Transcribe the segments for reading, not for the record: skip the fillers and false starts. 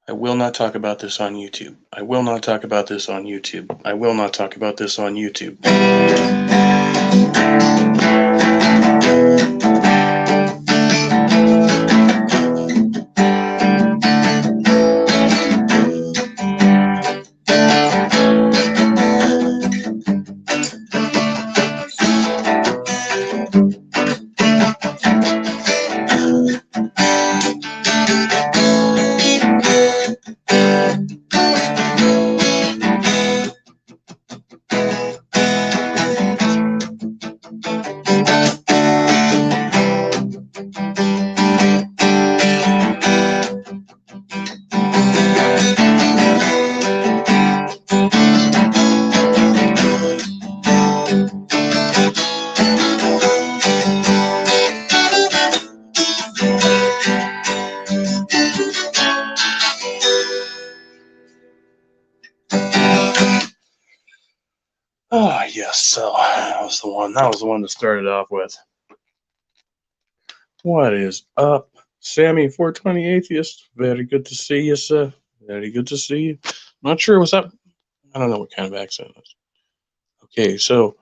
I will not talk about this on YouTube. I will not talk about this on YouTube. I will not talk about this on YouTube. Oh yes, so that was the one. That was the one to start it off with. What is up, Sammy 420 Atheist? Very good to see you, sir. Very good to see you. Not sure what's up. I don't know what kind of accent it is. Okay, so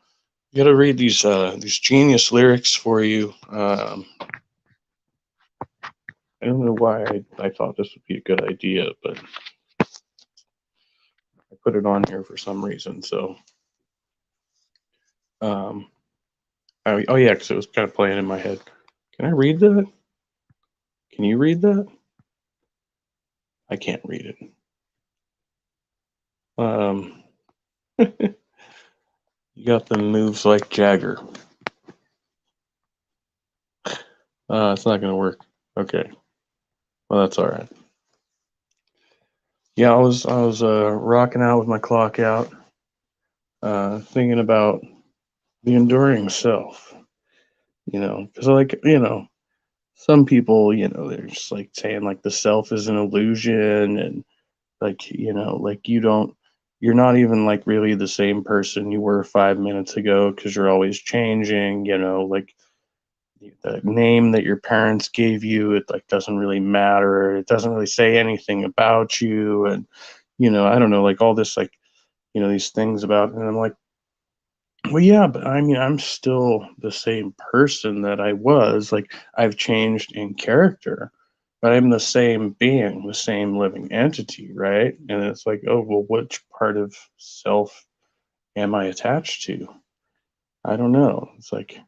I gotta read these genius lyrics for you. I don't know why I thought this would be a good idea, but I put it on here for some reason. So, oh yeah, because it was kind of playing in my head. Can I read that? Can you read that? I can't read it. You got the moves like Jagger. It's not gonna work. Okay. Well, that's all right. Yeah, I was rocking out with my clock out, thinking about the enduring self. Because some people, they're just like saying like the self is an illusion, and like like you're not even like really the same person you were 5 minutes ago because you're always changing. Like the name that your parents gave you, it like doesn't really matter. It doesn't really say anything about you, and I don't know, like all this like these things about, and I'm like, well, yeah, but I mean, I'm still the same person that I was. Like, I've changed in character, but I'm the same being, the same living entity, right? And it's like, oh, well, which part of self am I attached to? I don't know. It's like,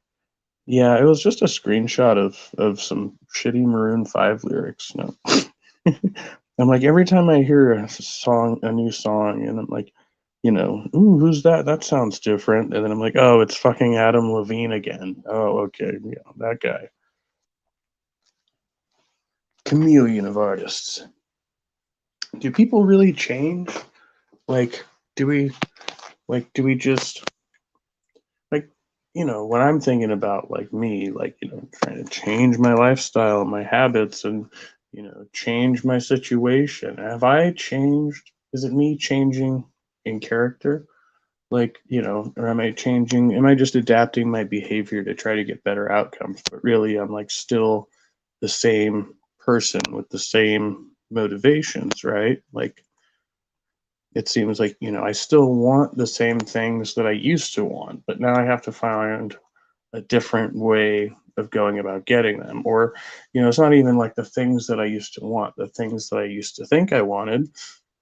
yeah, it was just a screenshot of some shitty Maroon 5 lyrics. No. I'm like, every time I hear a new song, and I'm like, ooh, who's that? That sounds different. And then I'm like, oh, it's fucking Adam Levine again. Oh, okay, yeah, that guy. Chameleon of artists. Do people really change? Like, do we just like when I'm thinking about like me, like trying to change my lifestyle, my habits, and change my situation. Have I changed? Is it me changing in character? Like, or am I just adapting my behavior to try to get better outcomes? But really, I'm like still the same person with the same motivations, right? Like, it seems like, I still want the same things that I used to want, but now I have to find a different way of going about getting them. Or, it's not even like the things that I used to want, the things that I used to think I wanted,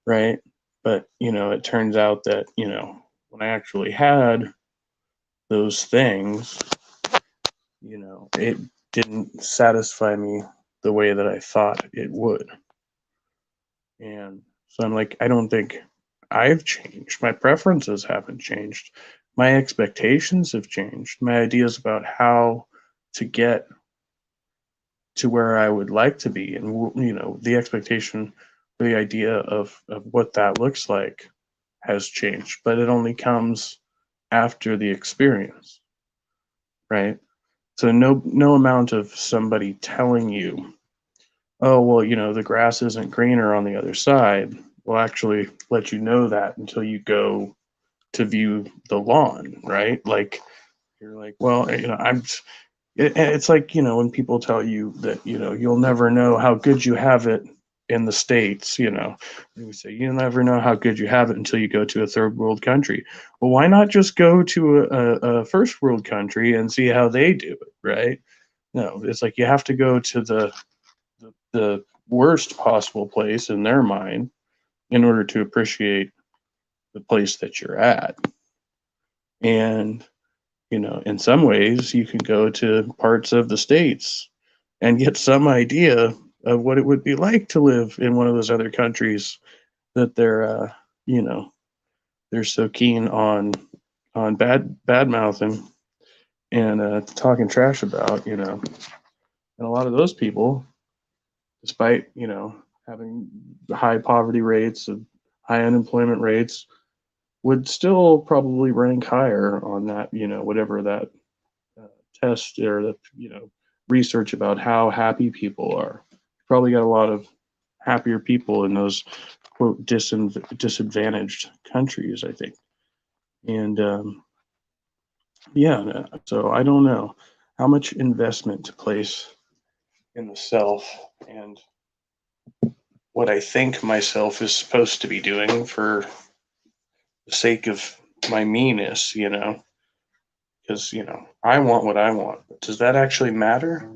right? But, it turns out that, when I actually had those things, it didn't satisfy me the way that I thought it would. And so I'm like, I don't think I've changed. My preferences haven't changed. My expectations have changed. My ideas about how to get to where I would like to be, and the expectation, the idea of what that looks like has changed, but it only comes after the experience, right? So no amount of somebody telling you, oh, well, the grass isn't greener on the other side, will actually let you know that until you go to view the lawn, right? Like, you're like, well, it's like, when people tell you that, you'll never know how good you have it in the States, we say you never know how good you have it until you go to a third world country. Well, why not just go to a first world country and see how they do it, right? No, it's like you have to go to the worst possible place in their mind in order to appreciate the place that you're at. And, in some ways, you can go to parts of the States and get some idea of what it would be like to live in one of those other countries that you know, they're so keen on bad mouthing and talking trash about, and a lot of those people, despite having high poverty rates and high unemployment rates, would still probably rank higher on that, whatever that uh, test or the research about how happy people are. Probably got a lot of happier people in those quote disadvantaged countries, I think. And yeah, so I don't know how much investment to place in the self and what I think myself is supposed to be doing for the sake of my meanness, because, I want what I want. But does that actually matter?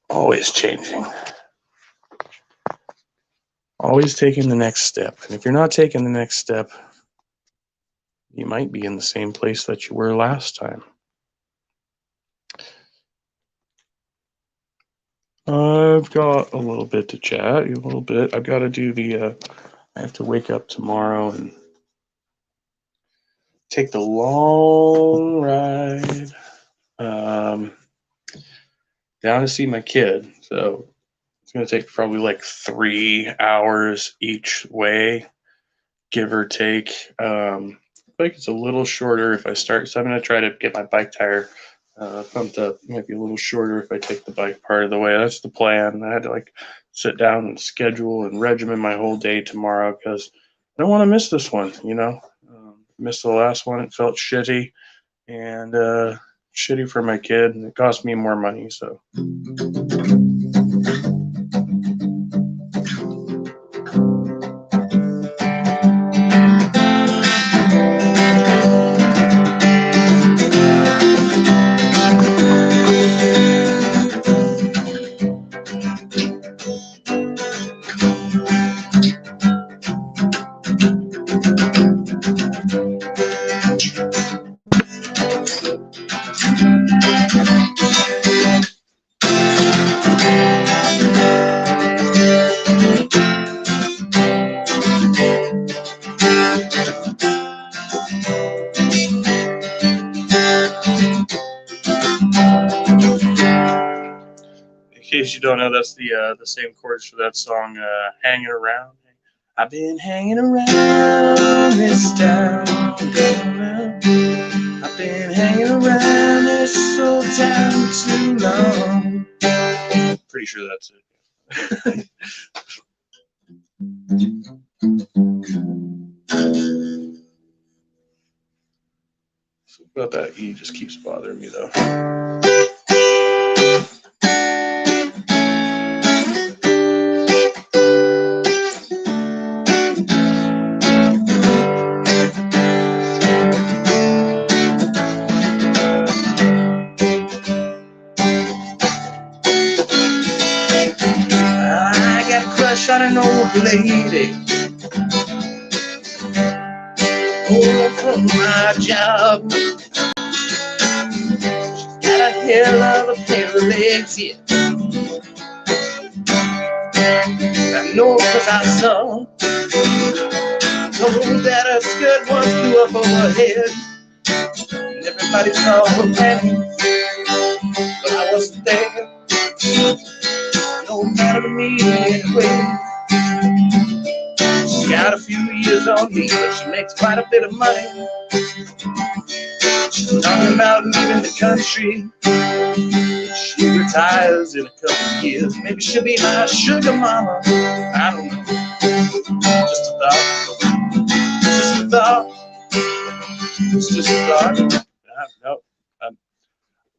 Always changing. Always taking the next step. And if you're not taking the next step, you might be in the same place that you were last time. I've got a little bit to chat, a little bit. I've got to do I have to wake up tomorrow and take the long ride down to see my kid. So it's going to take probably like 3 hours each way, give or take. Like it's a little shorter if I start. So I'm going to try to get my bike tire pumped up. It might be a little shorter if I take the bike part of the way. That's the plan. I had to sit down and schedule and regimen my whole day tomorrow because I don't want to miss this one. Missed the last one. It felt shitty and shitty for my kid, and it cost me more money. So. In case you don't know, that's the same chords for that song, "Hanging Around." I've been hanging around this town. I've been hanging around this old town too long. Pretty sure that's it. About that E just keeps bothering me though. old lady home from my job. Got a hell of a pair of legs, yeah. I know 'cause I saw told that her skirt once flew up over her head. And everybody saw her panties, but I wasn't there. No matter to me anyway. She got a few years on me, but she makes quite a bit of money. She's talking about leaving the country. She retires in a couple of years. Maybe she'll be my sugar mama. I don't know. Just a thought. Just a thought. It's just a thought. No.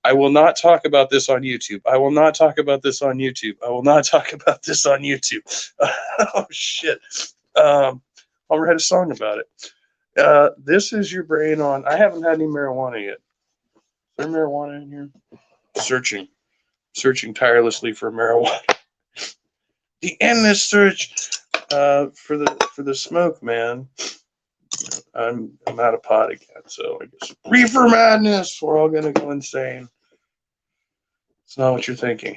I will not talk about this on YouTube. I will not talk about this on YouTube. I will not talk about this on YouTube. Oh, shit. I'll write a song about it. This is your brain on. I haven't had any marijuana yet. Is there marijuana in here? Searching tirelessly for marijuana. The endless search for the smoke, man. I'm out of pot again, so I guess reefer madness. We're all gonna go insane. It's not what you're thinking.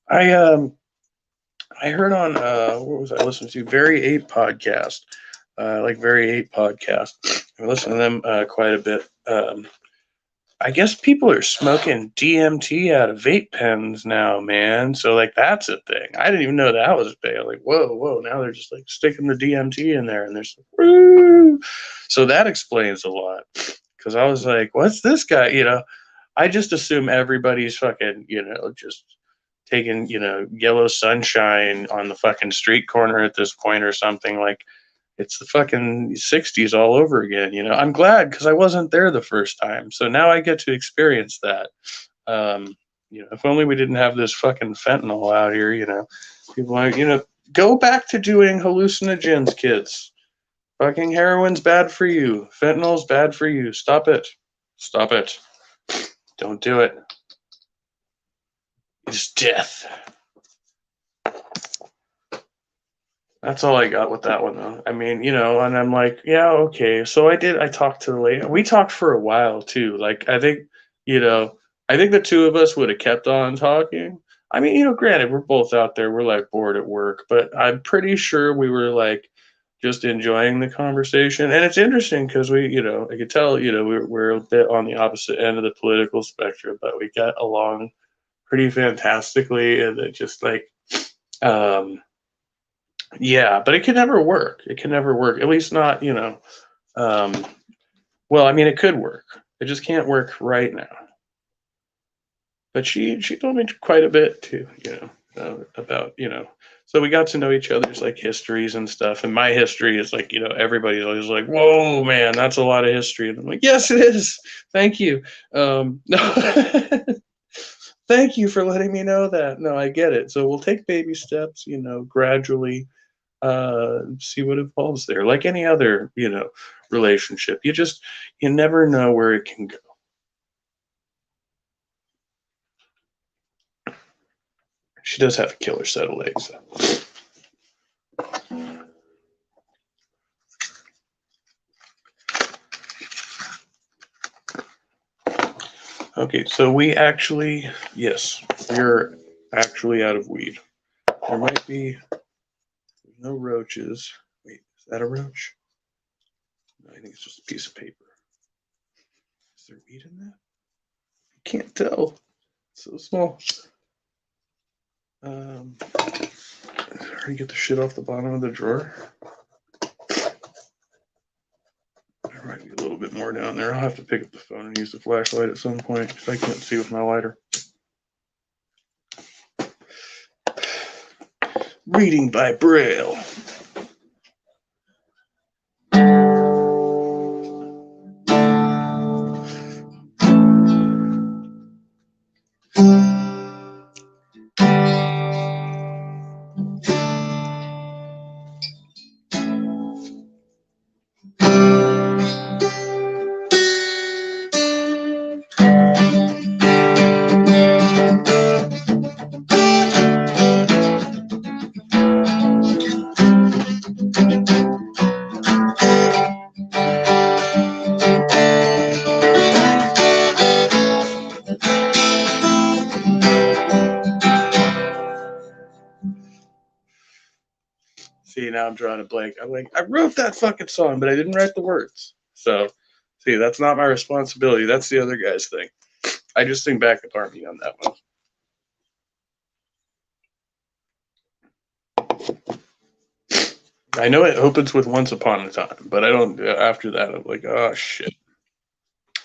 I heard on what was I listening to? Very 8 podcast. Like Very 8 podcast. I listen to them quite a bit. I guess people are smoking DMT out of vape pens now, man. So like that's a thing. I didn't even know that was big. Like whoa. Now they're just like sticking the DMT in there, and they're like, woo. So that explains a lot. Because I was like, what's this guy? You know, I just assume everybody's fucking, you know, just taking, you know, yellow sunshine on the fucking street corner at this point or something. Like it's the fucking 60s all over again. You know, I'm glad because I wasn't there the first time. So now I get to experience that. You know, if only we didn't have this fucking fentanyl out here, you know, people like, you know, go back to doing hallucinogens, kids. Fucking heroin's bad for you. Fentanyl's bad for you. Stop it. Stop it. Don't do it. It's death. That's all I got with that one, though. I mean, you know, and I'm like, yeah, okay. So I talked to the lady. We talked for a while, too. Like, I think, you know, I think the two of us would have kept on talking. I mean, you know, granted, we're both out there. We're, like, bored at work. But I'm pretty sure we were, like, just enjoying the conversation. And it's interesting because we, you know, I could tell, you know, we're a bit on the opposite end of the political spectrum, but we got along pretty fantastically. And it just, like, yeah, but it can never work. It can never work. At least not, you know. Well, I mean, it could work. It just can't work right now. But she told me quite a bit too, you know, about, you know. So we got to know each other's like histories and stuff. And my history is like, you know, everybody's always like, "Whoa, man, that's a lot of history." And I'm like, "Yes, it is. Thank you." No. Thank you for letting me know that. No, I get it. So we'll take baby steps, you know, gradually. See what evolves there. Like any other, you know, relationship, you never know where it can go. She does have a killer set of legs, though. Okay, so we actually, yes, we're actually out of weed. There might be no roaches. Wait, is that a roach? No, I think it's just a piece of paper. Is there weed in that? I can't tell. It's so small. How do you get the shit off the bottom of the drawer? There might be a little bit more down there. I'll have to pick up the phone and use the flashlight at some point because I can't see with my lighter. Reading by Braille. now I'm drawing a blank. I'm like, I wrote that fucking song, but I didn't write the words. So, see, that's not my responsibility. That's the other guy's thing. I just sing backup harmony on that one. I know it opens with Once Upon a Time, but I don't, after that, I'm like, oh shit.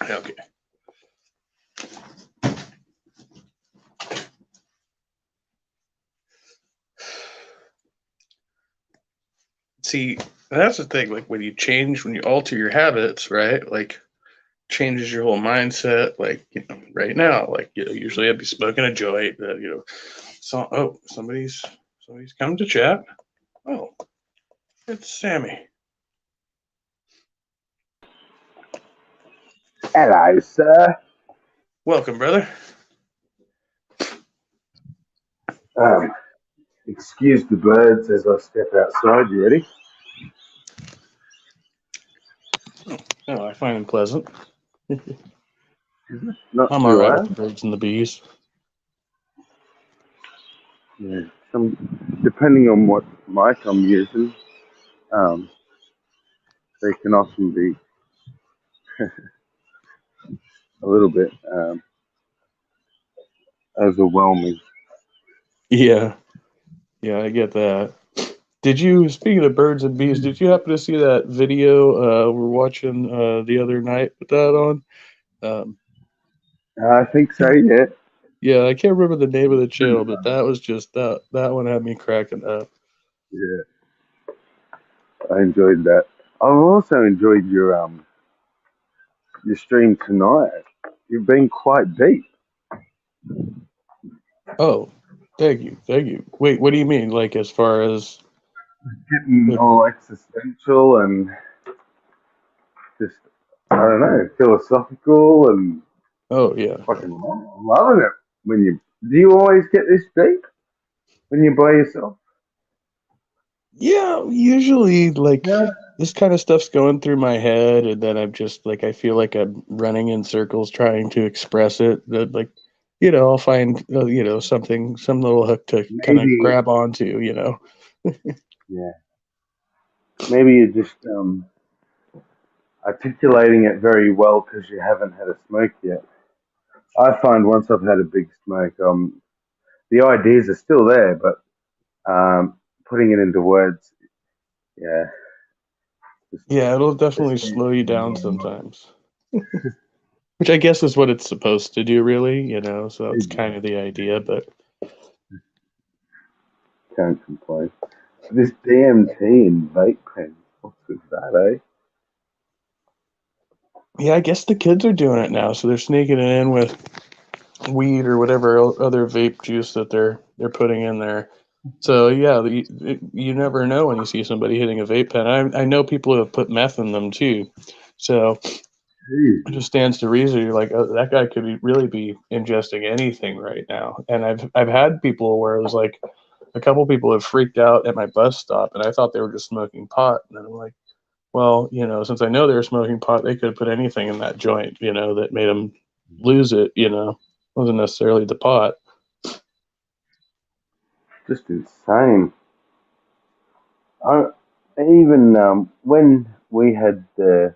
Okay. See, that's the thing. Like when you alter your habits, right? Like changes your whole mindset. Like right now, like usually I'd be smoking a joint. So somebody's come to chat. Oh, it's Sammy. Hello, sir. Welcome, brother. Excuse the birds as I step outside. You ready? Oh, I find them pleasant. Not I'm all too right with loud. the birds and the bees. Yeah. Depending on what mic I'm using, um, they can often be a little bit overwhelming. Yeah, yeah, I get that. Did you, speaking of birds and bees, did you happen to see that video we're watching the other night with that on? Um, I think so. Yeah. yeah, I can't remember the name of the channel, but that was just that one had me cracking up. Yeah. I enjoyed that. I've also enjoyed your stream tonight. You've been quite deep. Oh, thank you, thank you. Wait, what do you mean? Like as far as Getting like? all existential and just I don't know, philosophical and Oh yeah, yeah, fucking loving it. When you do you always get this deep when you're by yourself? yeah. Usually, like Yeah. this kind of stuff's going through my head, and then I'm just like I feel like I'm running in circles trying to express it. That like, I'll find some little hook to kind of Maybe grab onto. yeah. Maybe you're just articulating it very well because you haven't had a smoke yet. I find once I've had a big smoke, the ideas are still there, but putting it into words, yeah, just Yeah, it'll it's definitely slow you down sometimes. Which I guess is what it's supposed to do, really. So that's kind of the idea. But can't complain. This DMT and vape pen, what's with that, eh? yeah, I guess the kids are doing it now, so they're sneaking it in with weed or whatever other vape juice that they're putting in there. So yeah, you never know when you see somebody hitting a vape pen. I know people who have put meth in them too. So it Jesus. just stands to reason. You're like, oh, that guy could really be ingesting anything right now. And I've had people where it was like a couple people have freaked out at my bus stop, and I thought they were just smoking pot. And then I'm like, well, since I know they were smoking pot, they could have put anything in that joint, that made them lose it. Wasn't necessarily the pot. Just insane. I, even when we had the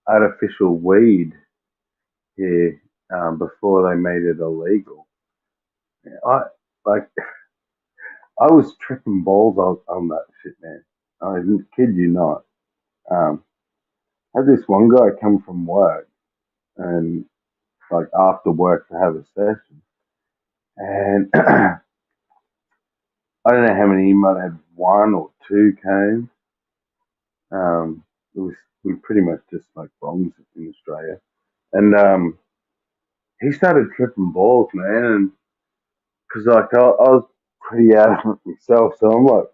artificial weed here before they made it illegal, I like I was tripping balls on that shit, man. I kid you not. Um, I had this one guy come from work and like after work to have a session, and I don't know how many. He might have had one or two came. It was we pretty much just smoked bongs in Australia, and he started tripping balls, man, and because like I was pretty out of it myself, so I'm like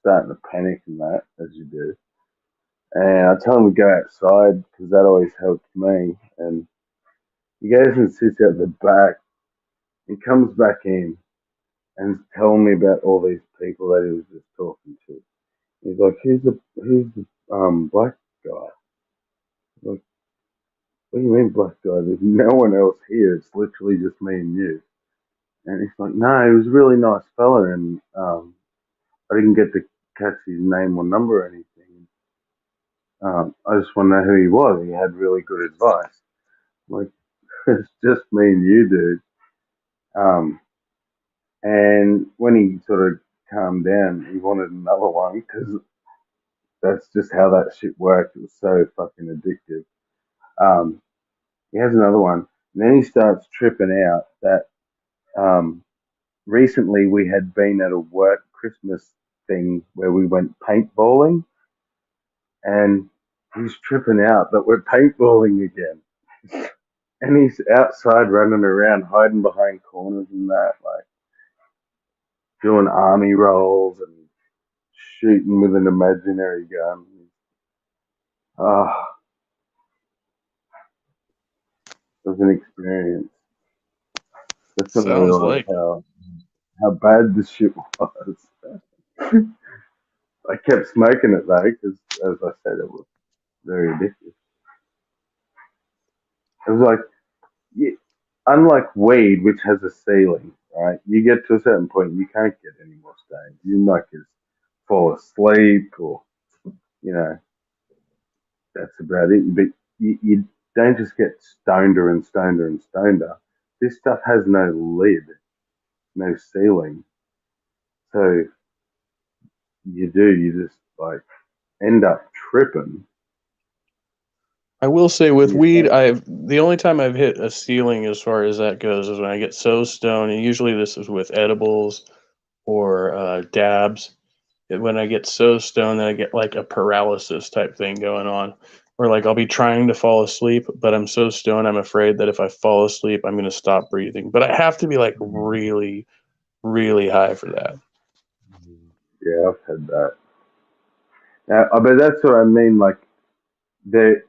starting to panic and that as you do. And I tell him to go outside because that always helps me. And he goes and sits out the back. He comes back in and is telling me about all these people that he was just talking to. He's like, "Who's the black guy?" I'm like, what do you mean black guy? There's no one else here. It's literally just me and you. And he's like, no, he was a really nice fella, and I didn't get to catch his name or number or anything. I just want to know who he was. He had really good advice. Like, it's just me and you, dude. Um, and when he sort of calmed down, he wanted another one because that's just how that shit worked. It was so fucking addictive. Um, he has another one. And then he starts tripping out that um, recently we had been at a work Christmas thing where we went paintballing, and he's tripping out that we're paintballing again. And he's outside running around, hiding behind corners and that, like doing army rolls and shooting with an imaginary gun. Ah, it was an experience. Just to Sounds realize like it. how bad this shit was. I kept smoking it though, because as I said, it was very addictive. It was like, yeah, unlike weed, which has a ceiling, right? You get to a certain point, you can't get any more stoned. You might just fall asleep, or you know, that's about it. But you don't just get stoneder and stoneder and stoneder. This stuff has no lid, no ceiling. So you just like end up tripping. I will say with You weed, start, I've the only time I've hit a ceiling as far as that goes is when I get so stoned, and usually this is with edibles or dabs. When I get so stoned that I get like a paralysis type thing going on, where like I'll be trying to fall asleep, but I'm so stoned I'm afraid that if I fall asleep, I'm gonna stop breathing. But I have to be like really, really high for that. yeah, I've had that. Now, but that's what I mean. Like, there,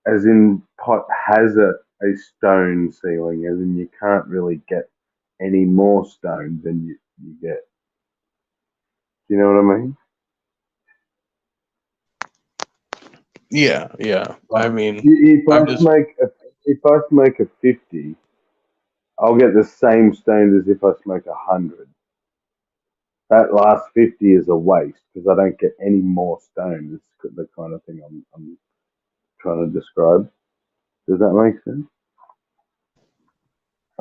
as in, pot has a stone ceiling, as in, you can't really get any more stone than you get. Do you know what I mean? Yeah, yeah. I Like, mean, if I'm I just smoke a 50, I'll get the same stoned as if I smoke 100. That last 50 is a waste because I don't get any more stoned. It's the kind of thing I'm trying to describe. Does that make sense?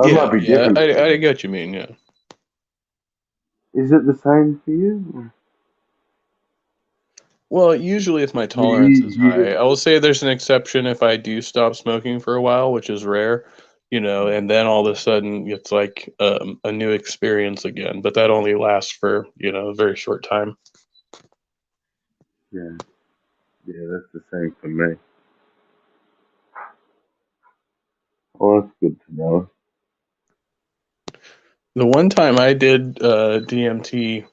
It might yeah, be yeah. different for I you. get what you mean. Yeah. Is it the same for you? Well, usually if my You, tolerance you, is you high, just, I will say there's an exception if I do stop smoking for a while, which is rare, and then all of a sudden it's like a new experience again. But that only lasts for, a very short time. yeah, yeah, that's the same for me. Oh, that's good to know. The one time I did DMT,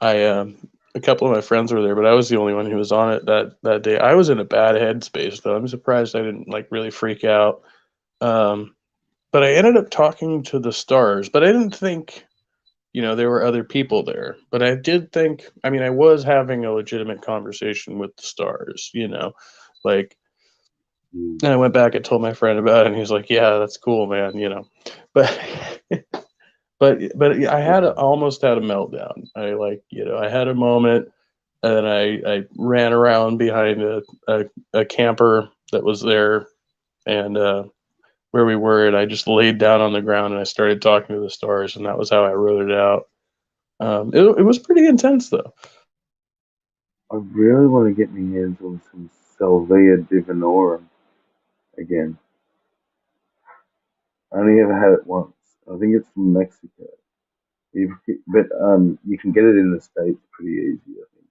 I a couple of my friends were there, but I was the only one who was on it that day. I was in a bad headspace though. I'm surprised I didn't like really freak out. Um, but I ended up talking to the stars, but I didn't think there were other people there. But I did think, I mean, I was having a legitimate conversation with the stars, like, Mm. and I went back and told my friend about it, and he's like, yeah, that's cool, man. But, but I almost had a meltdown. I had a moment, and then I ran around behind a camper that was there, and, where we were, and I just laid down on the ground and I started talking to the stars, and that was how I wrote it out. It was pretty intense though. I really want to get my hands on some Salvia divinorum again. I only ever had it once. I think it's from Mexico. But you can get it in the States pretty easy, I think.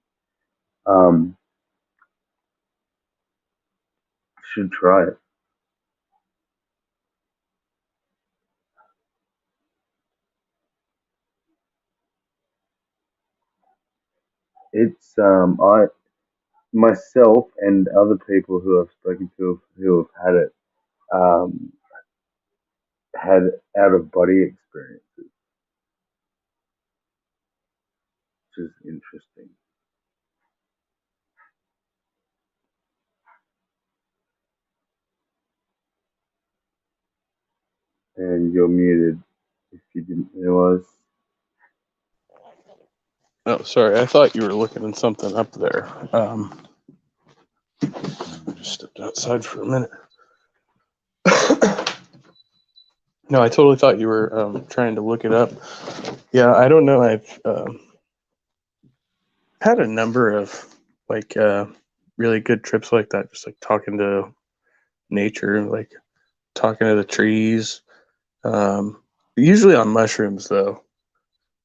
Should try it. It's I myself and other people who I've spoken to who have had it um, had out of body experiences, which is interesting. And you're muted if you didn't realize. Oh, sorry. I thought you were looking at something up there. I just stepped outside for a minute. No, I totally thought you were trying to look it up. Yeah, I don't know. I've had a number of like really good trips like that, just like talking to nature, like talking to the trees. Usually on mushrooms, though.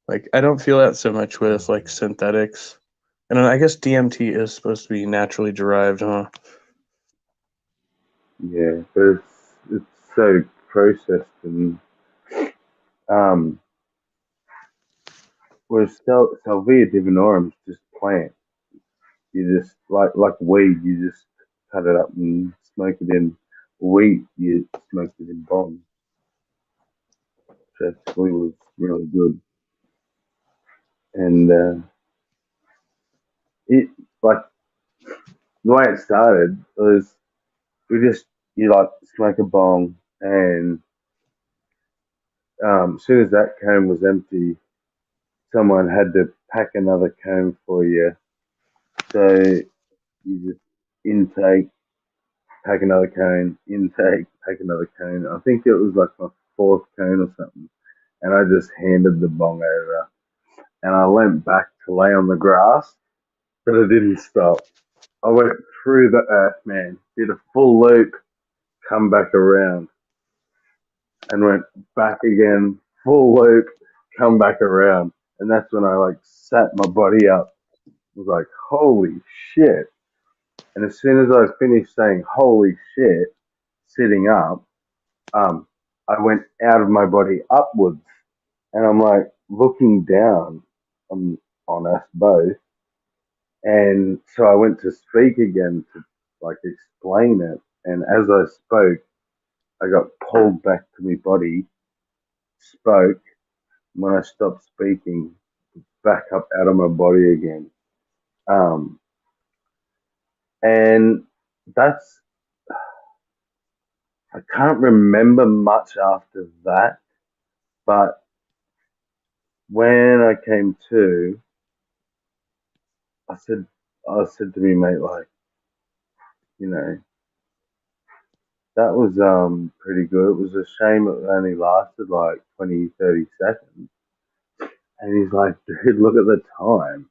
Like I don't feel that so much with like synthetics. And I guess DMT is supposed to be naturally derived, huh? Yeah, but it's so processed and um, whereas Salvia divinorum is just plant. You just like weed, you just cut it up and smoke it in wheat. You smoke it in bongs. So actually was really good, and it like the way it started was we just you like smoke a bong, and as soon as that cone was empty, someone had to pack another cone for you. So you just intake, pack another cone, intake, pack another cone. I think it was like my fourth cone or something. And I just handed the bong over. And I went back to lay on the grass, but I didn't stop. I went through the earth, man, did a full loop, come back around, and went back again, full loop, come back around. And that's when I like sat my body up. I was like, holy shit. And as soon as I finished saying holy shit, sitting up, um, I went out of my body upwards, and I'm like looking down on us both. And so I went to speak again to like explain it. And as I spoke, I got pulled back to my body, spoke. When I stopped speaking, back up out of my body again. Um, and that's, I can't remember much after that, but when I came to, I said, I said to me, mate, like, you know, that was pretty good. It was a shame it only lasted like 20, 30 seconds. And he's like, dude, look at the time.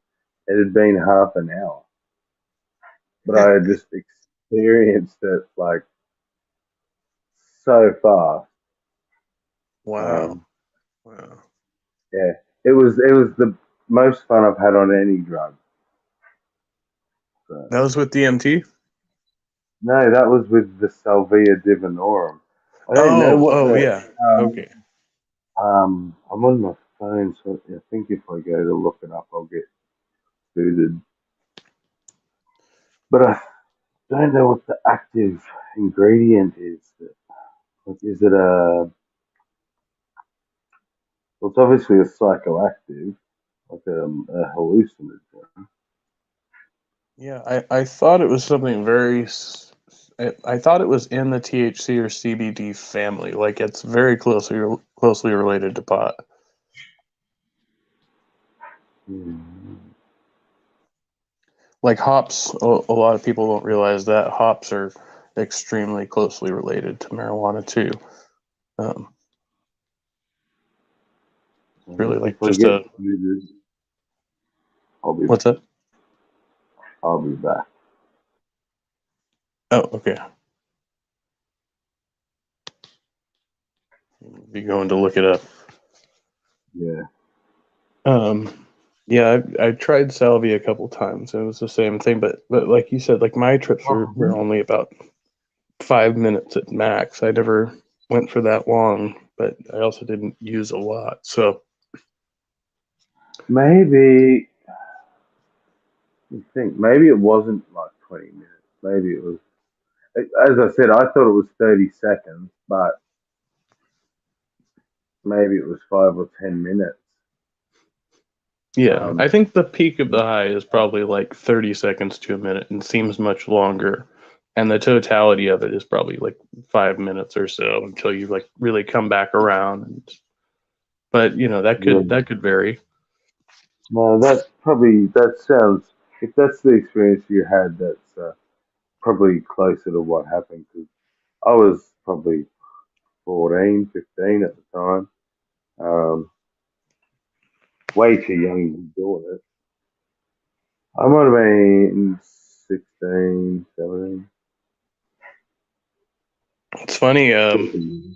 It had been half an hour. But I had just experienced it like so fast. Wow. Um, Wow. yeah, it was the most fun I've had on any drug. So, That was with DMT? no, that was with the Salvia divinorum. I don't know Oh, what oh the yeah. um, Okay. I'm on my phone, so I think if I go to look it up, I'll get booted. But I don't know what the active ingredient is. Like, is it a? Well, it's obviously a psychoactive, like a hallucinogen. Yeah, I thought it was something very. I thought it was in the THC or CBD family. Like it's very closely related to pot. Hmm. Like hops, a lot of people don't realize that hops are extremely closely related to marijuana too. Um, really, like If I just get a booted, I'll be what's that? I'll be back. Oh, okay. Be going to look it up. Yeah. Um, yeah, I tried salvia a couple times. And it was the same thing, but like you said, like my trips were only about 5 minutes at max. I never went for that long, but I also didn't use a lot. So Maybe you think maybe it wasn't like 20 minutes. Maybe it was. As I said, I thought it was 30 seconds, but maybe it was 5 or 10 minutes. yeah, Um, I think the peak of the high is probably like 30 seconds to a minute and seems much longer. And the totality of it is probably like 5 minutes or so until you like really come back around. But you know, yeah, that could vary. No, that sounds. If that's the experience you had, that's probably closer to what happened. Because I was probably 14, 15 at the time. Um, way too young to be doing it. I might have been 16, 17. It's funny. Definitely.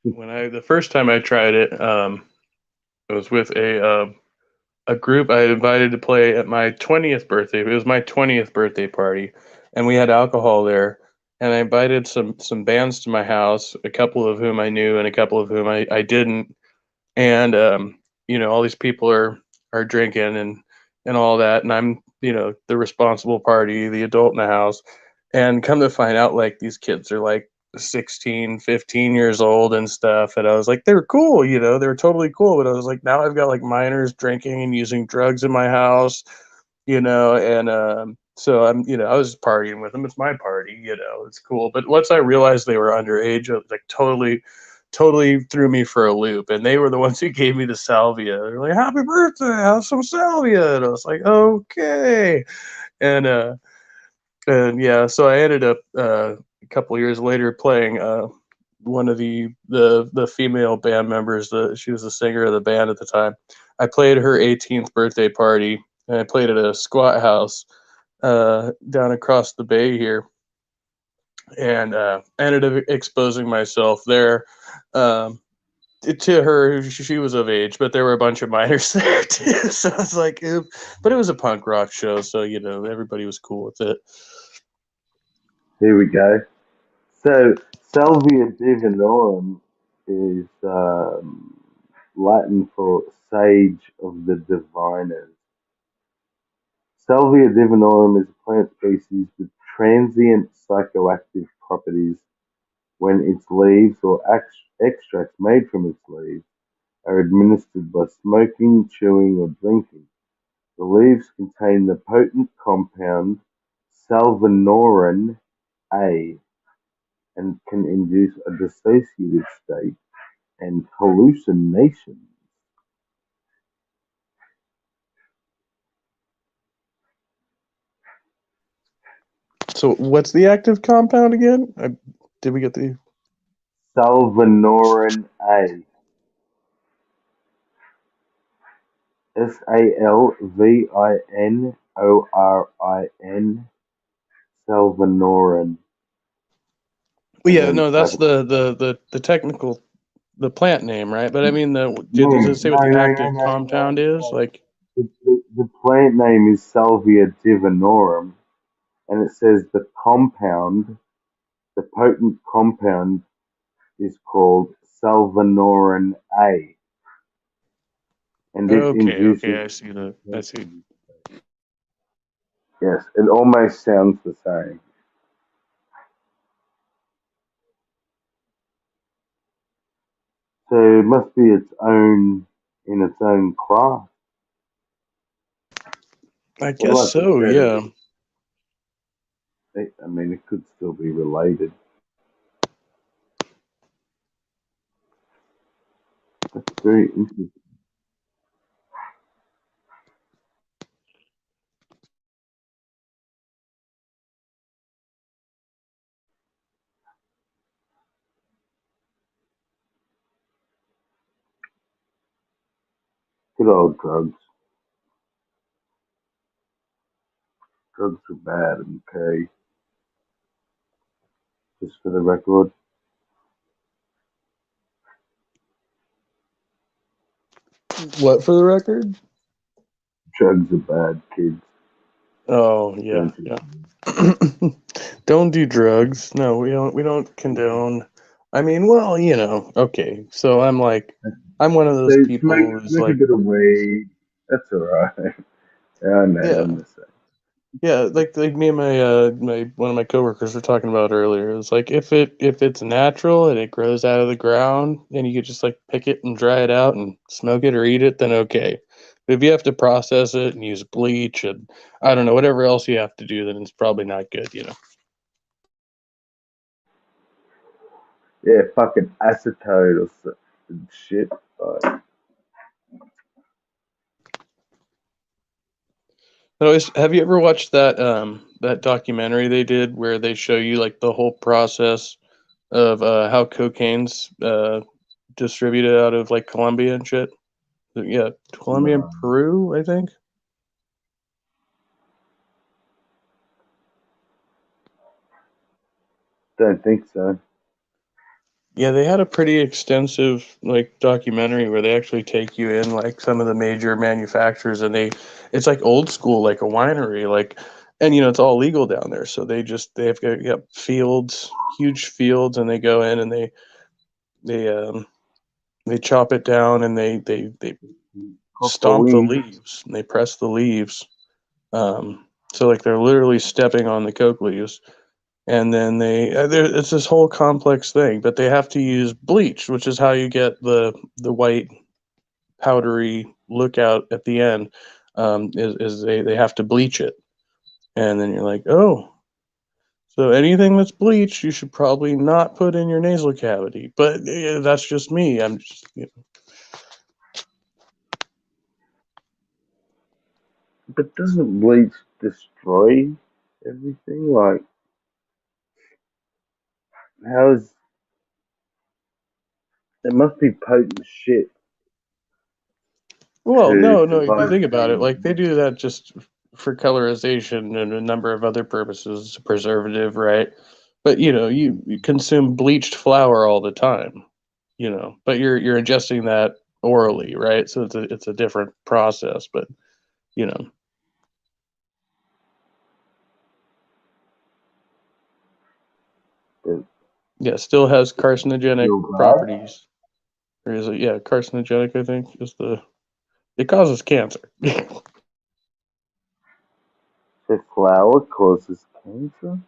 The first time I tried it, it was with a group I had invited to play at my 20th birthday. It was my 20th birthday party, and we had alcohol there. And I invited some bands to my house, a couple of whom I knew and a couple of whom I didn't. And all these people are drinking and all that, and I'm the responsible party, the adult in the house. And come to find out, like, these kids are like 16, 15 years old and stuff, and I was like, they were cool, they were totally cool, but I was like, now I've got like minors drinking and using drugs in my house, and so I was partying with them. It's my party, it's cool. But once I realized they were underage, it like totally threw me for a loop. And they were the ones who gave me the salvia. They're like, happy birthday, have some salvia. And I was like, okay. And yeah, so I ended up a couple years later playing one of the female band members. She was the singer of the band at the time. I played her 18th birthday party, and I played at a squat house down across the bay here, and ended up exposing myself there. Um, to her, she was of age, but there were a bunch of minors there too. So I was like, oop. But it was a punk rock show, so everybody was cool with it. Here we go. So, Salvia divinorum is Latin for sage of the diviners. Salvia divinorum is a plant species with transient psychoactive properties when its leaves or extracts made from its leaves are administered by smoking, chewing, or drinking. The leaves contain the potent compound salvinorin A and can induce a dissociative state and hallucinations. So what's the active compound again? Did we get the? Salvinorin A. Salvinorin. Salvinorin. Well, And yeah, then no, type that's it. the technical the plant name, right? But I mean, No, does it say what no, the no, no, active no, compound no, is? no. Like, The plant name is Salvia divinorum, and it says the potent compound is called Salvinorin A, and it okay, induces. I see the, I see. Yes, it almost sounds the same. So it must be its own in its own class. I But guess like you so, said, yeah. I mean, it could still be related. That's very interesting. Good old drugs. Drugs are bad, okay? Just for the record, What for the record? drugs are bad, kids. Oh, yeah, Don't you? yeah. Don't do drugs. No, we don't condone. I mean, well, okay. So I'm one of those So people who's smoke a like, bit of weed. That's alright. I know, yeah, I'm the same. yeah, like me and my one of my coworkers were talking about earlier. It's like if it's natural and it grows out of the ground and you could just like pick it and dry it out and smoke it or eat it, then okay. But if you have to process it and use bleach and I don't know whatever else you have to do, then it's probably not good. Yeah, fucking acetone or shit. Like, Have you ever watched that documentary they did where they show you like the whole process of how cocaine's distributed out of like Colombia and shit? Yeah, Colombia and No, Peru, I think. don't think so. Yeah, they had a pretty extensive like documentary where they actually take you in like some of the major manufacturers and it's like old school like a winery like and it's all legal down there so they have got fields, huge fields, and they go in and they they chop it down and they Proper stomp the weed. leaves and they press the leaves. So like they're literally stepping on the coke leaves, and then it's this whole complex thing. But they have to use bleach, which is how you get the white powdery look out at the end. Is they have to bleach it, and then you're like, oh, so anything that's bleached, you should probably not put in your nasal cavity. But that's just me. I'm just But doesn't bleach destroy everything? Like, how is it must be potent as shit Well, no, to no. If you like think about it, like they do that just for colorization and a number of other purposes, preservative, right? But you consume bleached flour all the time, but you're ingesting that orally, right? So it's a different process, but you know, it yeah, still has carcinogenic feel bad. properties. Or is it, yeah, carcinogenic, I think, is it causes cancer. The flour causes cancer.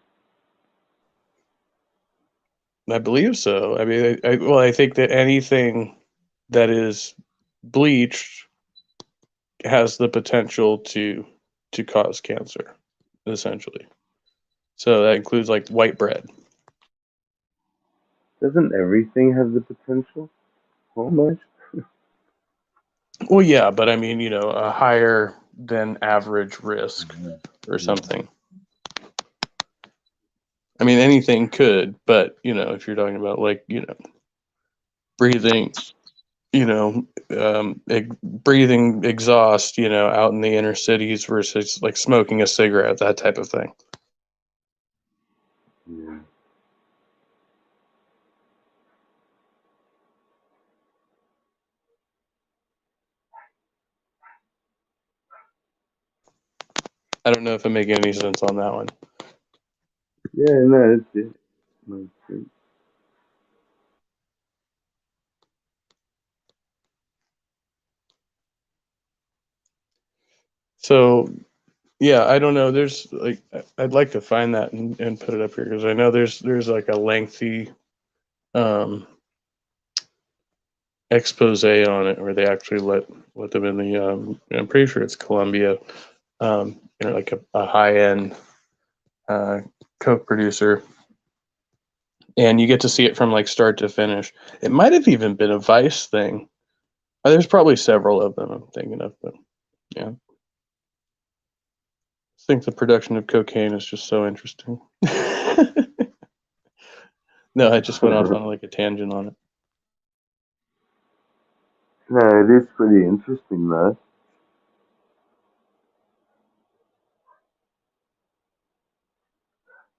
I believe so. I mean, well, I think that anything that is bleached has the potential to cause cancer, essentially. So that includes like white bread. Doesn't everything have the potential? Almost. Well, yeah, but I mean, a higher than average risk Yeah. or Yeah. something. I mean, anything could, but if you're talking about like, breathing, breathing exhaust, out in the inner cities versus like smoking a cigarette, that type of thing. Yeah. I don't know if I'm making any sense on that one. Yeah, no, that's it. Makes sense. So yeah, I don't know. There's like I'd like to find that and put it up here because I know there's like a lengthy um, expose on it where they actually let them in the. I'm pretty sure it's Columbia, like a high end uh, Coke producer, and you get to see it from like start to finish. It might have even been a Vice thing. There's probably several of them I'm thinking of, but yeah, I think the production of cocaine is just so interesting. No, I just went off on like a tangent on it. No, it is pretty interesting though.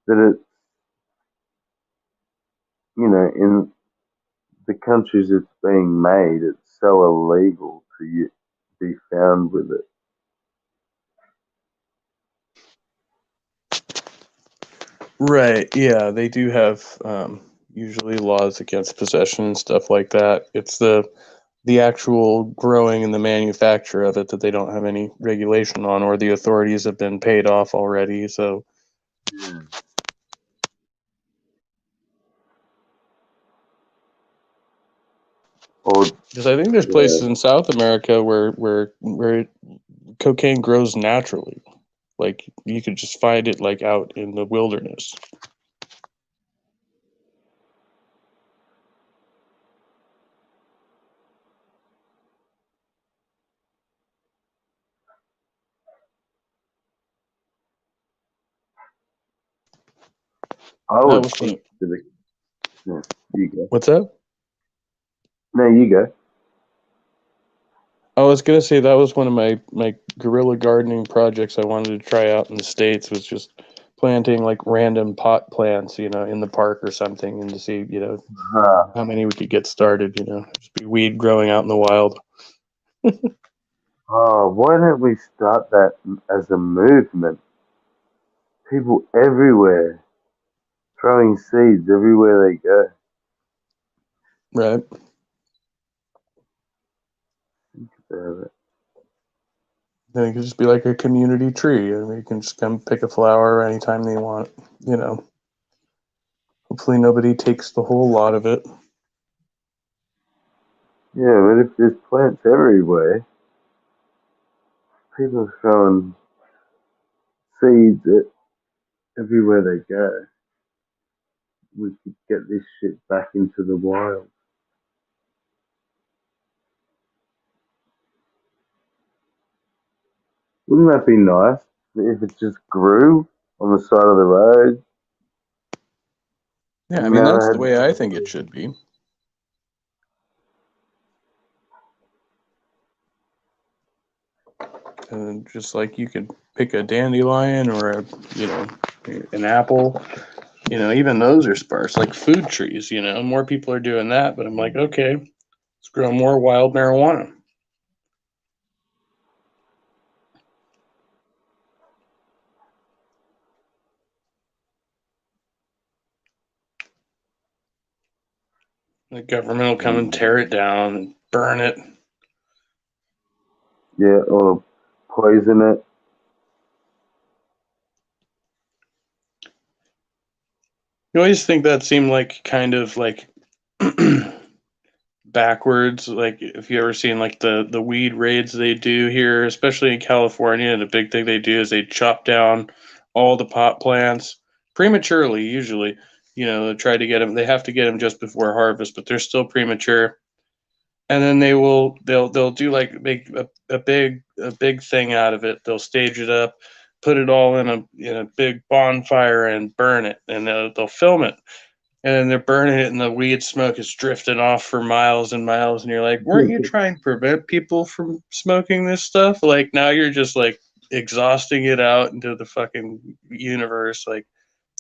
That it, in the countries it's being made, it's so illegal to be found with it. Right. Yeah, they do have usually laws against possession and stuff like that. It's the actual growing and the manufacture of it that they don't have any regulation on, or the authorities have been paid off already. So, Yeah. Or because I think there's yeah, places in South America where cocaine grows naturally, like you could just find it like out in the wilderness. I That would was think that it, yeah, you go. what's that? No, you go. I was gonna say that was one of my guerrilla gardening projects I wanted to try out in the States, was just planting like random pot plants, in the park or something, and to see, Uh, how many we could get started, just be weed growing out in the wild. oh, why don't we start that as a movement? People everywhere throwing seeds everywhere they go. Right. Uh, Then it could just be like a community tree. I mean, you can just come pick a flower anytime they want, you know. Hopefully nobody takes the whole lot of it. Yeah, but if there's plants everywhere, people are throwing seeds everywhere they go. We could get this shit back into the wild. Wouldn't that be nice if it just grew on the side of the road? Yeah, I You mean, that's never the had. way I think it should be. And just like you could pick a dandelion or an apple, even those are sparse, like food trees, more people are doing that, but I'm like, okay, let's grow more wild marijuana. The government will come and tear it down and burn it. Yeah, or poison it. You always think that seemed like kind of like backwards. Like if you ever seen like the weed raids they do here, especially in California, and a big thing they do is they chop down all the pot plants prematurely. Usually, they try to get them. They have to get them just before harvest, but they're still premature. And then they'll do like make a big thing out of it. They'll stage it up, put it all in a big bonfire and burn it, and they'll film it, and then they're burning it and the weed smoke is drifting off for miles and miles, and you're like, weren't you trying to prevent people from smoking this stuff? Like now you're just like exhausting it out into the fucking universe. Like,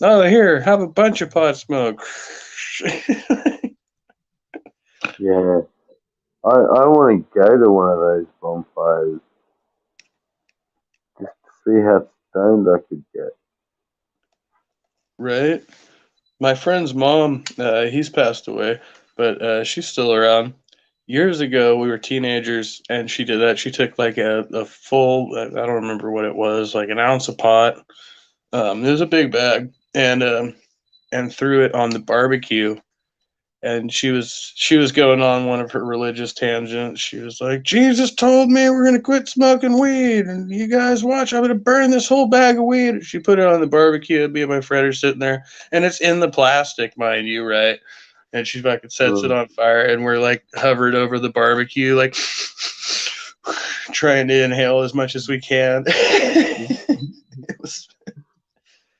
oh, here, have a bunch of pot smoke. Yeah, I want to go to one of those bonfires just to see how stoned I could get. Right. My friend's mom, he's passed away, but she's still around. Years ago, we were teenagers, and she did that. She took like a full, I don't remember what it was, like an ounce of pot. It was a big bag, and threw it on the barbecue. And she was going on one of her religious tangents. She was like, Jesus told me we're gonna quit smoking weed, and you guys watch, I'm gonna burn this whole bag of weed. She put it on the barbecue. Me and my friend are sitting there, and it's in the plastic, mind you, right? And she fucking sets it Mm, on fire, and we're like hovered over the barbecue, like trying to inhale as much as we can.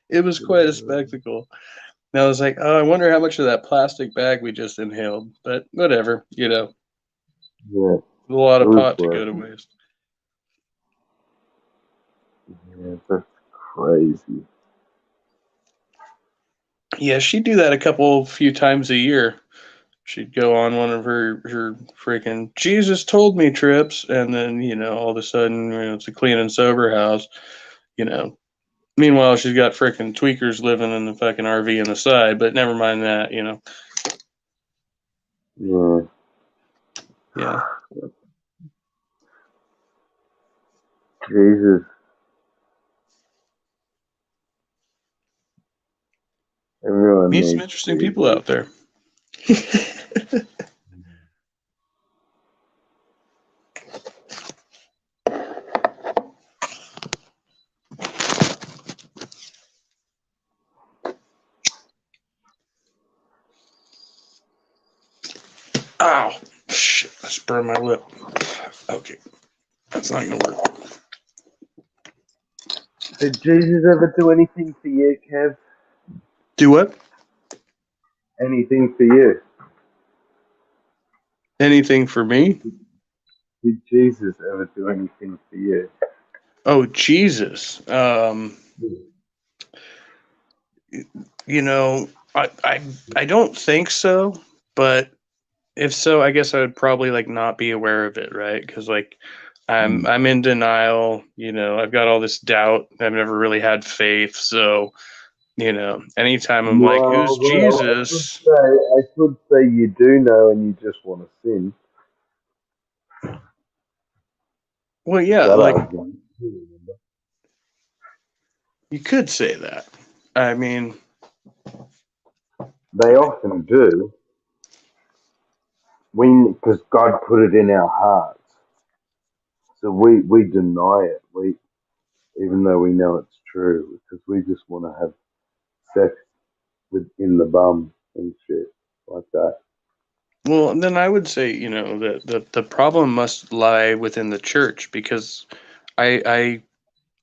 It was quite a spectacle. And I was like, oh, I wonder how much of that plastic bag we just inhaled. But whatever, yeah, a lot it of was pot to go worth to it. waste. Yeah, that's crazy. Yeah, she'd do that few times a year. She'd go on one of her freaking Jesus told me trips, and then all of a sudden it's a clean and sober house. You know, Meanwhile she's got freaking tweakers living in the fucking RV in the side. But never mind that. Yeah, Yeah. Jesus, everyone Meet some needs interesting people Jesus. out there. Ow! Shit! I just burned my lip. Okay, that's not gonna work. Did Jesus ever do anything for you, Kev? Do what? Anything for you? Anything for me? Did Jesus ever do anything for you? Oh, Jesus. You know, I don't think so, but if so, I guess I would probably like not be aware of it, right? Because like Mm. I'm in denial. You know, I've got all this doubt. I've never really had faith, so you know, anytime I'm like, "Who's Well, Jesus?" I could say you do know and you just want to sin. Well, yeah, That like argument. you could say that. I mean, They often do. Because God put it in our hearts, so we deny it. We even though we know it's true, because we just want to have sex in the bum and shit like that. well, then I would say, you know, the problem must lie within the church because I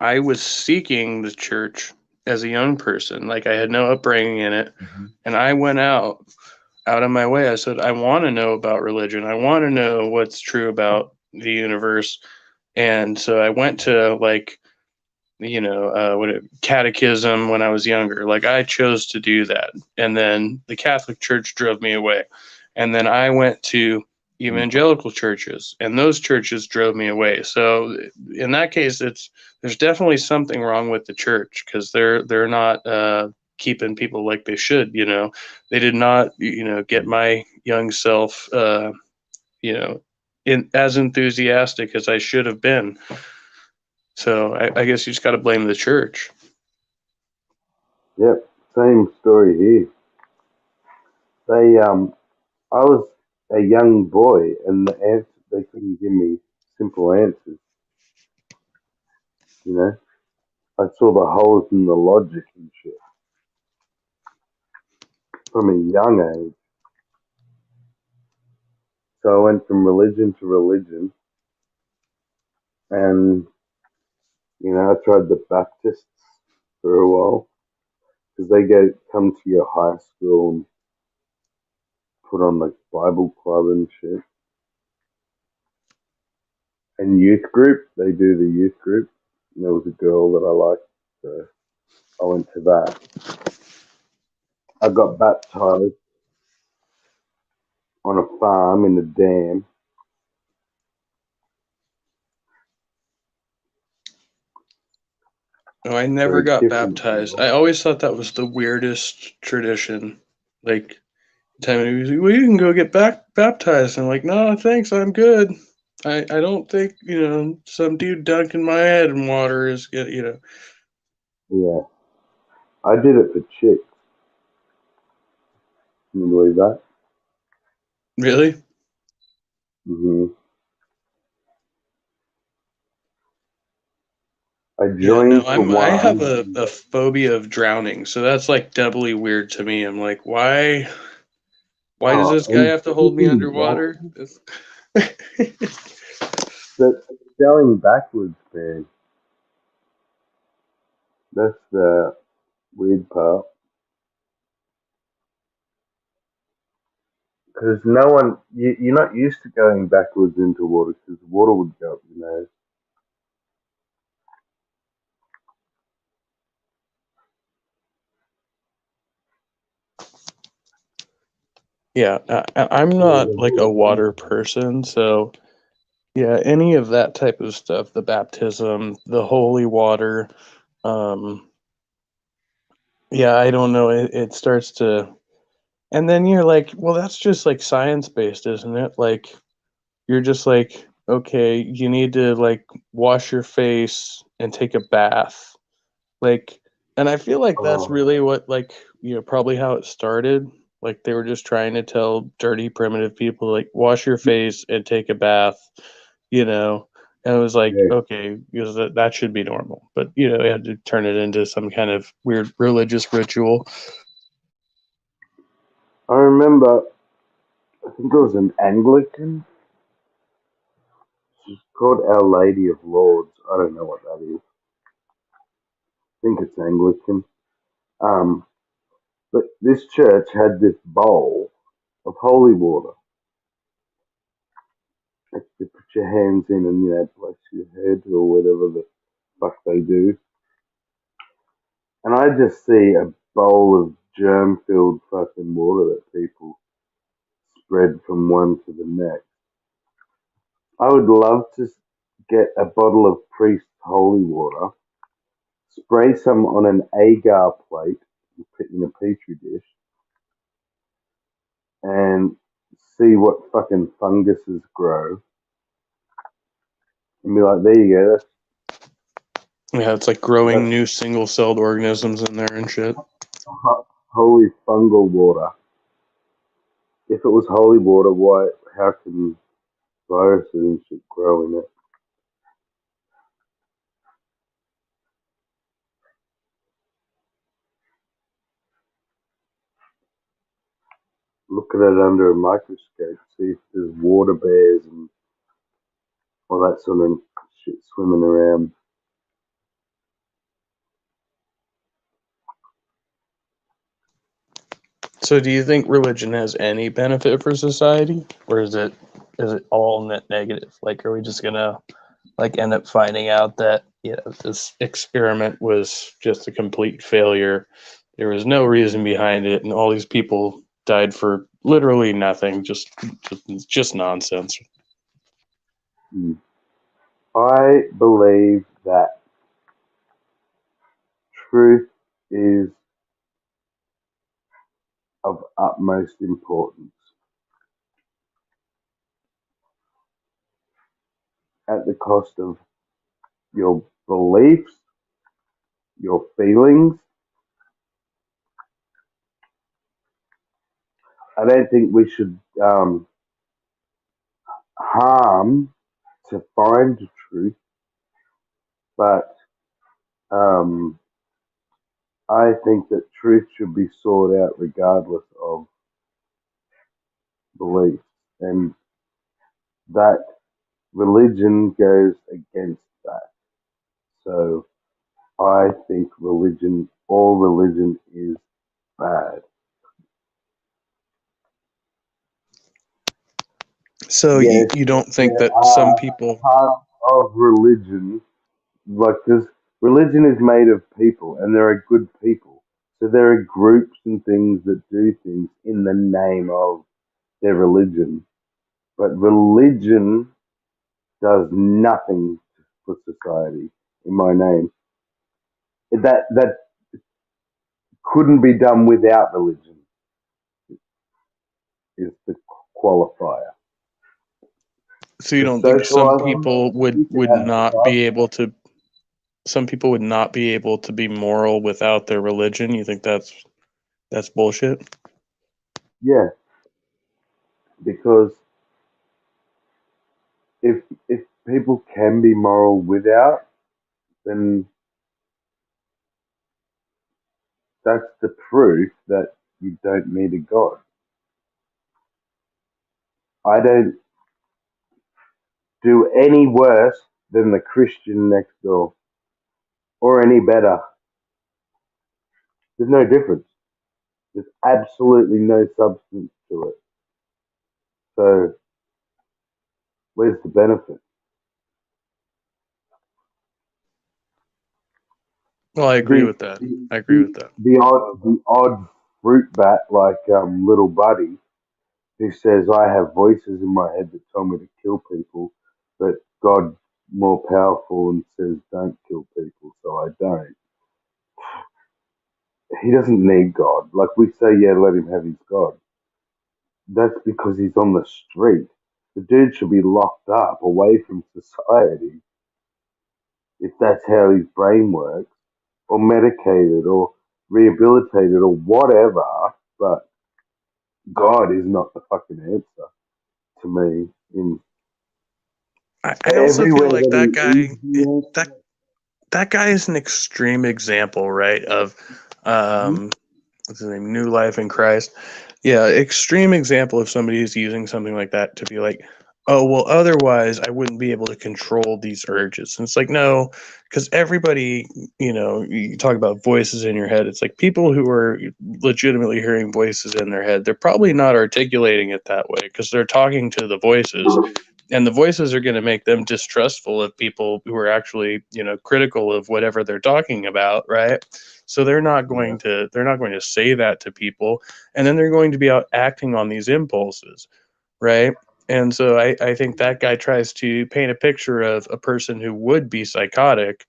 I was seeking the church as a young person. Like I had no upbringing in it, Mm-hmm. and I went out of my way. I said, I want to know about religion. I want to know what's true about the universe. And so I went to like, you know, catechism when I was younger. Like I chose to do that. And then the Catholic Church drove me away. And then I went to evangelical churches and those churches drove me away. So in that case, there's definitely something wrong with the church because they're not keeping people like they should, you know. They did not, you know, get my young self you know, in as enthusiastic as I should have been. So I guess you just got to blame the church. Yep, same story here. They I was a young boy, and they couldn't give me simple answers. You know, I saw the holes in the logic and shit from a young age. So I went from religion to religion, and I tried the Baptists for a while because they come to your high school and put on like Bible club and shit, and youth group. They do the youth group. And there was a girl that I liked, so I went to that. I got baptized on a farm in a dam. No, I never Very got different. baptized. I always thought that was the weirdest tradition. Like, time he was like, well, you can go get back baptized. I'm like, no, thanks, I'm good. I don't think, you know, some dude dunking my head in water is, you know, Yeah, I did it for chicks. Can you believe that? really? hmm I Yeah, no, joined for I have one. a phobia of drowning, so that's like doubly weird to me. I'm like, why does Oh, this guy and have to hold me flipping underwater? but going backwards, man. That's the weird part. Because no one, you're not used to going backwards into water because the water would go up your nose. Yeah, I'm not like a water person, so yeah, any of that type of stuff, the baptism, the holy water, um, yeah, I don't know. It starts to, and then you're like, well, that's just like science based, isn't it? Like, you're just like, okay, you need to like wash your face and take a bath. Like, and I feel like that's Oh, really what, like, you know, probably how it started. Like, they were just trying to tell dirty, primitive people, like, wash your face and take a bath, you know. And it was like, yeah. okay, because that should be normal. But, you know, they had to turn it into some kind of weird religious ritual. I remember, I think it was an Anglican. She's called Our Lady of Lords. I don't know what that is. I think it's Anglican. Um, But this church had this bowl of holy water that you put your hands in and bless your head or whatever the fuck they do. And I just see a bowl of germ-filled fucking water that people spread from one to the next. I would love to get a bottle of Priest holy water, spray some on an agar plate, put in a petri dish, and see what fucking funguses grow, and be like, there you go, Yeah, it's like growing that's new single-celled organisms in there and shit. holy fungal water. If it was holy water, why? How can viruses and shit grow in it? Look at it under a microscope, see if there's water bears and all that sort of shit swimming around. So, do you think religion has any benefit for society, or is it all net negative? Like, are we just gonna like end up finding out that this experiment was just a complete failure? There was no reason behind it, and all these people died for literally nothing, just nonsense. I believe that truth is of utmost importance at the cost of your beliefs, your feelings. I don't think we should harm to find truth, but um, I think that truth should be sought out regardless of belief, and that religion goes against that. So I think all religion is bad. So Yes, you don't think there that some are people? parts of religion, like because religion is made of people, and there are good people. So there are groups and things that do things in the name of their religion, but religion does nothing for society in my name. That couldn't be done without religion is the qualifier. So you The don't think some socializing, people you can would have not stuff. be able to? Some people would not be able to be moral without their religion. You think that's bullshit? Yeah, because if people can be moral without, then that's the proof that you don't need a God. I don't do any worse than the Christian next door, or any better. There's no difference. There's absolutely no substance to it. So where's the benefit? Well, I agree The with that. the I agree the, with that. the odd fruit bat like little buddy who says I have voices in my head that tell me to kill people, but God more powerful and says don't kill people, so I don't. He doesn't need God. Like we say, yeah, let him have his God. That's because he's on the street. The dude should be locked up away from society if that's how his brain works, or medicated, or rehabilitated, or whatever. But God is not the fucking answer to me in I also feel everywhere like that that he is. guy The answer. that guy is an extreme example, right? Of what's his name? New Life in Christ. Yeah, extreme example of somebody who's using something like that to be like, oh well, otherwise I wouldn't be able to control these urges. And it's like, no, because everybody, you talk about voices in your head. It's like people who are legitimately hearing voices in their head, they're probably not articulating it that way because they're talking to the voices, and the voices are going to make them distrustful of people who are actually, critical of whatever they're talking about, right? So Yeah. they're not going to say that to people, and then they're going to be out acting on these impulses, right? And so I think that guy tries to paint a picture of a person who would be psychotic,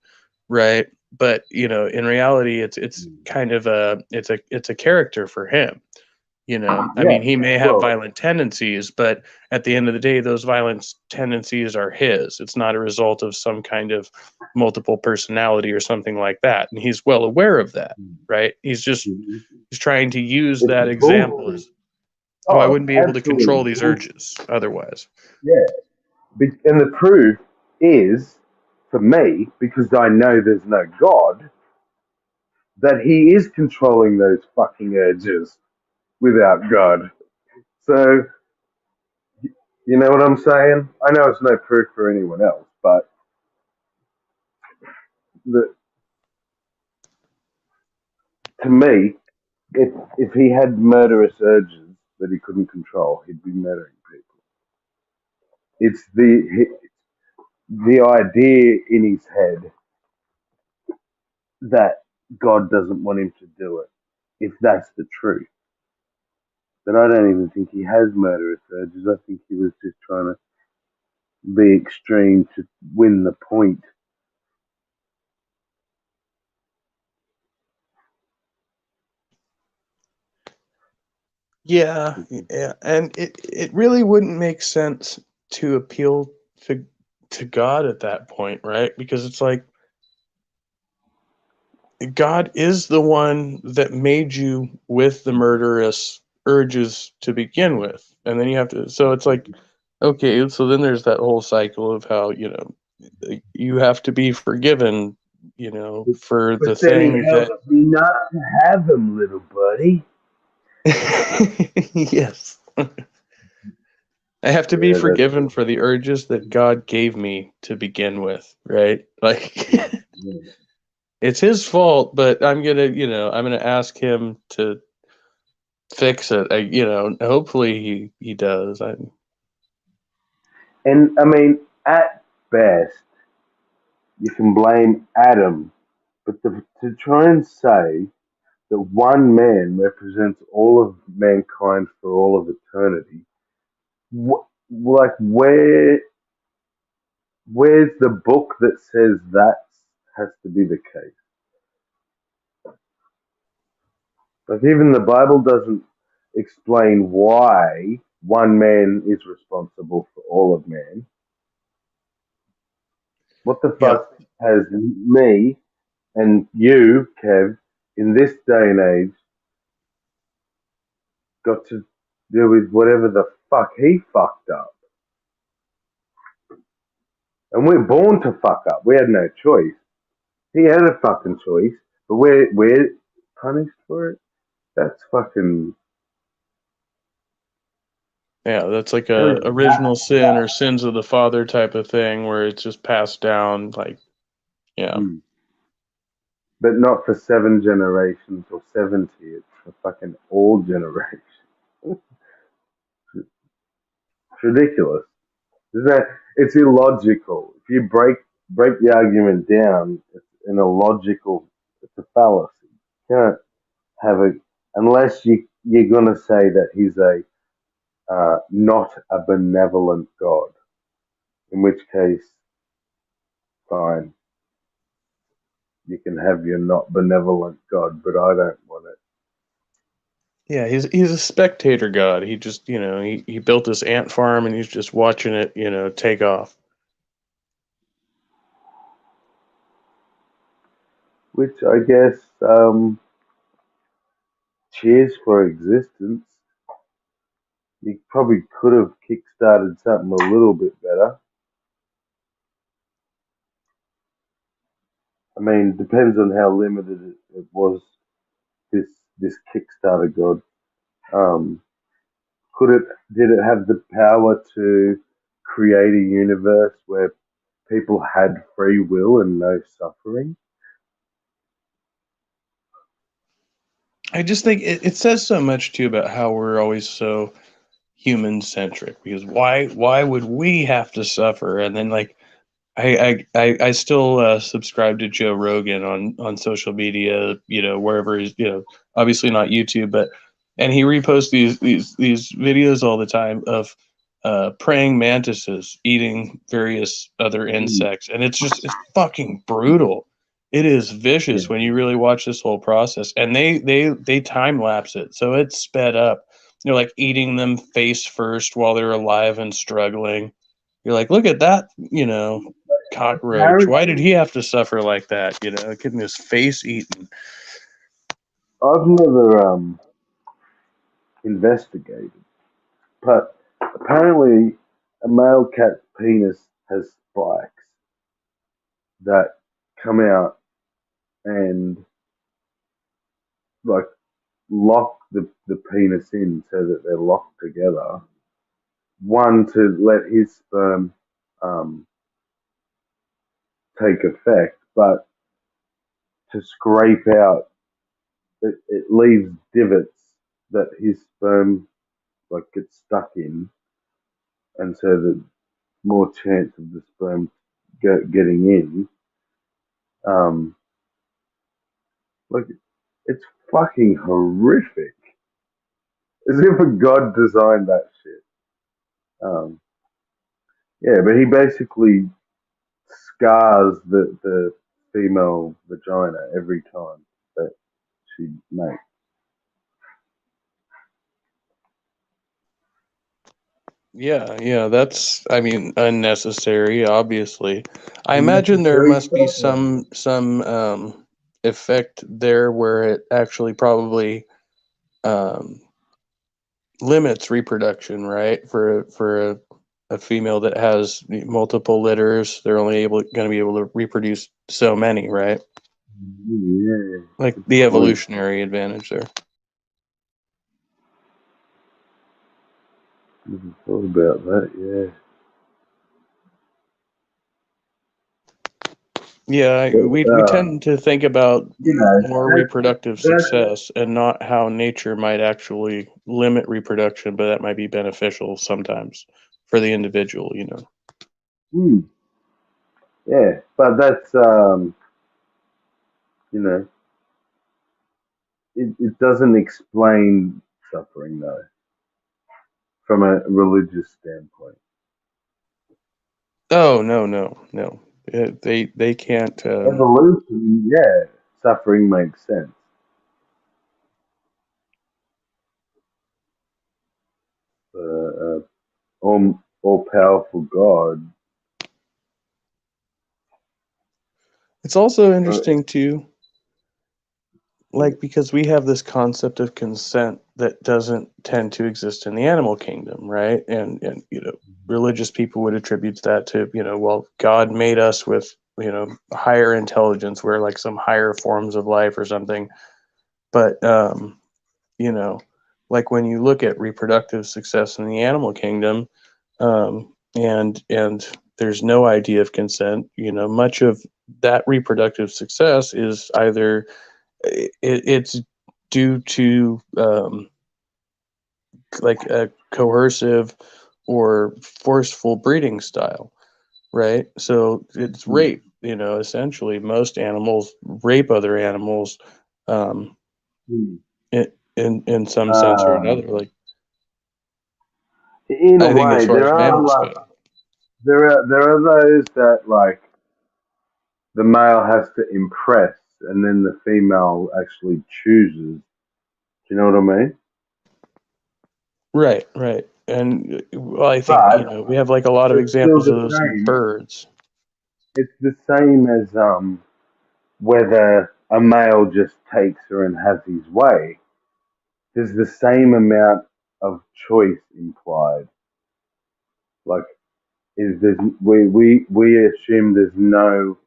right? But in reality, it's kind of a character for him. I Yeah. mean, he may have Well, violent tendencies, but at the end of the day, those violent tendencies are his. It's not a result of some kind of multiple personality or something like that. And he's well aware of that, right? He's trying to use it's that example bullshit. as, oh, I Oh, wouldn't be able to absolutely control these bullshit. urges otherwise. Yeah. And the proof is, for me, because I know there's no God, that he is controlling those fucking urges without God. So, you know what I'm saying? I know it's no proof for anyone else, but the, to me, if he had murderous urges that he couldn't control, he'd be murdering people. It's the idea in his head that God doesn't want him to do it, if that's the truth. But I don't even think he has murderous urges. I think he was just trying to be extreme to win the point. Yeah, yeah, and it really wouldn't make sense to appeal to God at that point, right? Because it's like God is the one that made you with the murderous urges to begin with. And then you have to, so it's like, okay, so then there's that whole cycle of how, you have to be forgiven, for But the then he thing that, helps me not to have them, little buddy. yes, I have to be Yeah, that's forgiven for the urges that God gave me to begin with, right? Like, yeah. it's his fault, but I'm gonna ask him to fix it. Hopefully he does. And I mean, at best, you can blame Adam, but to try and say that one man represents all of mankind for all of eternity, like where's the book that says that has to be the case? Like even the Bible doesn't explain why one man is responsible for all of man. What the Yeah, fuck has me and you, Kev, in this day and age, got to do with whatever the fuck he fucked up? And we're born to fuck up. We had no choice. He had a fucking choice, but we're punished for it. That's fucking. yeah, that's like How a is original sin or sins of the father type of thing where it's just passed down. Like, yeah, that? But not for 7 generations or 70. It's for fucking all generations. It's ridiculous. Isn't that? It's illogical. If you break the argument down, it's an illogical. It's a fallacy. You can't have a unless you're gonna say that he's a not a benevolent God. In which case, fine, you can have your not benevolent God, but I don't want it. yeah, he's a spectator god. He just he built this ant farm and he's just watching it take off. Which I guess, cheers for existence. You probably could have kick-started something a little bit better. I mean, depends on how limited it was. This this Kickstarter god. Um, could it? Did it have the power to create a universe where people had free will and no suffering? I just think it says so much too about how we're always so human centric, because why would we have to suffer? And then like I still subscribe to Joe Rogan on social media, wherever he's, obviously not YouTube, but and he reposts these videos all the time of praying mantises eating various other Mm, insects, and it's fucking brutal. It is yeah. vicious when you really watch this whole process, and they time lapse it, so it's sped up. They're like eating them face first while they're alive and struggling. You're like, look at that, cockroach. Why did Apparently, he have to suffer like that? Getting his face eaten. I've never investigated, but apparently a male cat's penis has spikes that come out and like lock the penis in so that they're locked together. One to let his sperm um, take effect, but to scrape out, it leaves divots that his sperm like gets stuck in, and so the more chance of the sperm getting in. Um, like it's fucking horrific. As if a god designed that shit. Um, yeah, but he basically scars the female vagina every time that she mates. Yeah, yeah, that's, I mean, unnecessary, obviously. I imagine there Unnecessary must be suffering. some effect there where it actually probably um limits reproduction, right? For a female that has multiple litters, they're only able going to be able to reproduce so many, right? Yeah, Like good the point. evolutionary advantage there. Never thought about that. Yeah, Yeah, we but we tend to think about you know more that reproductive that success and not how nature might actually limit reproduction, but that might be beneficial sometimes for the individual. hmm, yeah, but that's you know it doesn't explain suffering though from a religious standpoint. Oh, no, no, no. They can't. Evolution, yeah, suffering makes sense. All powerful God. It's also Uh, interesting too, like because we have this concept of consent that doesn't tend to exist in the animal kingdom, right? And religious people would attribute that to, well, God made us with, higher intelligence, we're like some higher forms of life or something. But you know like when you look at reproductive success in the animal kingdom, and there's no idea of consent, much of that reproductive success is either it's due to like a coercive or forceful breeding style, right? So it's hmm, rape. Essentially, most animals rape other animals, um, hmm. in some sense or Um, another. Like, in a I think as way, far as mammals go. there are those that like the male has to impress, and then the female actually chooses. Do you know what I mean? Right, right. And well, I think, But we have like a lot of it's still examples of the those in same. birds. It's the same as whether a male just takes her and has his way. There's the same amount of choice implied. Like, is there's we assume there's no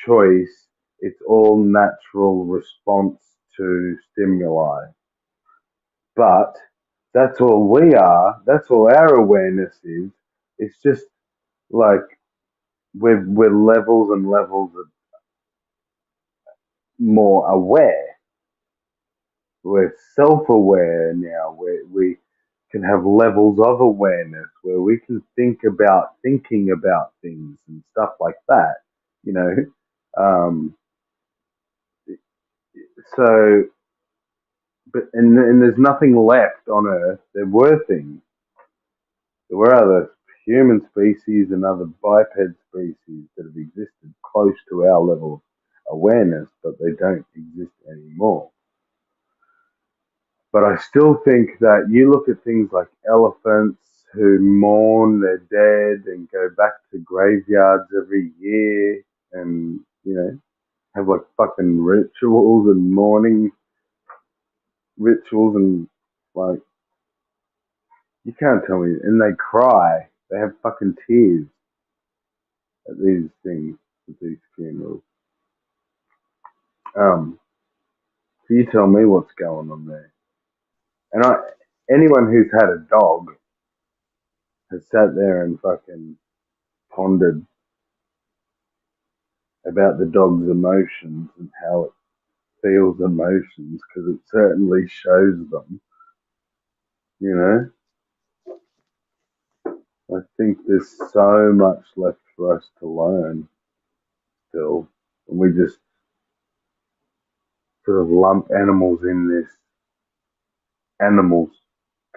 choice. It's all natural response to stimuli. But that's all we are. That's all our awareness is. It's just like we're levels and levels of more aware. We're self-aware now. We can have levels of awareness where we can think about thinking about things and stuff like that. You know, um, so but and there's nothing left on Earth. There were things. There were other human species and other biped species that have existed close to our level of awareness, but they don't exist anymore. But I still think that you look at things like elephants who mourn their dead and go back to graveyards every year and, have like fucking rituals and mourning rituals and like, you can't tell me. And they cry. They have fucking tears at these things, at these funerals. So you tell me what's going on there. And anyone who's had a dog has sat there and fucking pondered about the dog's emotions and how it feels emotions because it certainly shows them. You know, I think there's so much left for us to learn still, and we just sort of lump animals in this animals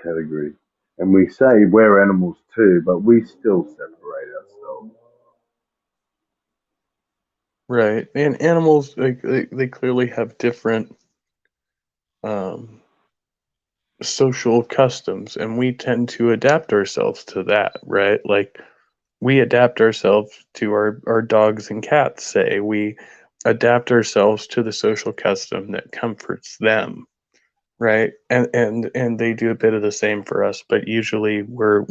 category. And we say we're animals too, but we still separate ourselves. Right. And animals, like they clearly have different um, social customs, and we tend to adapt ourselves to that, right? Like we adapt ourselves to our dogs and cats, say. We adapt ourselves to the social custom that comforts them, right? And they do a bit of the same for us, but usually we're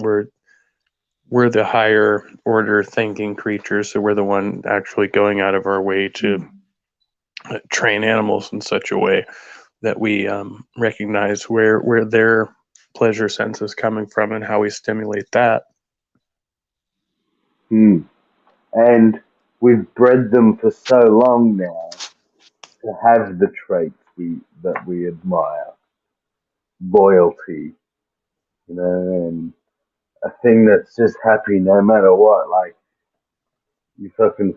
the higher order thinking creatures, so we're the one actually going out of our way to train animals in such a way that we recognize where their pleasure sense is coming from and how we stimulate that. Hmm. And we've bred them for so long now to have the traits that we admire. Loyalty, and a thing that's just happy no matter what. Like you fucking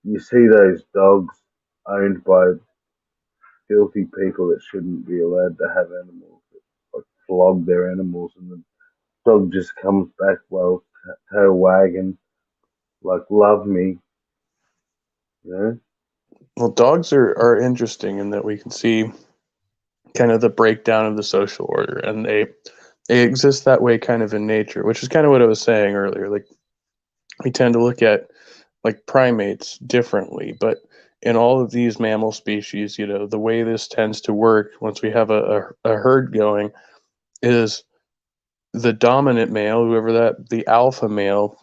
you see those dogs owned by filthy people that shouldn't be allowed to have animals, that, like flog their animals, and the dog just comes back, well, tail wagging, like love me, you know. Well, dogs are interesting in that we can see kind of the breakdown of the social order, and they exist that way kind of in nature, which is kind of what I was saying earlier. Like we tend to look at like primates differently, but in all of these mammal species, the way this tends to work once we have a herd going is the dominant male, whoever the alpha male,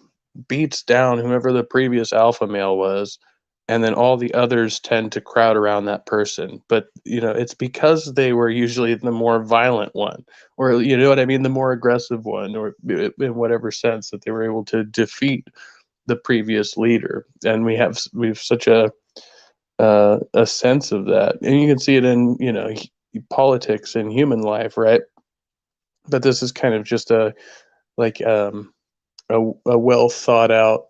beats down whoever the previous alpha male was, and then all the others tend to crowd around that person. But it's because they were usually the more violent one, or you know what I mean, the more aggressive one, or in whatever sense that they were able to defeat the previous leader. And we've such a sense of that, and you can see it in politics and human life, right? But this is kind of just like a well thought out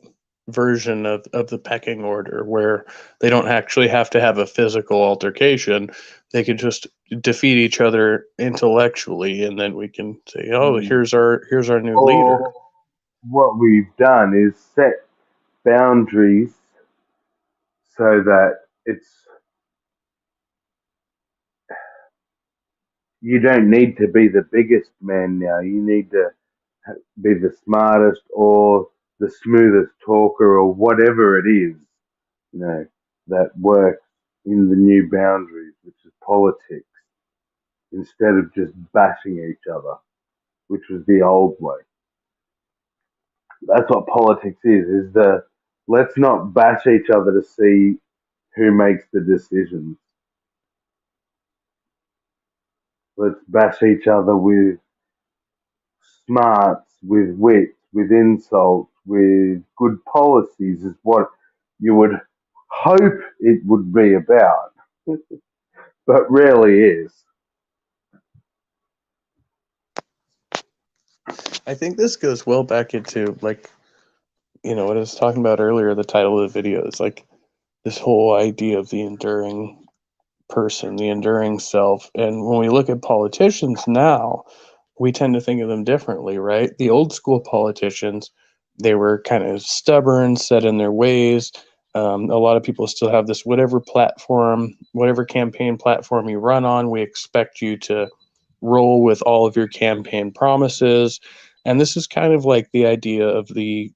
version of the pecking order where they don't actually have to have a physical altercation. They can just defeat each other intellectually, and then we can say, oh, Mm. here's our new leader. Or what we've done is set boundaries so that you don't need to be the biggest man now. You need to be the smartest or the smoothest talker or whatever it is, you know, that works in the new boundaries, which is politics, instead of just bashing each other, which was the old way. That's what politics is the let's not bash each other to see who makes the decisions. Let's bash each other with smarts with wit, with insults, with good policies is what you would hope it would be about, but rarely is. I think this goes well back into like, what I was talking about earlier, the title of the video is like this whole idea of the enduring person, the enduring self. And when we look at politicians now, we tend to think of them differently, right? The old school politicians, they were kind of stubborn, set in their ways. A lot of people still have this whatever platform, whatever campaign platform you run on, we expect you to roll with all of your campaign promises. And this is kind of like the idea of the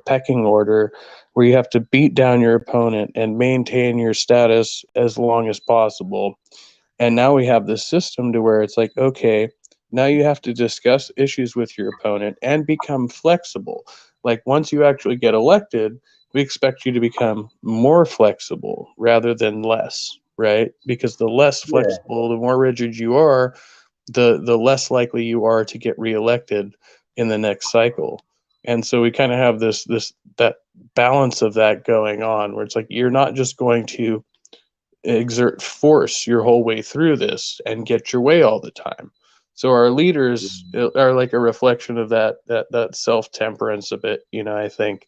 pecking order where you have to beat down your opponent and maintain your status as long as possible. And now we have this system to where it's like, okay, now you have to discuss issues with your opponent and become flexible. Like once you actually get elected, we expect you to become more flexible rather than less, right? Because the less Yeah, flexible, the more rigid you are, the less likely you are to get reelected in the next cycle. And so we kind of have this that balance of that going on where it's like you're not just going to exert force your whole way through this and get your way all the time. So our leaders are like a reflection of that self temperance a bit, I think,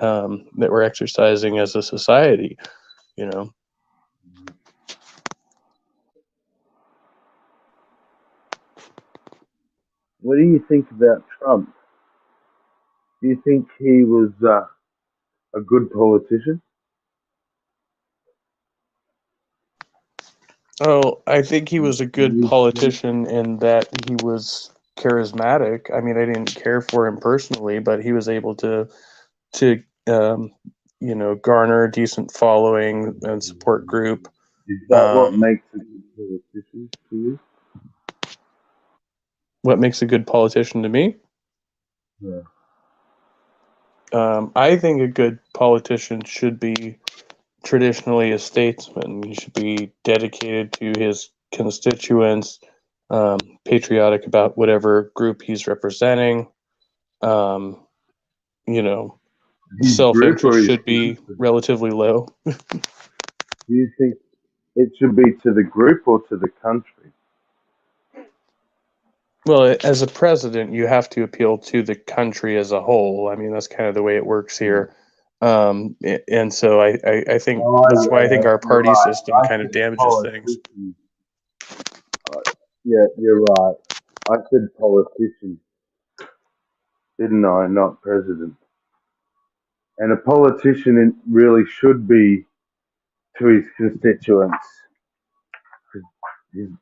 that we're exercising as a society, you know. what do you think about Trump? Do you think he was a good politician? Oh, I think he was a good You think- politician in that he was charismatic. I mean, I didn't care for him personally, but he was able to garner a decent following and support group. Is that what Um, makes a good politician to you? what makes a good politician to me? Yeah. I think a good politician should be traditionally a statesman. He should be dedicated to his constituents, patriotic about whatever group he's representing. Um, you know, His self group interest or his should be country? relatively low. Do you think it should be to the group or to the country? Well, as a president, you have to appeal to the country as a whole. I mean, that's kind of the way it works Yeah. here. And so I think Oh, that's why I think yeah, our you're party right. system I kind of said damages things. politician. Yeah, you're right. I said politician, didn't I? Not president. And a politician really should be to his constituents. 'Cause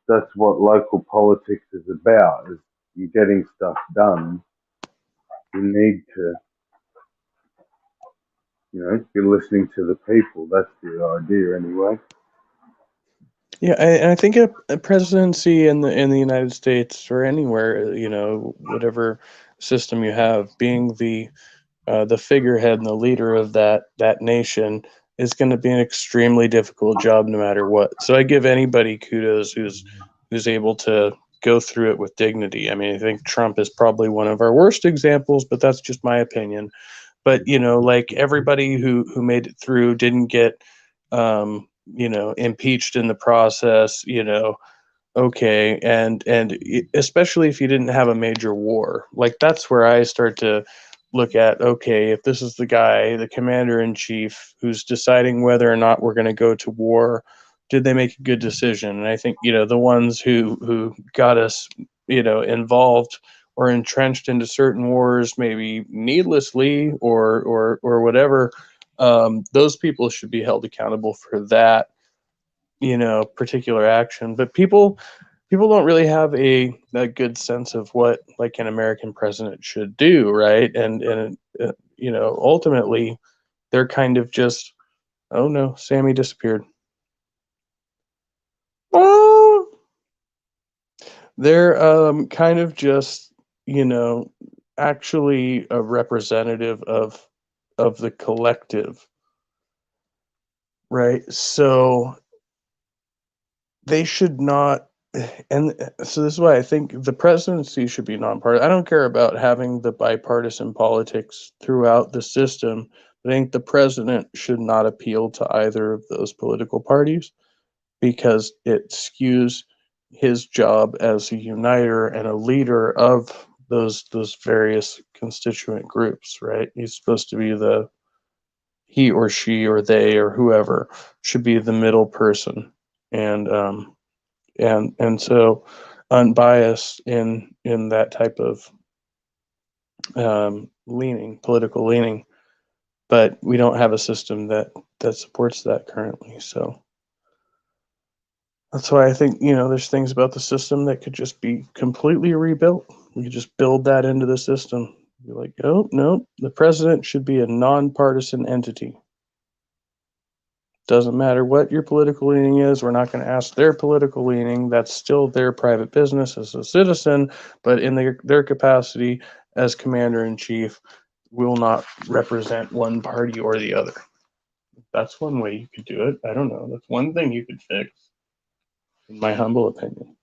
that's what local politics is about. Is you getting stuff done. You need to, be listening to the people. That's the idea, anyway. Yeah, I think a presidency in the United States or anywhere, whatever system you have, being the figurehead and the leader of that nation is going to be an extremely difficult job no matter what. So I give anybody kudos who's able to go through it with dignity. I mean, I think Trump is probably one of our worst examples, but that's just my opinion. But like everybody who made it through didn't get impeached in the process, okay, and especially if you didn't have a major war, like that's where I start to look at, okay, if this is the guy, the commander in chief, who's deciding whether or not we're going to go to war, did they make a good decision? And I think the ones who got us involved or entrenched into certain wars, maybe needlessly or whatever, those people should be held accountable for that particular action. But people don't really have a good sense of what like an American president should do, right? And ultimately they're kind of just, oh no, Sammy disappeared. Oh, they're kind of just actually a representative of the collective, right? So they should not and so this is why I think the presidency should be nonpartisan. I don't care about having the bipartisan politics throughout the system. But I think the president should not appeal to either of those political parties because it skews his job as a uniter and a leader of those various constituent groups, right? He's supposed to be he or she or they or whoever should be the middle person, and so unbiased in that type of political leaning. But we don't have a system that supports that currently. So that's why I think, there's things about the system that could just be completely rebuilt. We could just build that into the system. Be like, oh, no, the president should be a nonpartisan entity. Doesn't matter what your political leaning is. We're not going to ask their political leaning. That's still their private business as a citizen, but in their capacity as commander in chief, will not represent one party or the other. That's one way you could do it. I don't know. That's one thing you could fix, in my humble opinion.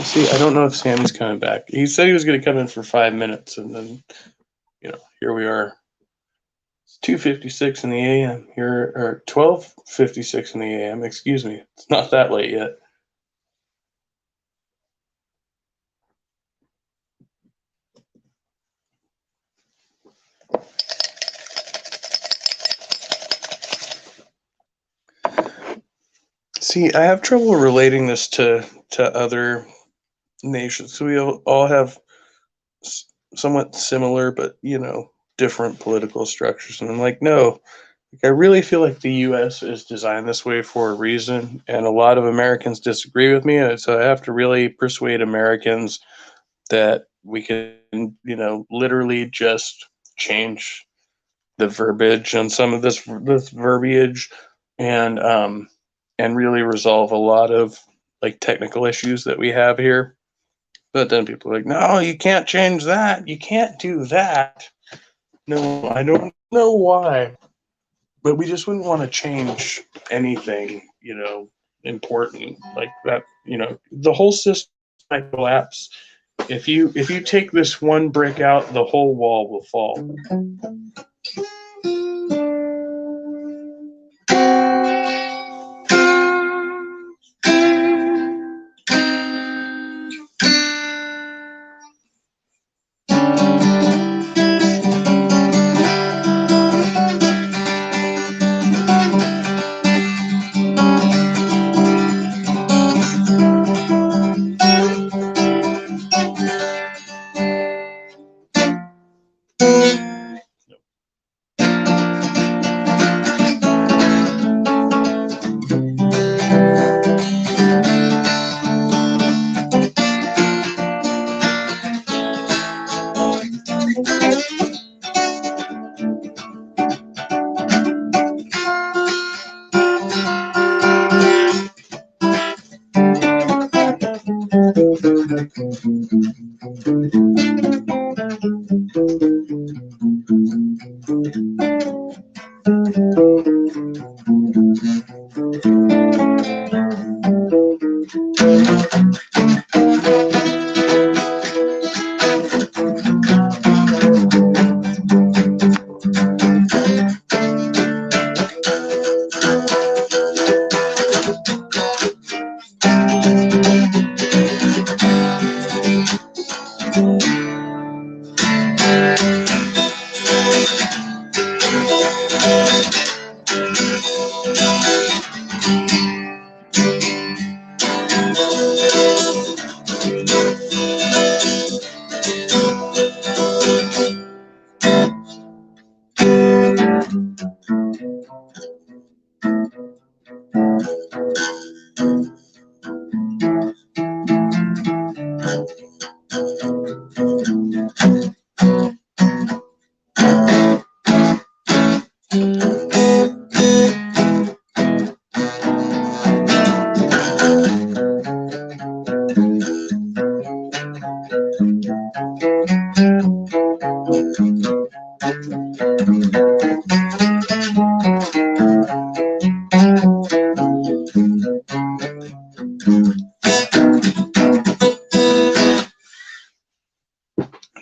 See, I don't know if Sam's coming back. He said he was going to come in for 5 minutes, and then, here we are. It's 2:56 in the a.m. here, or 12:56 in the a.m. Excuse me. It's not that late yet. See, I have trouble relating this to other nations. So we all have somewhat similar, but different political structures. And I'm like, no, I really feel like the U.S. is designed this way for a reason, and a lot of Americans disagree with me. And so I have to really persuade Americans that we can, literally just change the verbiage on some of this verbiage, and really resolve a lot of like technical issues that we have here. But then people are like, no, you can't change that. You can't do that. No, I don't know why. But we just wouldn't want to change anything, important like that. The whole system might collapse. If you take this one brick out, the whole wall will fall.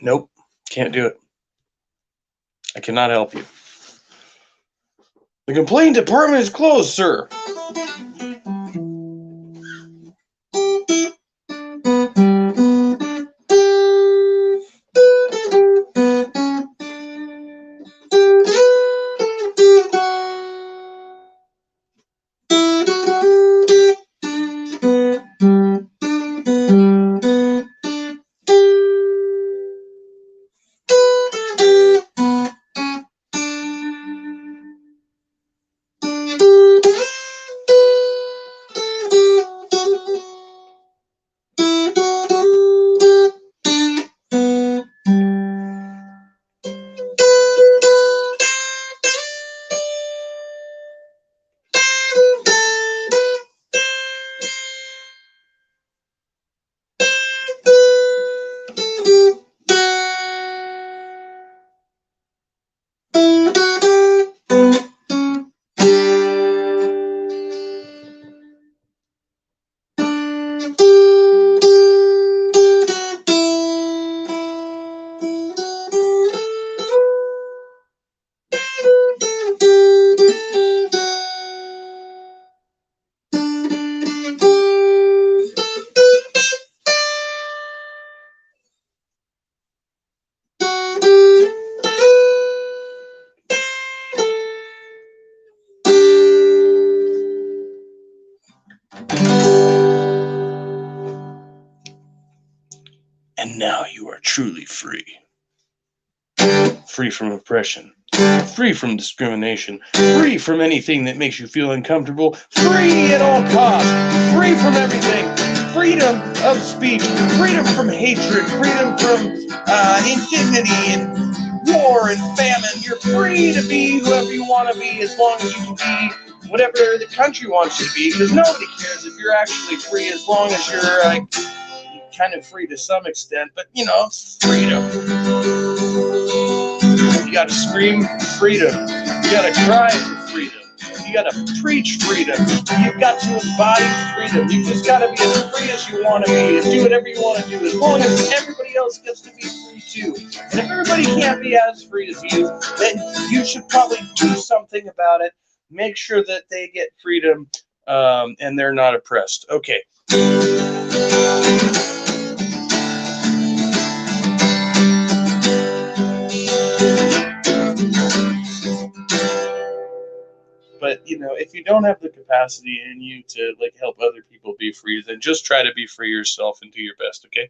Nope, can't do it. I cannot help you. The complaint department is closed, sir. And now you are truly free. Free from oppression. Free from discrimination. Free from anything that makes you feel uncomfortable. Free at all costs. Free from everything. Freedom of speech. Freedom from hatred. Freedom from indignity and war and famine. You're free to be whoever you want to be, as long as you can be whatever the country wants you to be, because nobody cares if you're actually free, as long as you're like kind of free to some extent, but you know, freedom. You gotta scream freedom. You gotta cry for freedom. You gotta preach freedom. You've got to embody freedom. You just gotta be as free as you want to be and do whatever you want to do, as long as everybody else gets to be free too. And if everybody can't be as free as you, then you should probably do something about it. Make sure that they get freedom and they're not oppressed. Okay. But you know, if you don't have the capacity in you to like help other people be free, then just try to be free yourself and do your best, okay?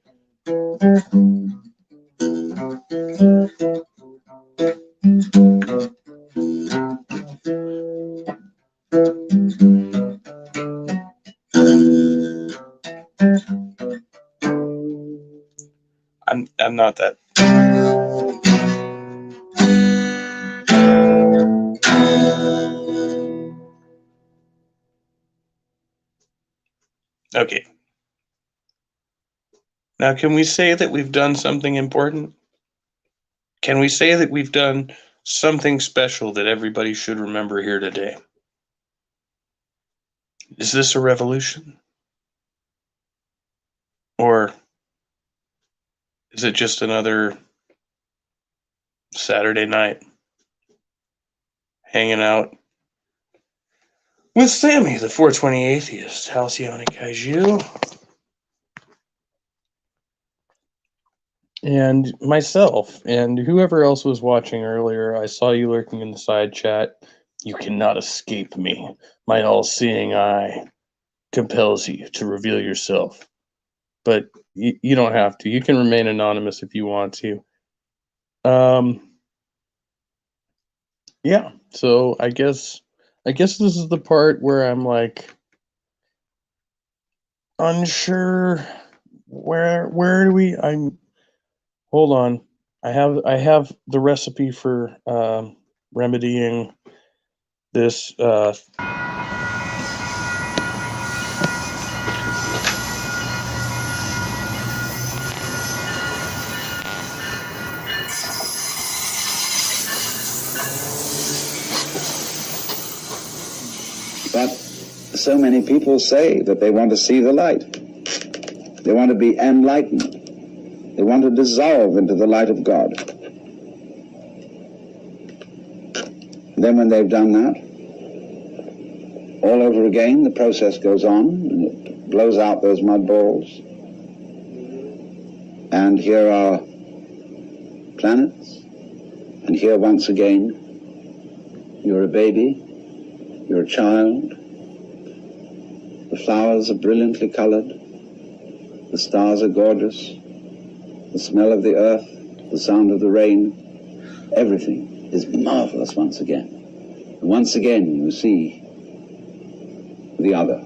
I'm not that. Okay. Now, can we say that we've done something important? Can we say that we've done something special that everybody should remember here today? Is this a revolution? Or is it just another Saturday night hanging out with Sammy, the 420 atheist, Halcyone Kaiju, and myself, and whoever else was watching earlier? I saw you lurking in the side chat. You cannot escape me. My all-seeing eye compels you to reveal yourself. But you don't have to. You can remain anonymous if you want to. Yeah, so I guess this is the part where I'm like unsure where do we hold on. I have the recipe for remedying this But so many people say that they want to see the light. They want to be enlightened. They want to dissolve into the light of God. Then when they've done that, all over again, the process goes on, and it blows out those mud balls. And here are planets, and here once again, you're a baby, you're a child. The flowers are brilliantly colored, the stars are gorgeous, the smell of the earth, the sound of the rain, everything is marvelous once again. And once again you see the other,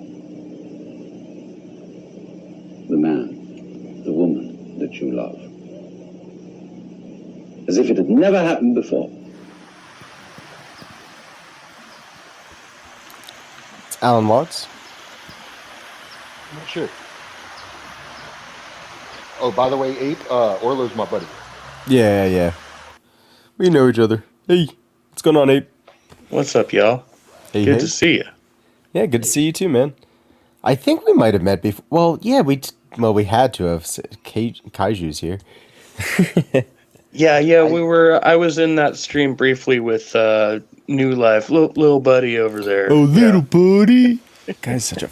the man, the woman that you love, as if it had never happened before. Alan Watts. I'm not sure. Oh, by the way, Ape, Orlo's my buddy. Yeah. We know each other. Hey, what's going on, Ape? What's up, y'all? Hey, Good to see you. Yeah, good to see you too, man. I think we might have met before. Well, yeah, we had to have. Kaiju's here. Yeah, we were. I was in that stream briefly with New Life, little buddy over there. Oh, little buddy. Guy's such a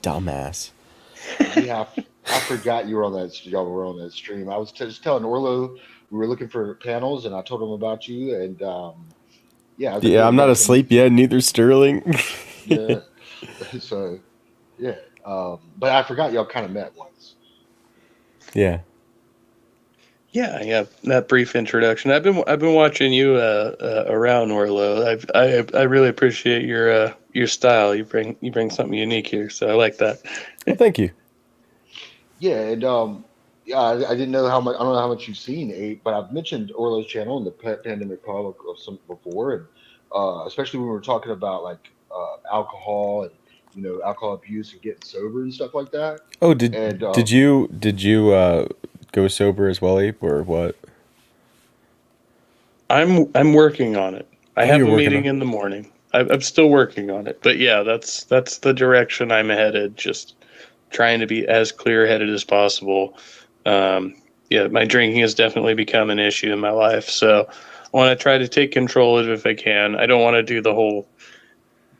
dumbass. Yeah, I forgot you were on that. Y'all were on that stream. I was just telling Orlo we were looking for panels, and I told him about you. And yeah, I was like, Yeah, "Hey, I'm not man, asleep yet. Neither Sterling. Yeah. So yeah, but I forgot y'all kind of met once. Yeah. Yeah. That brief introduction. I've been watching you around Orlo. I really appreciate your style. You bring something unique here, so I like that. Well, thank you. Yeah, and yeah, I didn't know how much. I don't know how much you've seen, Ape, but I've mentioned Orlo's channel in the pandemic call of some before, and especially when we were talking about like alcohol and alcohol abuse and getting sober and stuff like that. Oh, And did you go sober as well, Ape, or what? I'm working on it. I Oh, have you're a working meeting on. in the morning. I'm still working on it, but yeah, that's the direction I'm headed. Just trying to be as clear-headed as possible. Um, yeah, my drinking has definitely become an issue in my life, so I want to try to take control of it if I can. I don't want to do the whole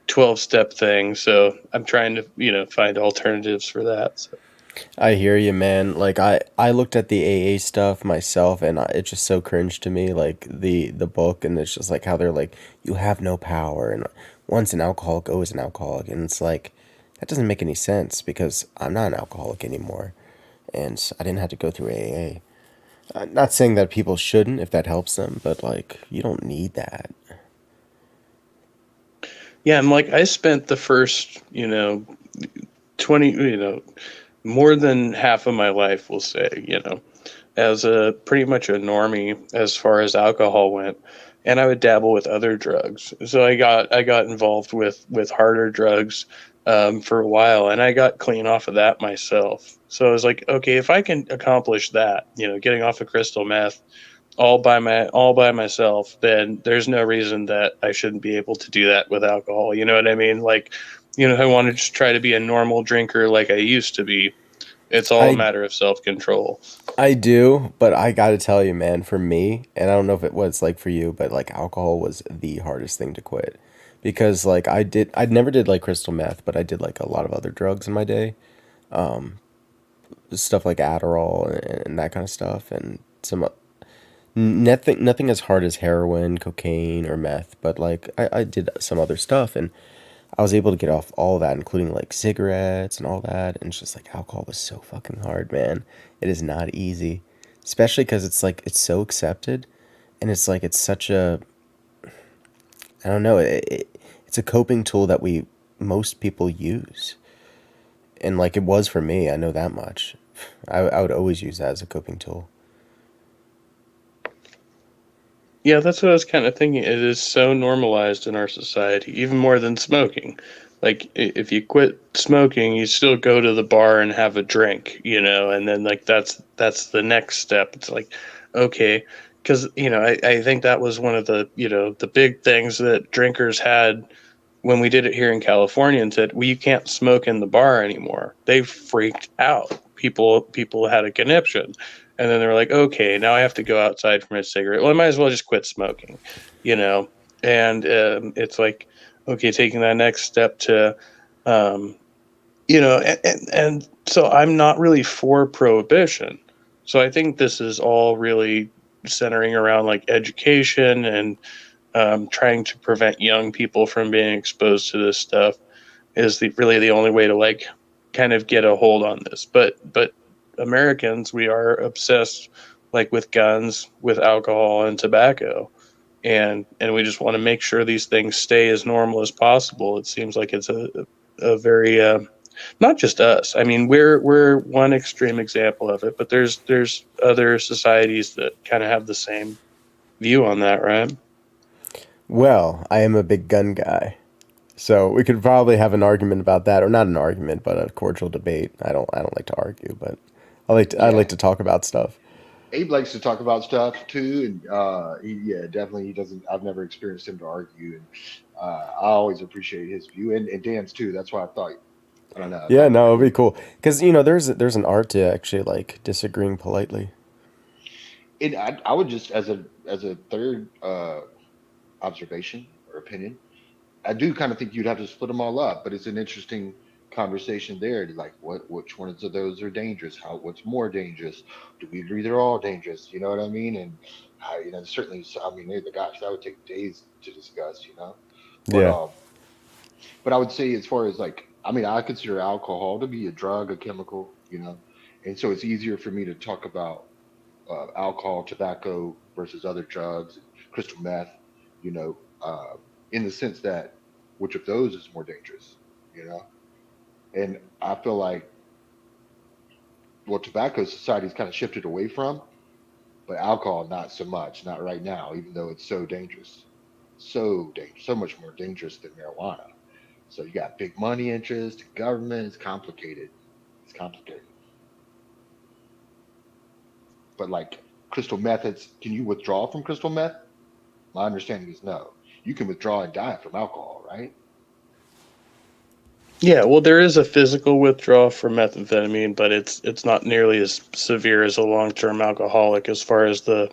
12-step thing, so I'm trying to find alternatives for that. So. I hear you, man. Like I looked at the AA stuff myself, and it's just so cringe to me. Like the book, and it's just like how they're like, you have no power, and once an alcoholic, always an alcoholic, and it's like that doesn't make any sense because I'm not an alcoholic anymore, and I didn't have to go through AA. Not saying that people shouldn't if that helps them, but like you don't need that. Yeah, I'm like I spent the first 20 more than half of my life, we'll say, as a pretty much a normie as far as alcohol went, and I would dabble with other drugs. So I got involved with harder drugs for a while, and I got clean off of that myself. So I was like, okay, if I can accomplish that, getting off of crystal meth all by myself, then there's no reason that I shouldn't be able to do that with alcohol. You know what I mean? Like, I want to just try to be a normal drinker like I used to be. It's all a I matter of self-control. I do, but I gotta tell you, man, for me, and I don't know if it was like for you, but like alcohol was the hardest thing to quit. Because like I never did like crystal meth, but I did like a lot of other drugs in my day. Stuff like Adderall and that kind of stuff, and nothing as hard as heroin, cocaine, or meth, but like I did some other stuff, and I was able to get off all of that, including like cigarettes and all that. And it's just like alcohol was so fucking hard, man. It is not easy, especially because it's like it's so accepted, and it's like it's such a I don't know. It's a coping tool that most people use, and like it was for me. I know that much. I would always use that as a coping tool. Yeah, that's what I was kind of thinking. It is so normalized in our society, even more than smoking. Like, if you quit smoking, you still go to the bar and have a drink, and then like that's the next step. It's like, okay, because I think that was one of the the big things that drinkers had when we did it here in California and said, well, you can't smoke in the bar anymore, they freaked out. People had a conniption. And then they were like, okay, now I have to go outside for my cigarette. Well, I might as well just quit smoking, you know? And it's like, okay, taking that next step to, you know, and so I'm not really for prohibition. So I think this is all really centering around like education and trying to prevent young people from being exposed to this stuff is really the only way to like kind of get a hold on this. But Americans, we are obsessed like with guns, with alcohol and tobacco. And we just want to make sure these things stay as normal as possible. It seems like it's a very not just us. I mean, we're one extreme example of it, but there's other societies that kind of have the same view on that, right? Well, I am a big gun guy. So we could probably have an argument about that, or not an argument, but a cordial debate. I don't like to argue, but I like to talk about stuff. Abe likes to talk about stuff too, and yeah, definitely he doesn't. I've never experienced him to argue, and I always appreciate his view, and Dan's too. That's why I thought, I don't know, I Yeah, thought it was no, it'd cool. be cool because you know there's an art to actually like disagreeing politely. And I would just as a third observation or opinion, I do kind of think you'd have to split them all up, but it's an interesting conversation there. Like, which ones of those are dangerous? What's more dangerous? Do we agree they're all dangerous? You know what I mean? And you know, certainly, I mean, gosh, that would take days to discuss. You know, but Yeah. um, but I would say as far as like, I mean, I consider alcohol to be a drug, a chemical. You know, and so it's easier for me to talk about alcohol, tobacco versus other drugs, crystal meth, you know, in the sense that which of those is more dangerous, you know? And I feel like what tobacco society's kind of shifted away from, but alcohol not so much, not right now, even though it's so dangerous, so dangerous, so much more dangerous than marijuana. So you got big money interest, government. It's complicated. It's complicated. But like crystal methods, can you withdraw from crystal meth? My understanding is no. You can withdraw and die from alcohol, right? Yeah, well, there is a physical withdrawal from methamphetamine, but it's not nearly as severe as a long-term alcoholic as far as the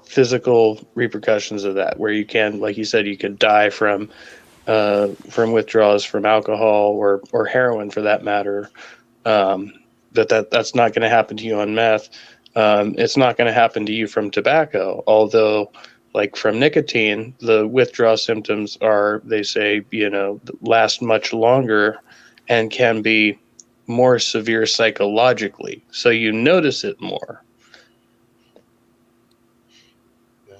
physical repercussions of that, where you can, like you said, you could die from withdrawals from alcohol or heroin for that matter. Um, that's not going to happen to you on meth. It's not going to happen to you from tobacco, although like from nicotine, the withdrawal symptoms are, they say, you know, last much longer and can be more severe psychologically. So you notice it more. Yeah.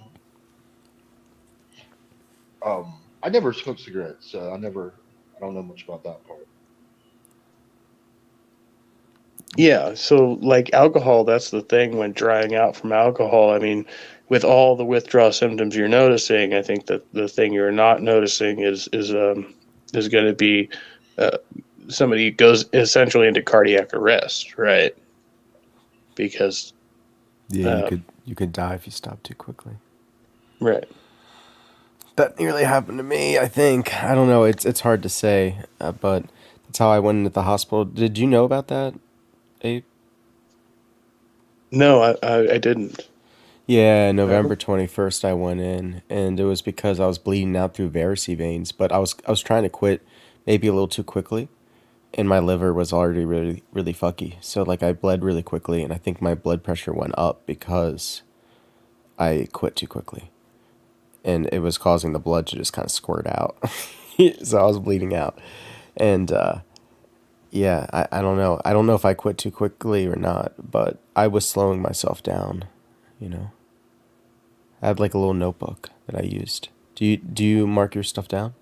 I never smoked cigarettes, so I don't know much about that part. Yeah, so like alcohol, that's the thing when drying out from alcohol. I mean, with all the withdrawal symptoms you're noticing, I think that the thing you're not noticing is going to be uh, somebody goes essentially into cardiac arrest, right? Because Yeah, uh, you could die if you stop too quickly. right. That nearly happened to me. I think I don't know. It's hard to say, but that's how I went into the hospital. Did you know about that, Abe? No, I didn't. Yeah, No. November 21st I went in and it was because I was bleeding out through varice veins, but I was trying to quit maybe a little too quickly and my liver was already really fucky. So like I bled really quickly and I think my blood pressure went up because I quit too quickly and it was causing the blood to just kind of squirt out. So I was bleeding out. And yeah, I don't know. I don't know if I quit too quickly or not, but I was slowing myself down, you know. I had like a little notebook that I used. Do you mark your stuff down?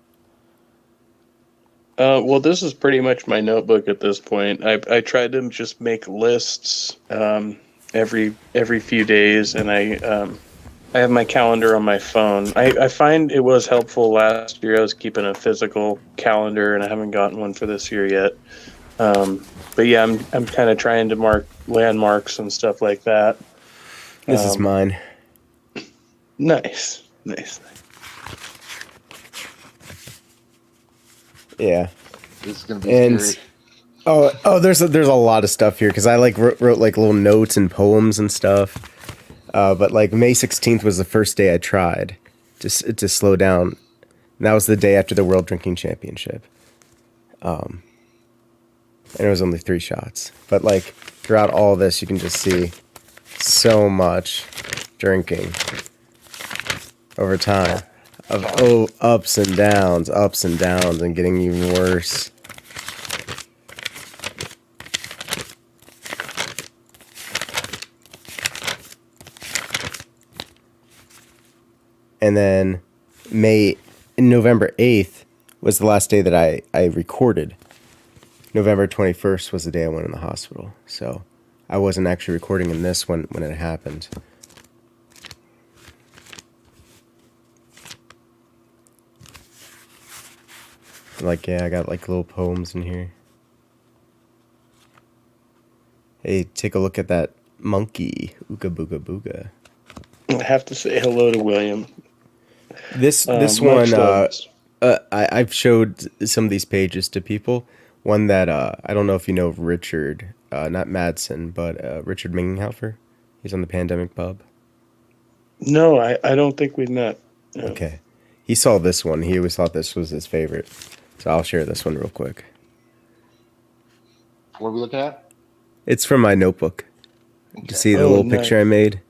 Well, this is pretty much my notebook at this point. I tried to just make lists every few days, and I have my calendar on my phone. I find it was helpful last year. I was keeping a physical calendar, and I haven't gotten one for this year yet. But yeah, I'm kind of trying to mark landmarks and stuff like that. This is Um, mine. nice, nice. Yeah. This is gonna be And scary. there's a lot of stuff here because I like wrote like little notes and poems and stuff. But like May 16th was the first day I tried to slow down. And that was the day after the World Drinking Championship. And it was only 3 shots. But like throughout all this, you can just see so much drinking over time of ups and downs, and getting even worse. And then November 8th was the last day that I recorded. November 21st was the day I went in the hospital. So I wasn't actually recording in this when it happened. Like, yeah, I got like little poems in here. Hey, take a look at that monkey. Ooga booga booga. I have to say hello to William. This Much one, love. I've showed some of these pages to people. One that I don't know if you know of Richard, not Madsen, but Richard Mingenhofer. He's on the Pandemic Pub. No, I don't think we've met. No. Okay. He saw this one. He always thought this was his favorite. So I'll share this one real quick. What are we looking at? It's from my notebook. You see the Oh, little nice. picture I made?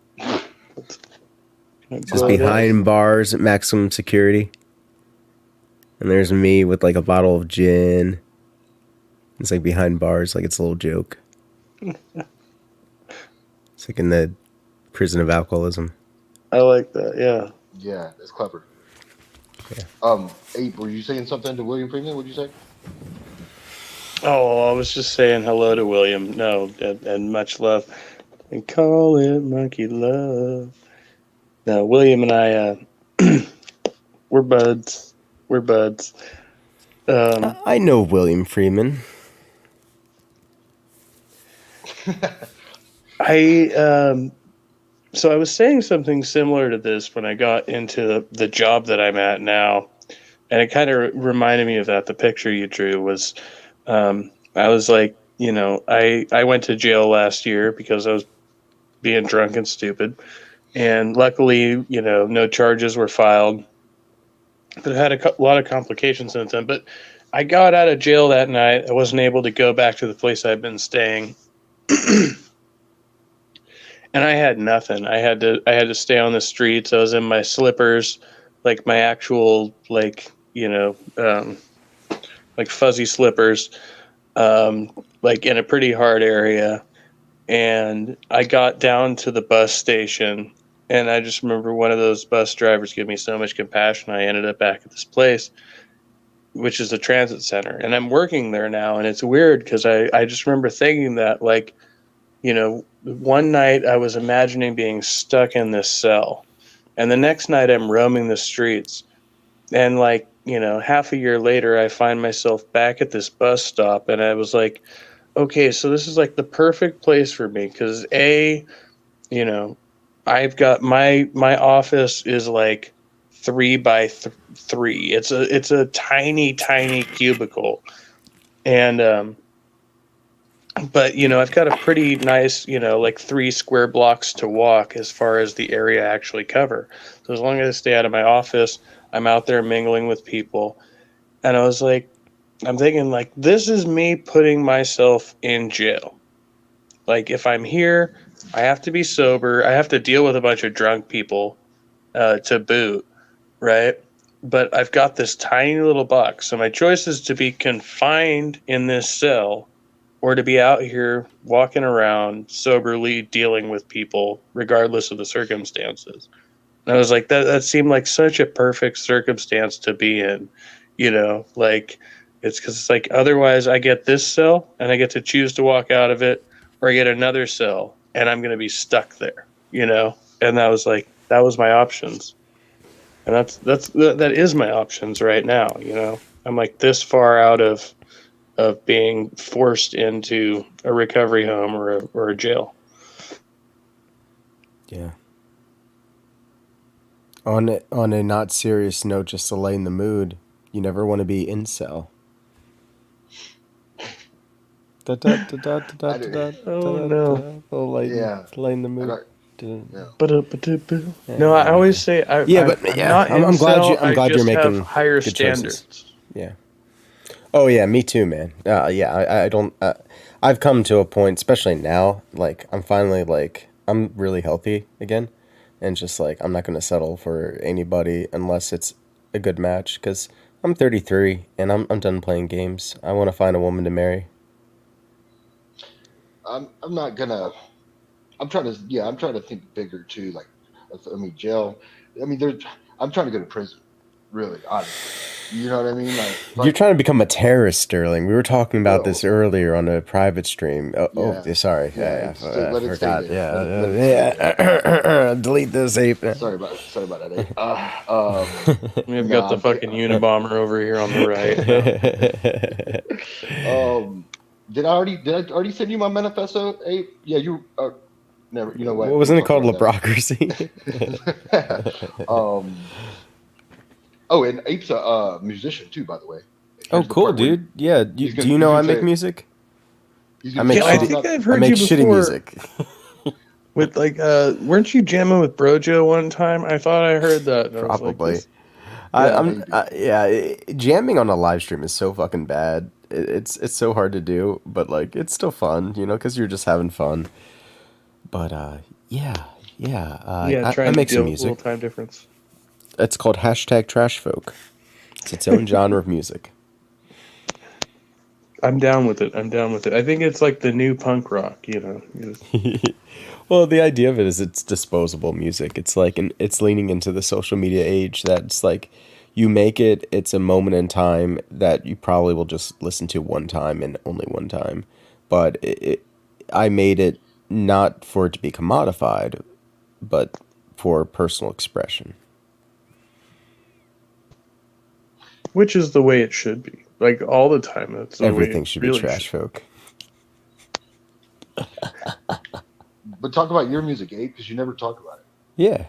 Just behind bars at maximum security. And there's me with like a bottle of gin. It's like behind bars, like it's a little joke. It's like in the prison of alcoholism. I like that. Yeah. Yeah, that's clever. Yeah. Abe, were you saying something to William Freeman? What'd you say? Oh, I was just saying hello to William. No, and much love. And call it monkey love. No, William and I, we're buds. We're buds. I know William Freeman. So I was saying something similar to this when I got into the job that I'm at now, and it kind of reminded me of that. The picture you drew was, I was like, I went to jail last year because I was being drunk and stupid, and luckily, no charges were filed. But I had a lot of complications since then. But I got out of jail that night. I wasn't able to go back to the place I'd been staying. And I had nothing. I had to stay on the streets. I was in my slippers, like my actual like fuzzy slippers, like in a pretty hard area. And I got down to the bus station, and I just remember one of those bus drivers gave me so much compassion. I ended up back at this place, which is a transit center, and I'm working there now. And it's weird because I just remember thinking that, like, one night I was imagining being stuck in this cell, and the next night I'm roaming the streets. And like, half a year later, I find myself back at this bus stop, and I was like, okay, so this is like the perfect place for me because I've got my office is like 3 by 3. It's a tiny cubicle, and but I've got a pretty nice like 3 square blocks to walk as far as the area I actually cover. So as long as I stay out of my office, I'm out there mingling with people. And I'm thinking, like, this is me putting myself in jail. Like, if I'm here, I have to be sober. I have to deal with a bunch of drunk people to boot, right? But I've got this tiny little box. So my choice is to be confined in this cell or to be out here walking around soberly dealing with people regardless of the circumstances. And I was like, that seemed like such a perfect circumstance to be in, like, it's because it's like, otherwise I get this cell and I get to choose to walk out of it, or I get another cell and I'm going to be stuck there, and that was my options. And that is my options right now. I'm like this far out of being forced into a recovery home or a jail. Yeah. On a not serious note, just to lighten the mood, you never want to be incel. Da, da, da, da, da, I da, do. da, Oh da, no. da. Oh, lighten the I mood. don't, Da- yeah. No, I always say Yeah, I'm but yeah, not I'm glad incel. I'm I glad you're just have making higher good choices. standards. Yeah. Oh yeah, me too, man. Yeah, I don't. I've come to a point, especially now. Like I'm finally like I'm really healthy again, and just like I'm not gonna settle for anybody unless it's a good match. Cause I'm 33 and I'm done playing games. I want to find a woman to marry. I'm not gonna. I'm trying to think bigger too. Like, I mean, jail. I mean, there's. I'm trying to go to prison. Really, honestly. You know what I mean? You're trying to become a terrorist, Sterling. We were talking about this well, earlier on a private stream. yeah, Sorry. yeah. I Let it stay forgot. there. Let it stay there. Yeah. Delete this ape. Sorry about that. We've No, got the fucking Unabomber over here on the right. Did I already send you my manifesto? Abe? Yeah, you never. You know what? We'll Wasn't it talk called about Lebrocracy? that. Oh, and Ape's a musician too, by the way. Oh, Here's the cool, part where dude. Yeah. Do he's you know I gonna make say music? he's I gonna make say, Yeah, I "Oh, I'm shitty. think not." I've I heard make you shitty before music. with like weren't you jamming with Brojo one time? I thought I heard that. And I was like, Probably. this. Yeah. Maybe. Jamming on a live stream is so fucking bad. It's so hard to do, but like it's still fun, because you're just having fun. But yeah, yeah. Yeah, I trying to make some deal with a little music. time difference. It's called #TrashFolk. It's its own genre of music. I'm down with it. I'm down with it. I think it's like the new punk rock, You just- Well, the idea of it is it's disposable music. It's like it's leaning into the social media age that's like you make it, it's a moment in time that you probably will just listen to one time and only one time. But I made it not for it to be commodified, but for personal expression. which is the way it should be. Like all the time. That's the Everything way it should really be trash folk. But talk about your music, Abe, because you never talk about it. Yeah.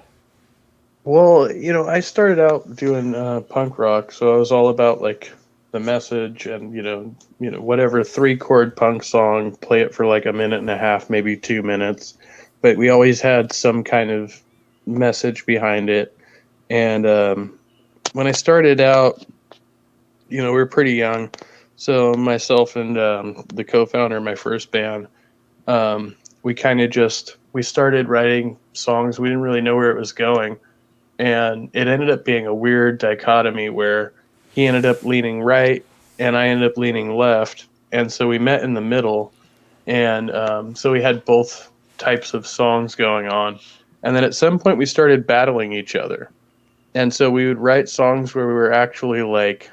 Well, I started out doing punk rock, so I was all about like the message and whatever 3-chord punk song, play it for like a minute and a half, maybe 2 minutes, but we always had some kind of message behind it. And when I started out, we were pretty young, so myself and the co-founder of my first band, we kind of we started writing songs. We didn't really know where it was going. And it ended up being a weird dichotomy where he ended up leaning right and I ended up leaning left. And so we met in the middle. And so we had both types of songs going on. And then at some point we started battling each other. And so we would write songs where we were actually like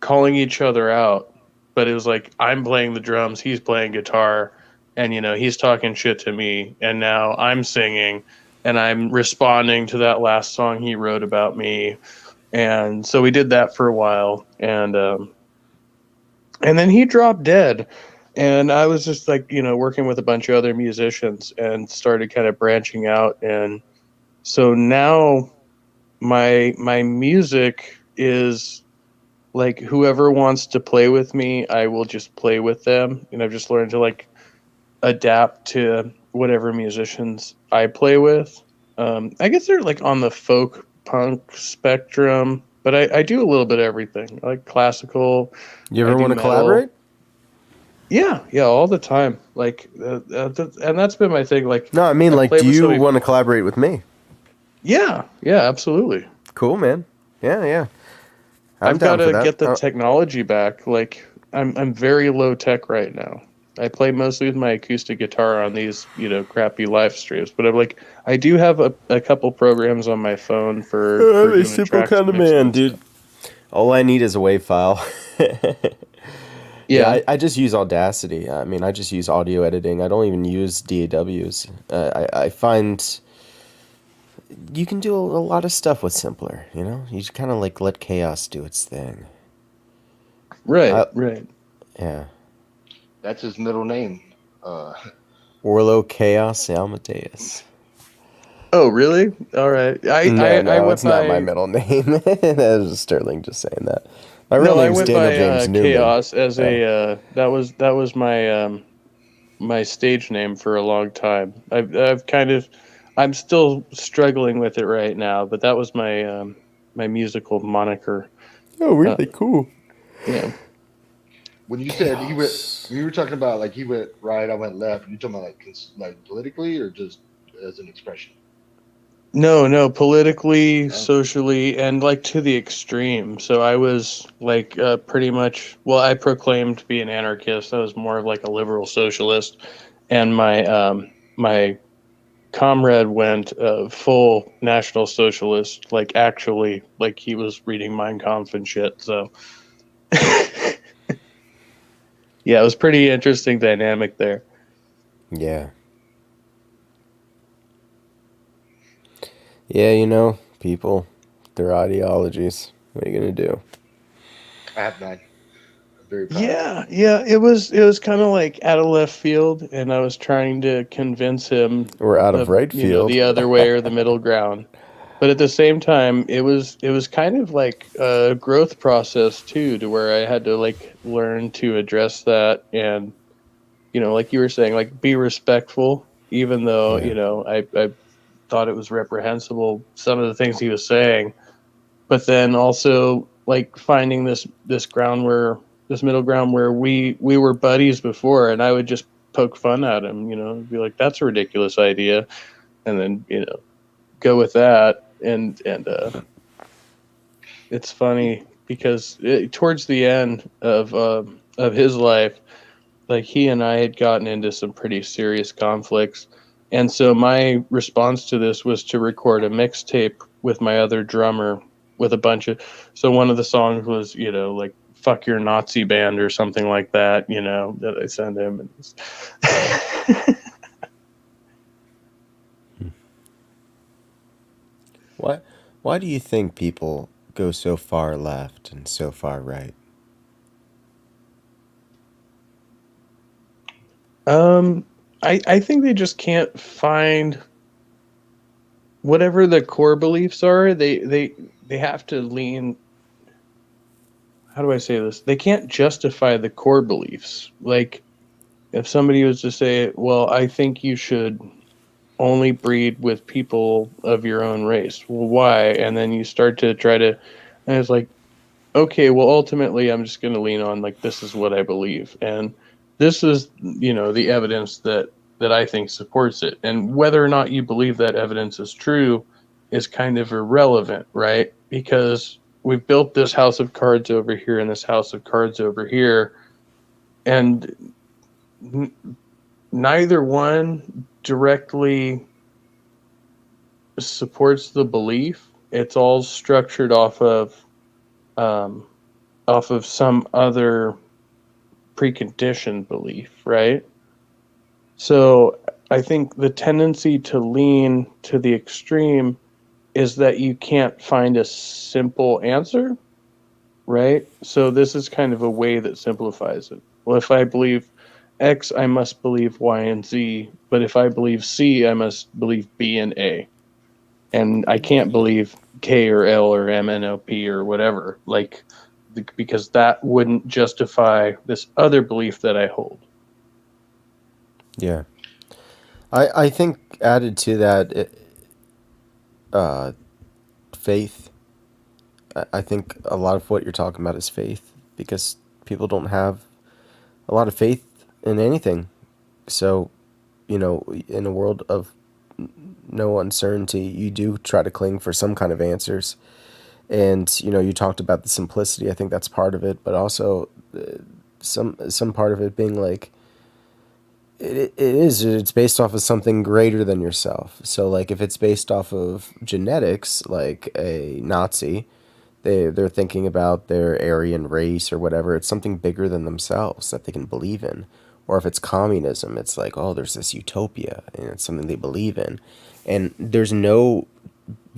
calling each other out. But it was like, I'm playing the drums, he's playing guitar, and he's talking shit to me. And now I'm singing and I'm responding to that last song he wrote about me. And so we did that for a while, and then he dropped dead, and I was just like, working with a bunch of other musicians and started kind of branching out. And so now my music is like, whoever wants to play with me, I will just play with them. And I've just learned to like adapt to whatever musicians I play with. I guess they're like on the folk punk spectrum, but I do a little bit of everything. I like classical. You I ever do want to metal. collaborate? Yeah, all the time. Like, and that's been my thing. Like, No, I mean, I've like, played do with so you many- want to collaborate with me? Yeah, absolutely. Cool, man. Yeah. I've down got for to that. get the technology back. Like, I'm very low tech right now. I play mostly with my acoustic guitar on these, crappy live streams. But I do have a couple programs on my phone for I'm a doing simple tracks kind of mixing man, and dude. stuff. All I need is a WAV file. Yeah. I just use Audacity. I mean, I just use audio editing. I don't even use DAWs. I find you can do a lot of stuff with simpler, You just kind of like let chaos do its thing. Right. Yeah. That's his middle name. Orlo Chaos Amadeus. Oh, really? All right. I No, went it's not my by- middle name. That was Sterling just saying that. My real No, I name's went Daniel by James Newman. Chaos as Oh. that was my my stage name for a long time. I've kind of I'm still struggling with it right now, but that was my my musical moniker. Oh, really cool. Yeah. When you said he went, Chaos. when you were talking about like he went right, I went left. You talking about like like politically or just as an expression? No, no, politically, Oh, socially, and like to the extreme. So I was like pretty much, well, I proclaimed to be an anarchist. I was more of like a liberal socialist, and my comrade went full national socialist, like actually, like he was reading Mein Kampf and shit. So yeah, it was pretty interesting dynamic there. Yeah. Yeah, you know, people, their ideologies. What are you going to do? I have 9. I'm very proud. Yeah, yeah, it was kind of like out of left field, and I was trying to convince him We're out of of, right you know, field. the other way or the middle ground. But at the same time, it was kind of like a growth process too, to where I had to like learn to address that, and you know, like you were saying, like be respectful, even though, Yeah. you know, I thought it was reprehensible some of the things he was saying, but then also like finding this ground where this middle ground where we were buddies before, and I would just poke fun at him, you know, be like, that's a ridiculous idea, and then, you know, go with that. And it's funny because towards the end of his life, like he and I had gotten into some pretty serious conflicts. And so my response to this was to record a mixtape with my other drummer with a bunch of, so one of the songs was, you know, like fuck your Nazi band or something like that, you know, that I sent him. And Why, why do you think people go so far left and so far right? um I think they just can't find whatever the core beliefs are. They have to lean, how do I say this? They can't justify the core beliefs. Like if somebody was to say, "Well, I think you should only breed with people of your own race." Well, why? And then you start to try to, and it's like, okay, well, ultimately, I'm just going to lean on like this is what I believe, and this is, you know, the evidence that I think supports it, and whether or not you believe that evidence is true is kind of irrelevant, right? Because we've built this house of cards over here and this house of cards over here, and neither one directly supports the belief. It's all structured um, off of some other preconditioned belief, right? So I think the tendency to lean to the extreme is that you can't find a simple answer, right? So this is kind of a way that simplifies it. Well, if I believe X, I must believe Y and Z, but if I believe C, I must believe B and A. And I can't believe K or L or M N O P or whatever, like, because that wouldn't justify this other belief that I hold. Yeah. I think added to that, uh, faith. I think a lot of what you're talking about is faith because people don't have a lot of faith in anything. So, you know, in a world of no uncertainty, you do try to cling for some kind of answers. And, you know, you talked about the simplicity. I think that's part of it, but also some part of it being like it's based off of something greater than yourself. So like if it's based off of genetics, like a Nazi, they're thinking about their Aryan race or whatever. It's something bigger than themselves that they can believe in. Or if it's communism, it's like, oh, there's this utopia and it's something they believe in. And there's no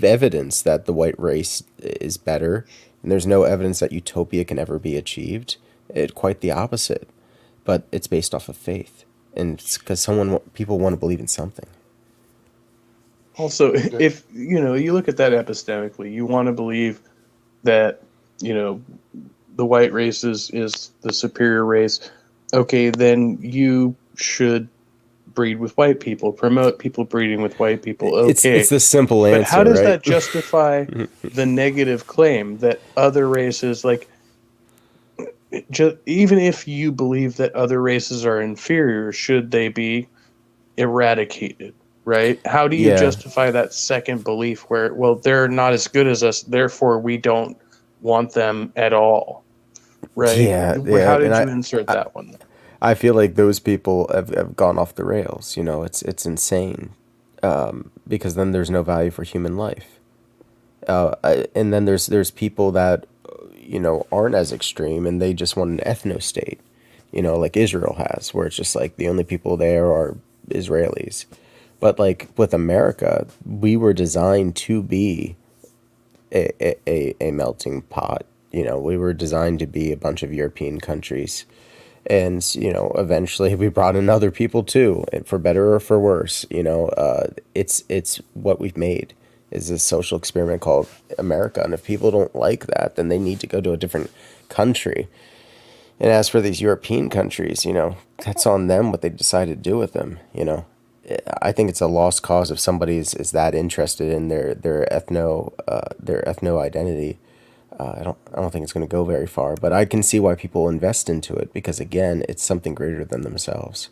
evidence that the white race is better, and there's no evidence that utopia can ever be achieved. Quite the opposite, but it's based off of faith, and it's because people want to believe in something. Also, Okay. if you know, you look at that epistemically, you want to believe that, you know, the white race is the superior race, okay, then you should breed with white people, promote people breeding with white people. Okay, It's the simple but how answer, does right? that justify the negative claim that other races, like, even if you believe that other races are inferior, should they be eradicated? Right? How do you Yeah, justify that second belief where, well, they're not as good as us, therefore we don't want them at all? Right? yeah, yeah, How and did you insert that one? I feel like those people have gone off the rails. It's insane, because then there's no value for human life. And then there's people that aren't as extreme, and they just want an ethno state, like Israel has, where it's just like the only people there are Israelis. But like with America, we were designed to be a melting pot. We were designed to be a bunch of European countries. And, eventually we brought in other people too, and for better or for worse. It's what we've made is this social experiment called America. And if people don't like that, then they need to go to a different country. And as for these European countries, that's on them what they decide to do with them. I think it's a lost cause if somebody is that interested in their ethno identity. I don't think it's going to go very far, but I can see why people invest into it because again, it's something greater than themselves.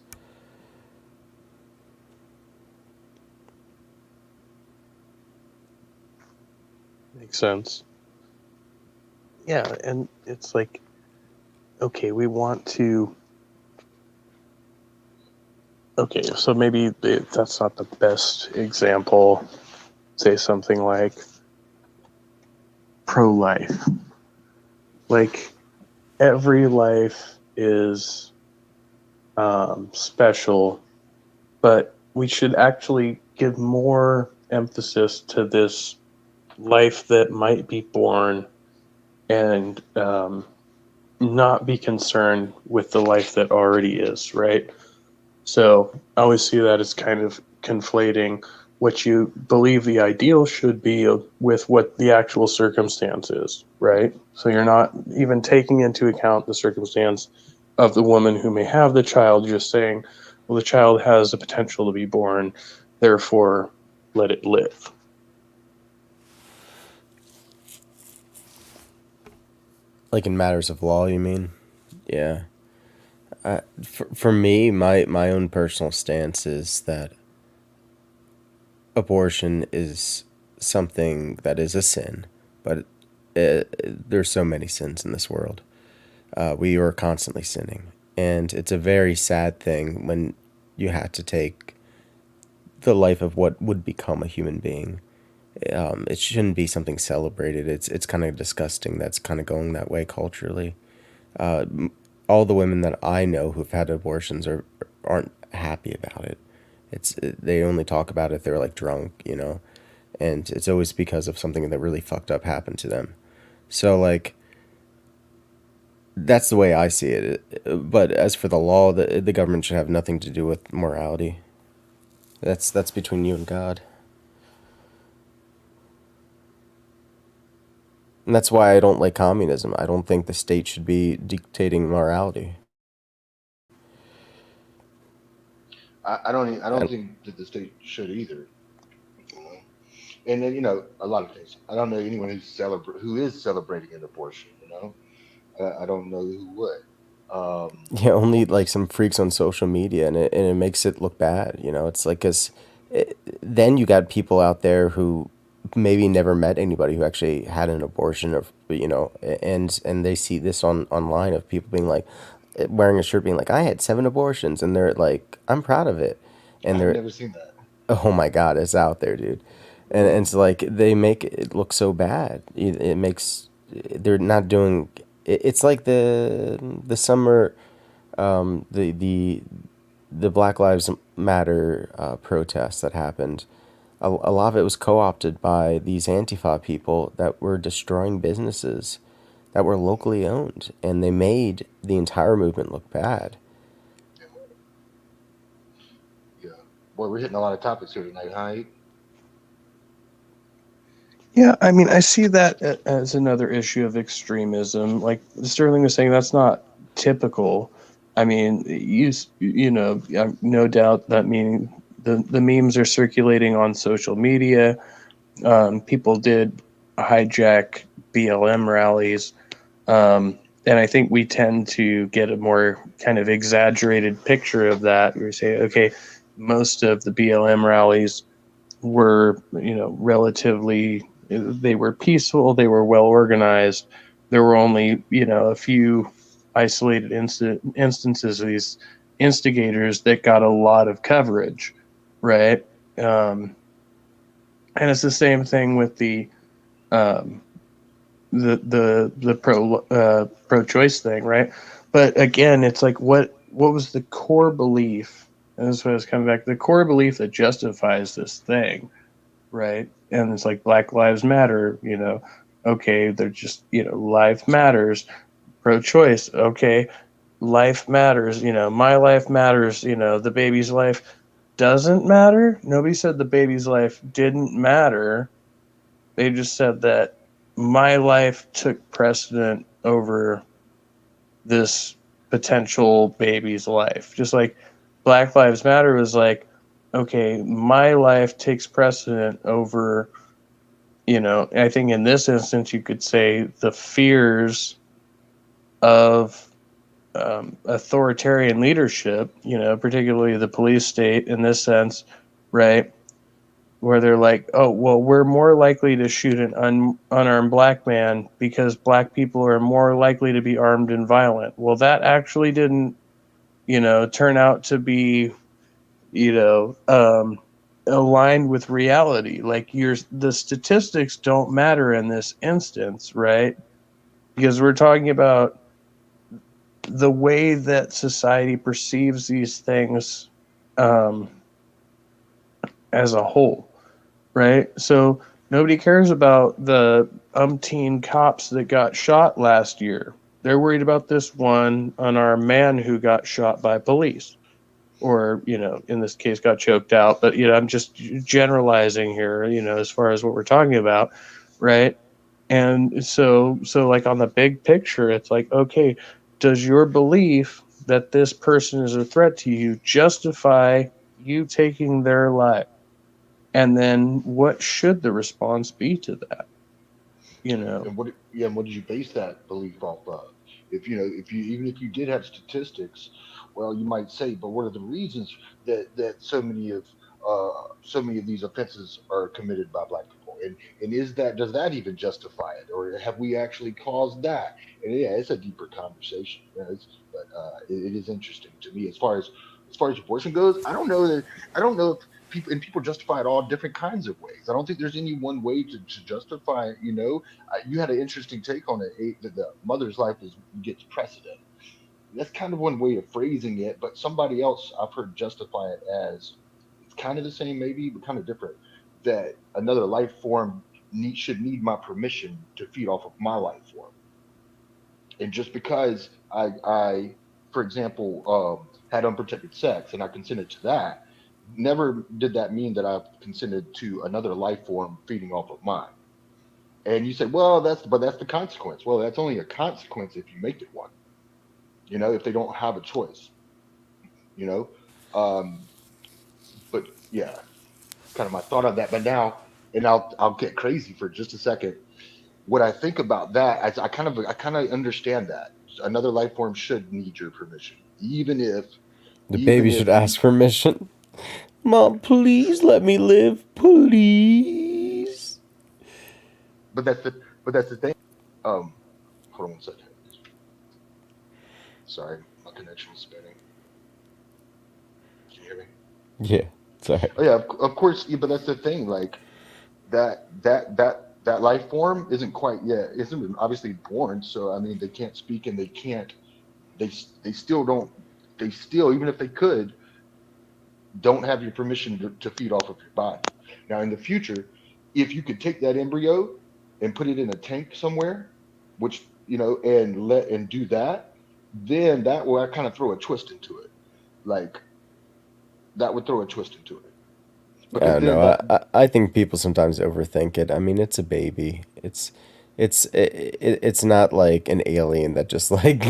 Makes sense. Yeah, and it's like, okay, we want to. Okay, so maybe that's not the best example. Say something like pro-life. Like, every life is special, but we should actually give more emphasis to this life that might be born and not be concerned with the life that already is, right? So I always see that as kind of conflating what you believe the ideal should be with what the actual circumstance is, right? So you're not even taking into account the circumstance of the woman who may have the child, just saying, well, the child has the potential to be born, therefore let it live. Like in matters of law, you mean? Yeah. For me, my own personal stance is that abortion is something that is a sin, but there's so many sins in this world. We are constantly sinning, and it's a very sad thing when you had to take the life of what would become a human being. It shouldn't be something celebrated. It's kind of disgusting. That's kind of going that way culturally. All the women that I know who've had abortions aren't happy about it. They only talk about it if they're like drunk, and it's always because of something that really fucked up happened to them. So like that's the way I see it. But as for the law, the government should have nothing to do with morality. That's between you and God. And that's why I don't like communism. I don't think the state should be dictating morality. I don't And think that the state should either. You know? And then a lot of things. I don't know anyone who is celebrating an abortion. I don't know who would. yeah, only like some freaks on social media, and it makes it look bad. It's like because then you got people out there who maybe never met anybody who actually had an abortion, and they see this online of people being like wearing a shirt being like I had 7 abortions, and they're like I'm proud of it, and I've they're never seen that. oh my god, it's out there, dude. And it's like they make it look so bad. It makes they're not doing. It's like the summer, the Black Lives Matter protests that happened. A lot of it was co-opted by these Antifa people that were destroying businesses that were locally owned, and they made the entire movement look bad. Yeah. Boy, we're hitting a lot of topics here tonight, huh? Yeah, I mean, I see that as another issue of extremism. Like Sterling was saying, that's not typical. I mean, no doubt that meaning the memes are circulating on social media. People did hijack BLM rallies, and I think we tend to get a more kind of exaggerated picture of that. We say, okay, most of the BLM rallies were, relatively, they were peaceful, they were well organized. There were only, a few isolated instances of these instigators that got a lot of coverage, right? And it's the same thing with um, the pro choice thing, right? But again, it's like what was the core belief? And this was coming back, the core belief that justifies this thing, right? And it's like Black Lives Matter, okay, they're just, life matters. Pro choice, okay, life matters, my life matters, the baby's life doesn't matter. Nobody said the baby's life didn't matter. They just said that my life took precedent over this potential baby's life. Just like Black Lives Matter was like, okay, my life takes precedent over, I think in this instance, you could say the fears of authoritarian leadership, particularly the police state in this sense, right? Where they're like, oh, well, we're more likely to shoot an unarmed black man because black people are more likely to be armed and violent. Well, that actually didn't, turn out to be, you know, um, aligned with reality. Like the statistics don't matter in this instance, right? Because we're talking about the way that society perceives these things um, as a whole, right? So nobody cares about the umpteen cops that got shot last year. They're worried about this one unarmed man who got shot by police, or in this case, got choked out. But I'm just generalizing here. As far as what we're talking about, right? And so like on the big picture, it's like, okay, does your belief that this person is a threat to you justify you taking their life? And then what should the response be to that? You know, And what did you base that belief off of? If if you even if you did have statistics, well, you might say, but what are the reasons that so many of these offenses are committed by black people? And does that even justify it, or have we actually caused that? And yeah, it's a deeper conversation. But it is interesting to me as far as abortion goes. I don't know if people justify it all different kinds of ways. I don't think there's any one way to justify it. You had an interesting take on it, that the mother's life gets precedent. That's kind of one way of phrasing it, but somebody else I've heard justify it as it's kind of the same, maybe, but kind of different. That another life form should need my permission to feed off of my life form, and just because for example, had unprotected sex and I consented to that, never did that mean that I've consented to another life form feeding off of mine. And you say, well, that's the consequence. Well, that's only a consequence if you make it one. If they don't have a choice. You know, um, but yeah, kind of my thought on that. But now, and I'll get crazy for just a second. What I think about that, I kind of understand that another life form should need your permission, The even baby should if you. ask permission. Mom, please let me live. Please. But that's the thing. Um, Hold on one second. Sorry, my connection is spinning. Can you hear me? Yeah, sorry. Oh yeah, of course. Yeah, but that's the thing. Like that life form isn't quite yet isn't obviously born. So I mean, they can't speak and they can't. They still don't. They still, even if they could, don't have your permission to feed off of your body. Now, in the future, if you could take that embryo and put it in a tank somewhere, which and do that, then that will kind of throw a twist into it. Like that would throw a twist into it. But I the don't thing know. about I think people sometimes overthink it. I mean, it's a baby. It's not like an alien that just like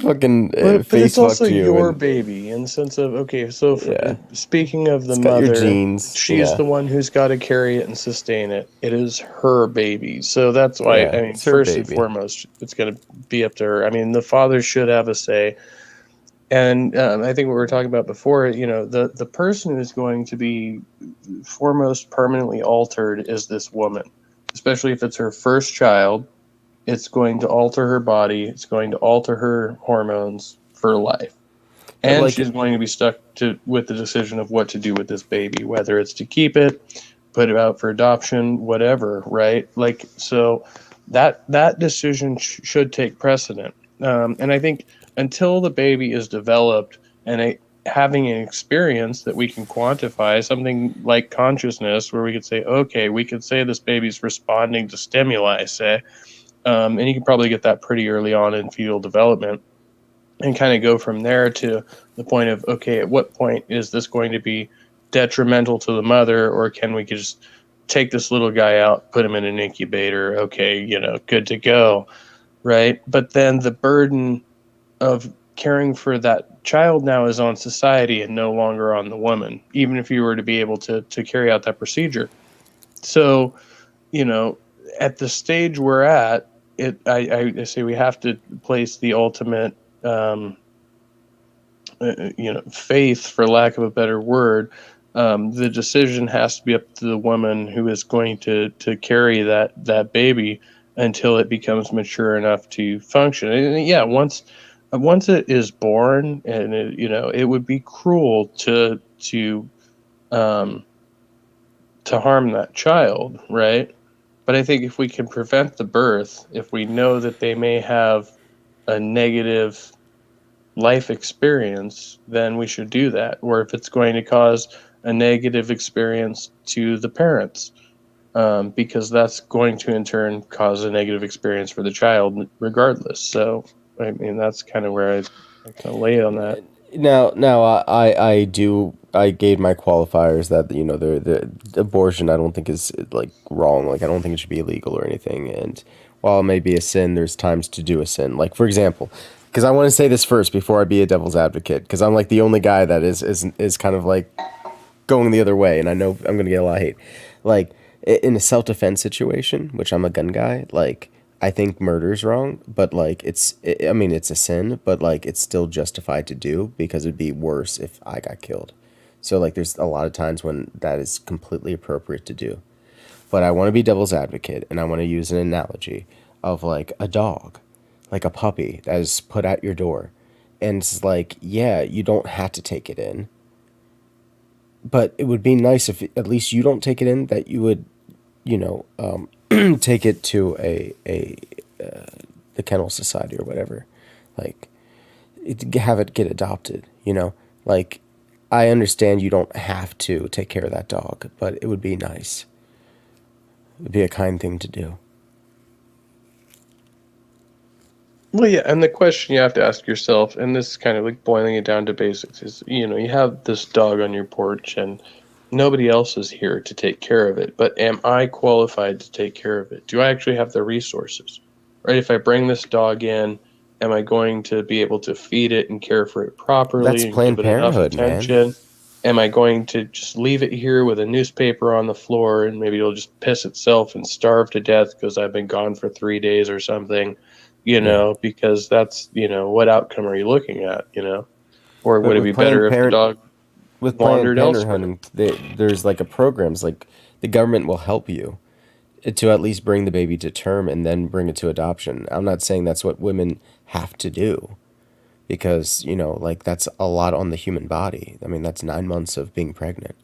fucking But it's face also fucked you your and baby in the sense of, okay, so yeah, speaking of the it's got your mother, genes. she's Yeah, the one who's got to carry it and sustain it. It is her baby. So that's why, yeah, I mean, it's her first and baby. foremost, it's going to be up to her. I mean, the father should have a say. And I think what we were talking about before, the person who's going to be foremost permanently altered is this woman, especially if it's her first child. It's going to alter her body. It's going to alter her hormones for life. But And like, she's going to be stuck with the decision of what to do with this baby, whether it's to keep it, put it out for adoption, whatever, right? Like, so that decision should take precedent. And I think until the baby is developed and having an experience that we can quantify, something like consciousness, where we could say, okay, we could say this baby's responding to stimuli, say, and you can probably get that pretty early on in fetal development, and kind of go from there to the point of, okay, at what point is this going to be detrimental to the mother, or can we just take this little guy out, put him in an incubator, okay, good to go, right? But then the burden of caring for that child now is on society and no longer on the woman, even if you were to be able to carry out that procedure. So, you know, at the stage we're at, I say we have to place the ultimate, faith, for lack of a better word. The decision has to be up to the woman who is going to carry that baby until it becomes mature enough to function. And yeah, once it is born, and it would be cruel um, to harm that child, right? But I think if we can prevent the birth, if we know that they may have a negative life experience, then we should do that. Or if it's going to cause a negative experience to the parents, because that's going to in turn cause a negative experience for the child, regardless. So, I mean, that's kind of where I kind of lay on that. now I gave my qualifiers that the abortion I don't think is like wrong. Like I don't think it should be illegal or anything. And while it may be a sin, there's times to do a sin. Like for example, because I want to say this first before I be a devil's advocate, because I'm like the only guy that is kind of like going the other way, and I know I'm gonna get a lot of hate. Like in a self defense situation, which I'm a gun guy, like I think murder's wrong, but like I mean it's a sin, but like it's still justified to do because it'd be worse if I got killed. So like there's a lot of times when that is completely appropriate to do. But I want to be devil's advocate, and I want to use an analogy of like a dog, like a puppy that is put at your door, and it's like, yeah, you don't have to take it in, but it would be nice if at least you don't take it in, that you would, take it to the kennel society or whatever, like have it get adopted. Like I understand you don't have to take care of that dog, but it would be nice. It'd be a kind thing to do. Well, yeah, and the question you have to ask yourself, and this is kind of like boiling it down to basics, is you have this dog on your porch, and nobody else is here to take care of it. But am I qualified to take care of it? Do I actually have the resources? Right? If I bring this dog in, am I going to be able to feed it and care for it properly That's and give Planned it enough Parenthood, man. attention? Am I going to just leave it here with a newspaper on the floor, and maybe it'll just piss itself and starve to death because I've been gone for 3 days or something? Yeah. Because that's, what outcome are you looking at, Or But would it be better if the dog With Planned wandered elsewhere? Parenthood, there's like a programs like the government will help you to at least bring the baby to term and then bring it to adoption. I'm not saying that's what women have to do, because like that's a lot on the human body. I mean, that's 9 months of being pregnant.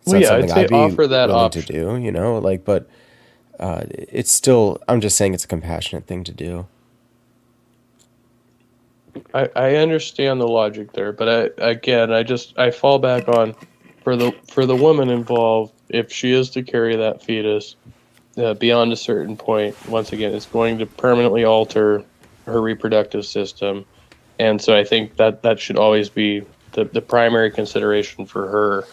It's Well, not yeah, I'd something say I'd be offer that willing to option. do, like, but it's still, I'm just saying it's a compassionate thing to do. I understand the logic there, but I fall back on, for the woman involved, if she is to carry that fetus beyond a certain point, once again, it's going to permanently alter her reproductive system, and so I think that should always be the primary consideration for her.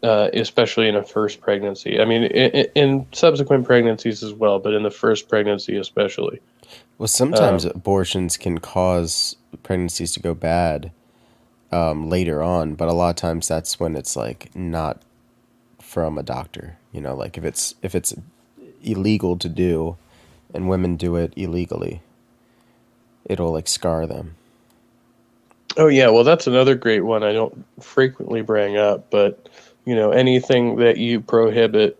especially in a first pregnancy. I mean, in subsequent pregnancies as well, but in the first pregnancy especially. Well, sometimes abortions can cause pregnancies to go bad later on, but a lot of times that's when it's like not from a doctor. You know, like if it's illegal to do, and women do it illegally, it'll like scar them. Oh yeah, well that's another great one I don't frequently bring up, but anything that you prohibit,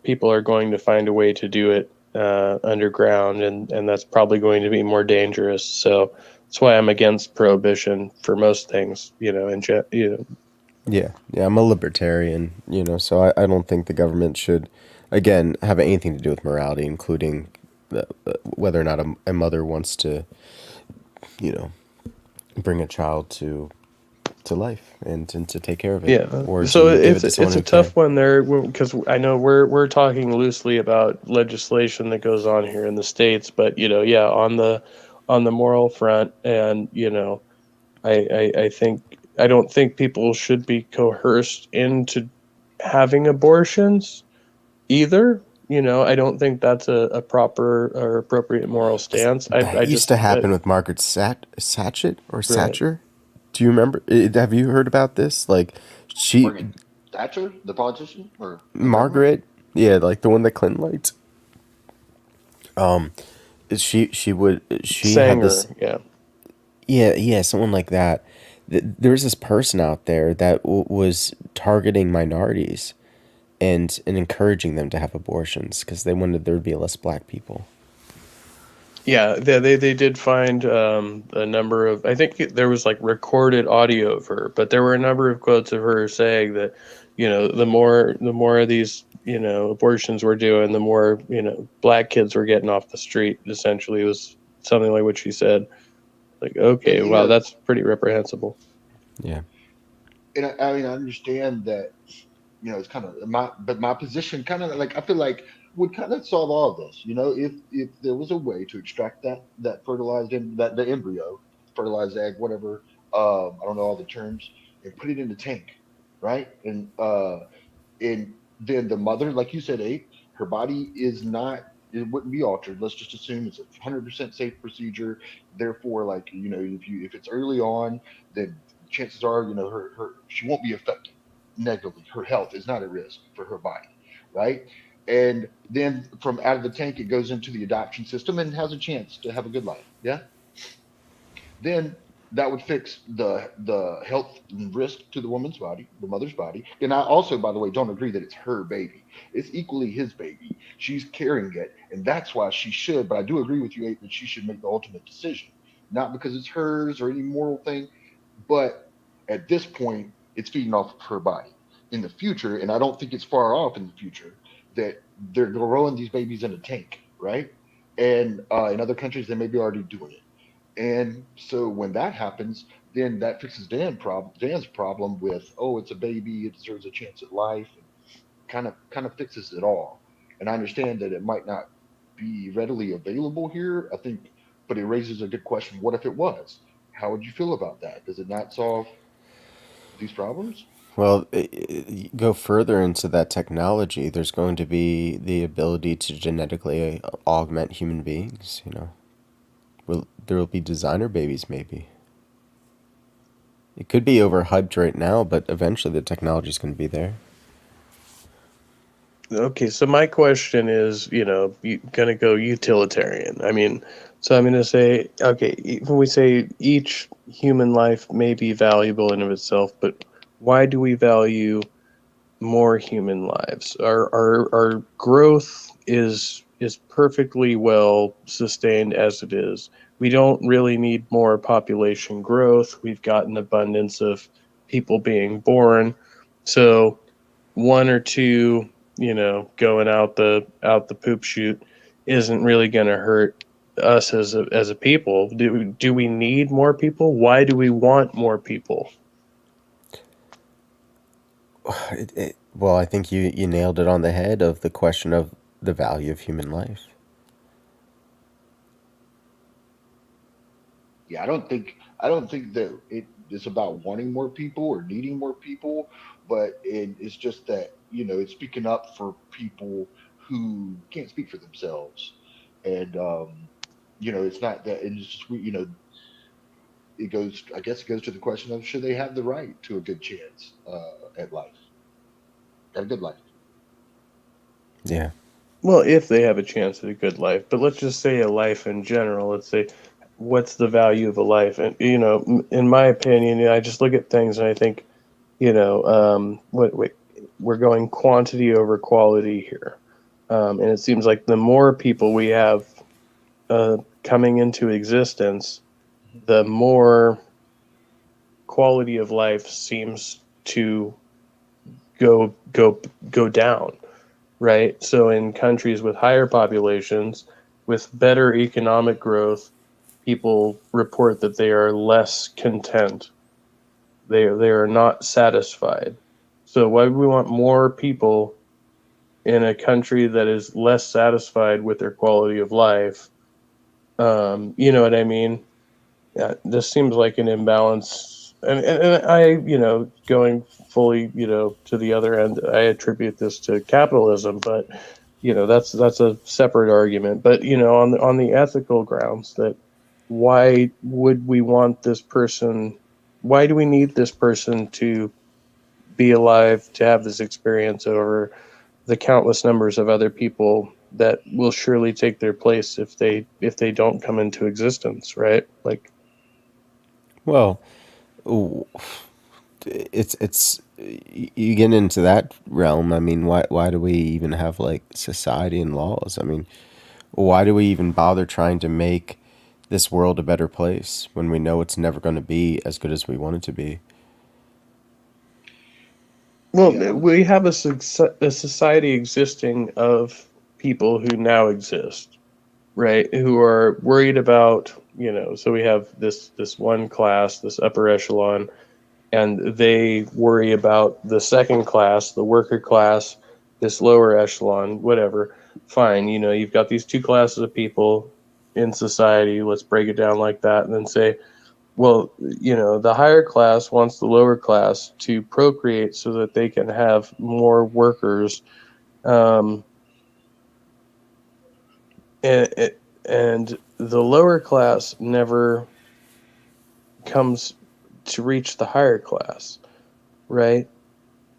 people are going to find a way to do it underground, and that's probably going to be more dangerous. So that's why I'm against prohibition for most things. Yeah, yeah, I'm a libertarian, so I don't think the government should, again, have anything to do with morality, including whether or not a mother wants to, you know, bring a child to life and to take care of it, Yeah. or So to give it it's to someone it's a who can. tough one there because I know we're talking loosely about legislation that goes on here in the States, but yeah, on the moral front, and I think I don't think people should be coerced into having abortions either. I don't think that's a proper or appropriate moral 'Cause stance. that I used just to happen with Margaret Satchet or right. Satcher. Do you remember? Have you heard about this? Like, she, Margaret Thatcher, the politician or the governor. Margaret, yeah, like the one that Clinton liked. Um, she had Sanger, this. yeah. Yeah, yeah, someone like that. There's this person out there that was targeting minorities and encouraging them to have abortions because they wanted there to be less black people. Yeah, they did find a number of. I think there was like recorded audio of her, but there were a number of quotes of her saying that, the more of these abortions we're doing, the more black kids were getting off the street. Essentially, it was something like what she said. Like, And okay, wow, that's pretty reprehensible. Yeah. and I mean I understand that it's kind of my position kind of like I feel like would kind of solve all of this. If there was a way to extract that fertilized that the embryo, fertilized egg, whatever. I don't know all the terms, and put it in the tank, right? And then the mother, like you said, Abe, her body is not. It wouldn't be altered. Let's just assume it's a 100% safe procedure. Therefore, like if it's early on, then chances are her she won't be affected negatively. Her health is not at risk for her body, right? And then from out of the tank, it goes into the adoption system and has a chance to have a good life. Yeah, then that would fix the health risk to the woman's body, the mother's body. And I also, by the way, don't agree that it's her baby. It's equally his baby. She's carrying it, and that's why she should. But I do agree with you, Abe, that she should make the ultimate decision, not because it's hers or any moral thing, but at this point, it's feeding off of her body. In the future, and I don't think it's far off in the future, that they're growing these babies in a tank, right? And in other countries, they may be already doing it. And so when that happens, then that fixes Dan's problem with, oh, it's a baby, it deserves a chance at life, and kind of fixes it all. And I understand that it might not be readily available here, I think, but it raises a good question. What if it was? How would you feel about that? Does it not solve these problems? Well, go further into that technology. There's going to be the ability to genetically augment human beings. There will be designer babies, maybe. It could be overhyped right now, but eventually the technology is going to be there. Okay, so my question is, gonna go utilitarian. I mean, so I'm gonna say, okay, when we say each human life may be valuable in of itself, but why do we value more human lives? Our growth is perfectly well sustained as it is. We don't really need more population growth. We've got an abundance of people being born. So one or two, going out the poop chute isn't really going to hurt us as a people. Do we need more people? Why do we want more people? Well, I think you nailed it on the head of the question of the value of human life. Yeah, I don't think that it's about wanting more people or needing more people, but it's just that it's speaking up for people who can't speak for themselves, and it's not that, and it's just it goes. I guess it goes to the question of should they have the right to a good chance at life, at a good life. Yeah. Well, if they have a chance at a good life, but let's just say a life in general. Let's say, what's the value of a life? And in my opinion, I just look at things and I think, we're going quantity over quality here, and it seems like the more people we have coming into existence, the more quality of life seems to go down, right? So in countries with higher populations, with better economic growth, people report that they are less content. They are not satisfied. So why would we want more people in a country that is less satisfied with their quality of life? You know what I mean? Yeah, this seems like an imbalance, and I, going fully, to the other end, I attribute this to capitalism, but that's a separate argument. But on the ethical grounds, that why would we want this person? Why do we need this person to be alive to have this experience over the countless numbers of other people that will surely take their place if they don't come into existence, right? Like, Well, w- it's you get into that realm. I mean, why do we even have like society and laws? I mean, why do we even bother trying to make this world a better place when we know it's never going to be as good as we want it to be? well, Yeah, I would. we have a society existing of people who now exist, right? Who are worried about, so we have this one class, this upper echelon, and they worry about the second class, the worker class, this lower echelon, whatever. Fine, you've got these two classes of people in society. Let's break it down like that, and then say, well, the higher class wants the lower class to procreate so that they can have more workers, um, and and the lower class never comes to reach the higher class, right?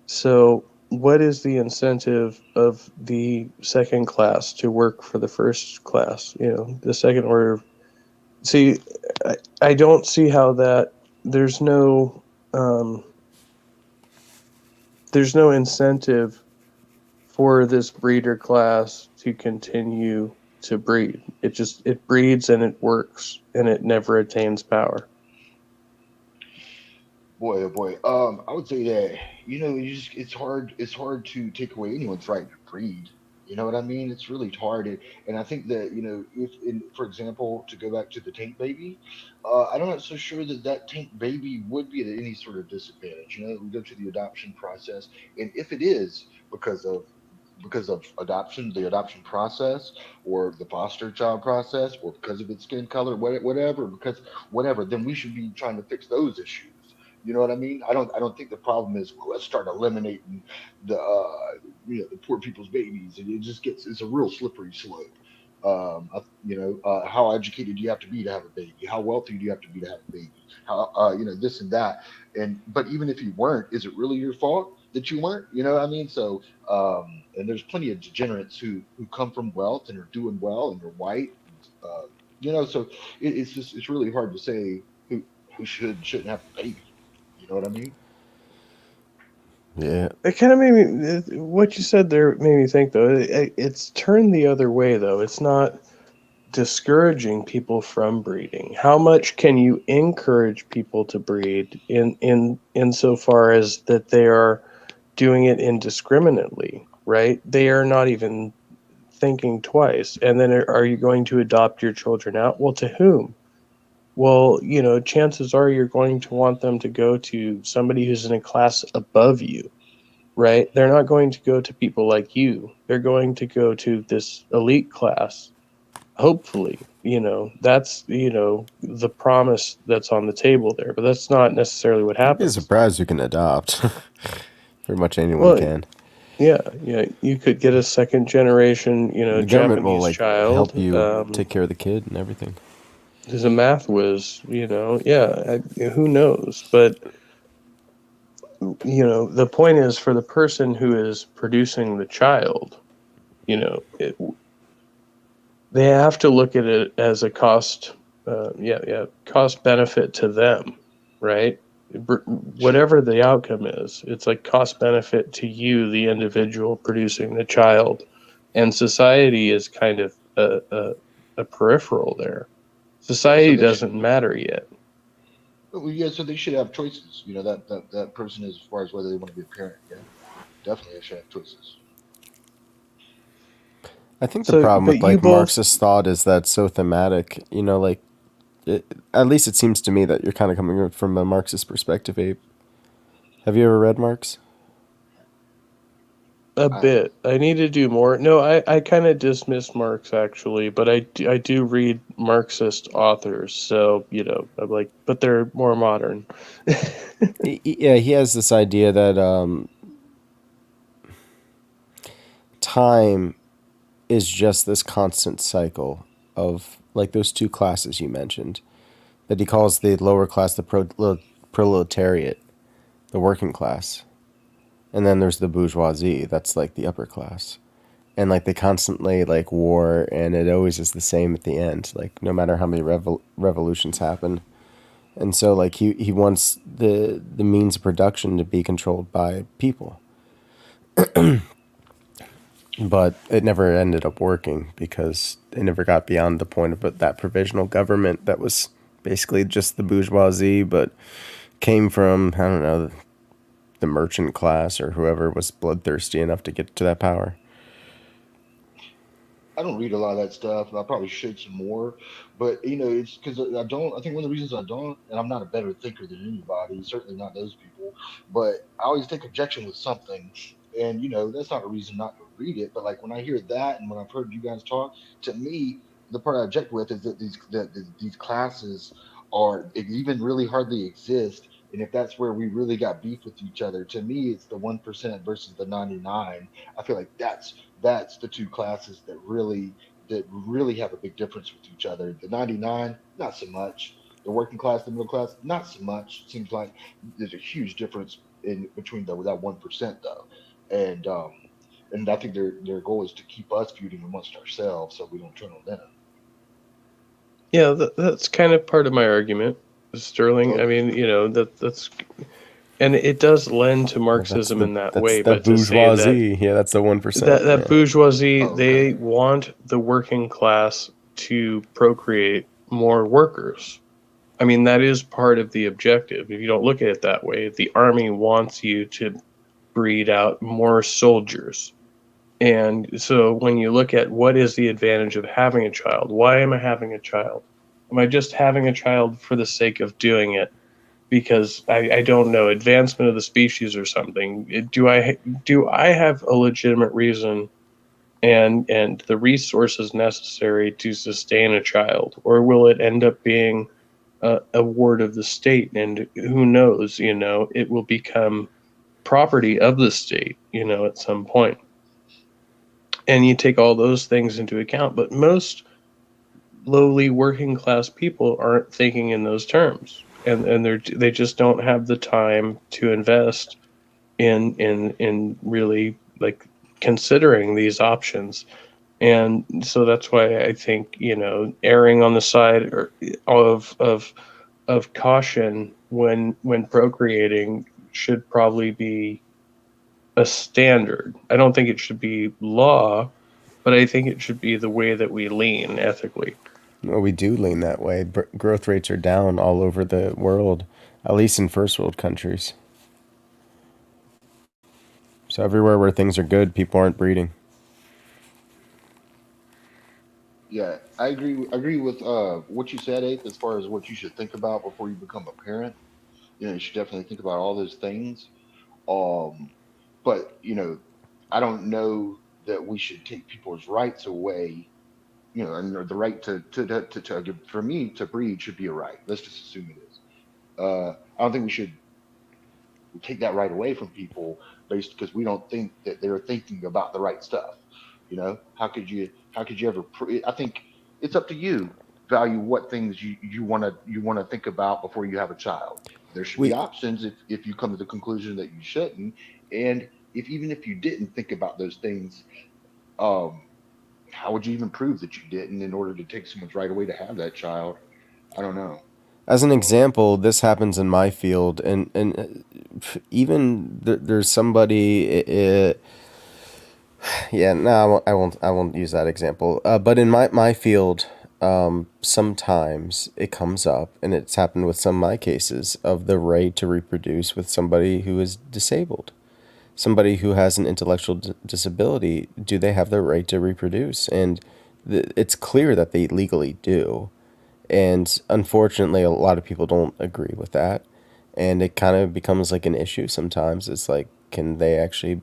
So, what is the incentive of the second class to work for the first class? The second order. See, I don't see how that. There's no um, there's no incentive for this breeder class to continue to breed. It breeds and it works and it never attains power. Boy, oh boy. I would say that it's hard to take away anyone's right to breed. You know what I mean? It's really hard, and I think that if, for example, to go back to the tank baby, I'm not so sure that that tank baby would be at any sort of disadvantage. We go to the adoption process, and if it is because of adoption, the adoption process, or the foster child process, or because of its skin color, whatever, because whatever, then we should be trying to fix those issues. You know what I mean? I don't think the problem is let's start eliminating the poor people's babies, and it's a real slippery slope. How educated do you have to be to have a baby? How wealthy do you have to be to have a baby? How this and that, but even if you weren't, is it really your fault that you weren't? You know what I mean? So and there's plenty of degenerates who come from wealth and are doing well and are white. So it's really hard to say who should and shouldn't have a baby. You know what I mean? Yeah. It kind of made me. What you said there made me think, though. It's turned the other way, though. It's not discouraging people from breeding. How much can you encourage people to breed insofar as that they are doing it indiscriminately, right? They are not even thinking twice. And then are you going to adopt your children out? Well, to whom? Well, chances are you're going to want them to go to somebody who's in a class above you, right? They're not going to go to people like you. They're going to go to this elite class. hopefully, that's the promise that's on the table there, but that's not necessarily what You'd be happens. surprised you can adopt. Pretty much anyone Well, can. yeah, you could get a second generation, The government will Japanese child, help you take care of the kid and everything. who's a math whiz, who knows? But the point is, for the person who is producing the child, they have to look at it as a cost benefit to them, right? Whatever the outcome is, it's like cost benefit to you, the individual producing the child, and society is kind of a peripheral there. Society doesn't matter yet. Yeah, so they should have choices. That person is, as far as whether they want to be a parent. Yeah, definitely they should have choices. I think the problem but with you like both, Marxist thought is that it's so thematic. At least it seems to me that you're kind of coming from a Marxist perspective, Abe. Have you ever read Marx? a bit. I need to do more. No, I kind of dismiss Marx actually, but I do read Marxist authors. So, I'm like, but they're more modern. Yeah, he has this idea that time is just this constant cycle of like those two classes you mentioned that he calls the lower class the proletariat, the working class. And then there's the bourgeoisie, that's like the upper class. And like they constantly like war, and it always is the same at the end, like no matter how many revolutions happen. And so like he wants the means of production to be controlled by people. But it never ended up working because they never got beyond the point of that provisional government that was basically just the bourgeoisie, but came from, I don't know, the merchant class or whoever was bloodthirsty enough to get to that power. I don't read a lot of that stuff, and I probably should some more. But it's because I don't. I think one of the reasons I don't, and I'm not a better thinker than anybody, certainly not those people. But I always take objection with something, and that's not a reason not to read it. But like when I hear that, and when I've heard you guys talk, to me, the part I object with is that these classes are even really hardly exist. And if that's where we really got beef with each other, to me, it's the 1% versus the 99. I feel like that's the two classes that really have a big difference with each other. The 99, not so much. The working class, the middle class, not so much. Seems like there's a huge difference in between that 1% though, and I think their goal is to keep us feuding amongst ourselves so we don't turn on them. Yeah, that's kind of part of my argument, Sterling. I Okay. mean, that's, and it does lend to Marxism in that way, The but to say that bourgeoisie. Yeah, that's the 1%. that bourgeoisie, Oh, okay. they want the working class to procreate more workers. I mean, that is part of the objective. If you don't look at it that way, the army wants you to breed out more soldiers. And so when you look at what is the advantage of having a child, why am I having a child? Am I just having a child for the sake of doing it? Because I don't know, advancement of the species or something. Do I have a legitimate reason and the resources necessary to sustain a child, or will it end up being a ward of the state? And who knows? It will become property of the state. At some point. And you take all those things into account, but most lowly working class people aren't thinking in those terms, and they just don't have the time to invest in really like considering these options. And so that's why I think erring on the side of caution when procreating should probably be a standard. I don't think it should be law, but I think it should be the way that we lean ethically. Well, we do lean that way. Growth rates are down all over the world, at least in first world countries. So everywhere where things are good, people aren't breeding. Yeah, I agree with what you said, Ape, as far as what you should think about before you become a parent. You should definitely think about all those things. Um, but I don't know that we should take people's rights away and the right for me to breed should be a right. Let's just assume it is. I don't think we should take that right away from people based because we don't think that they're thinking about the right stuff. How could you ever I think it's up to you value what things you want to think about before you have a child. There should be We options if you come to the conclusion that you shouldn't, and if even if you didn't think about those things, um how would you even prove that you didn't in order to take someone's right away to have that child? I don't know. As an um example, this happens in my field, and even there's somebody. Yeah, no, I won't use that example. But in my field, sometimes it comes up, and it's happened with some of my cases of the right to reproduce with somebody who is disabled, somebody who has an intellectual disability. Do they have the right to reproduce? And it's clear that they legally do. And unfortunately, a lot of people don't agree with that. And it kind of becomes like an issue sometimes. It's like, can they actually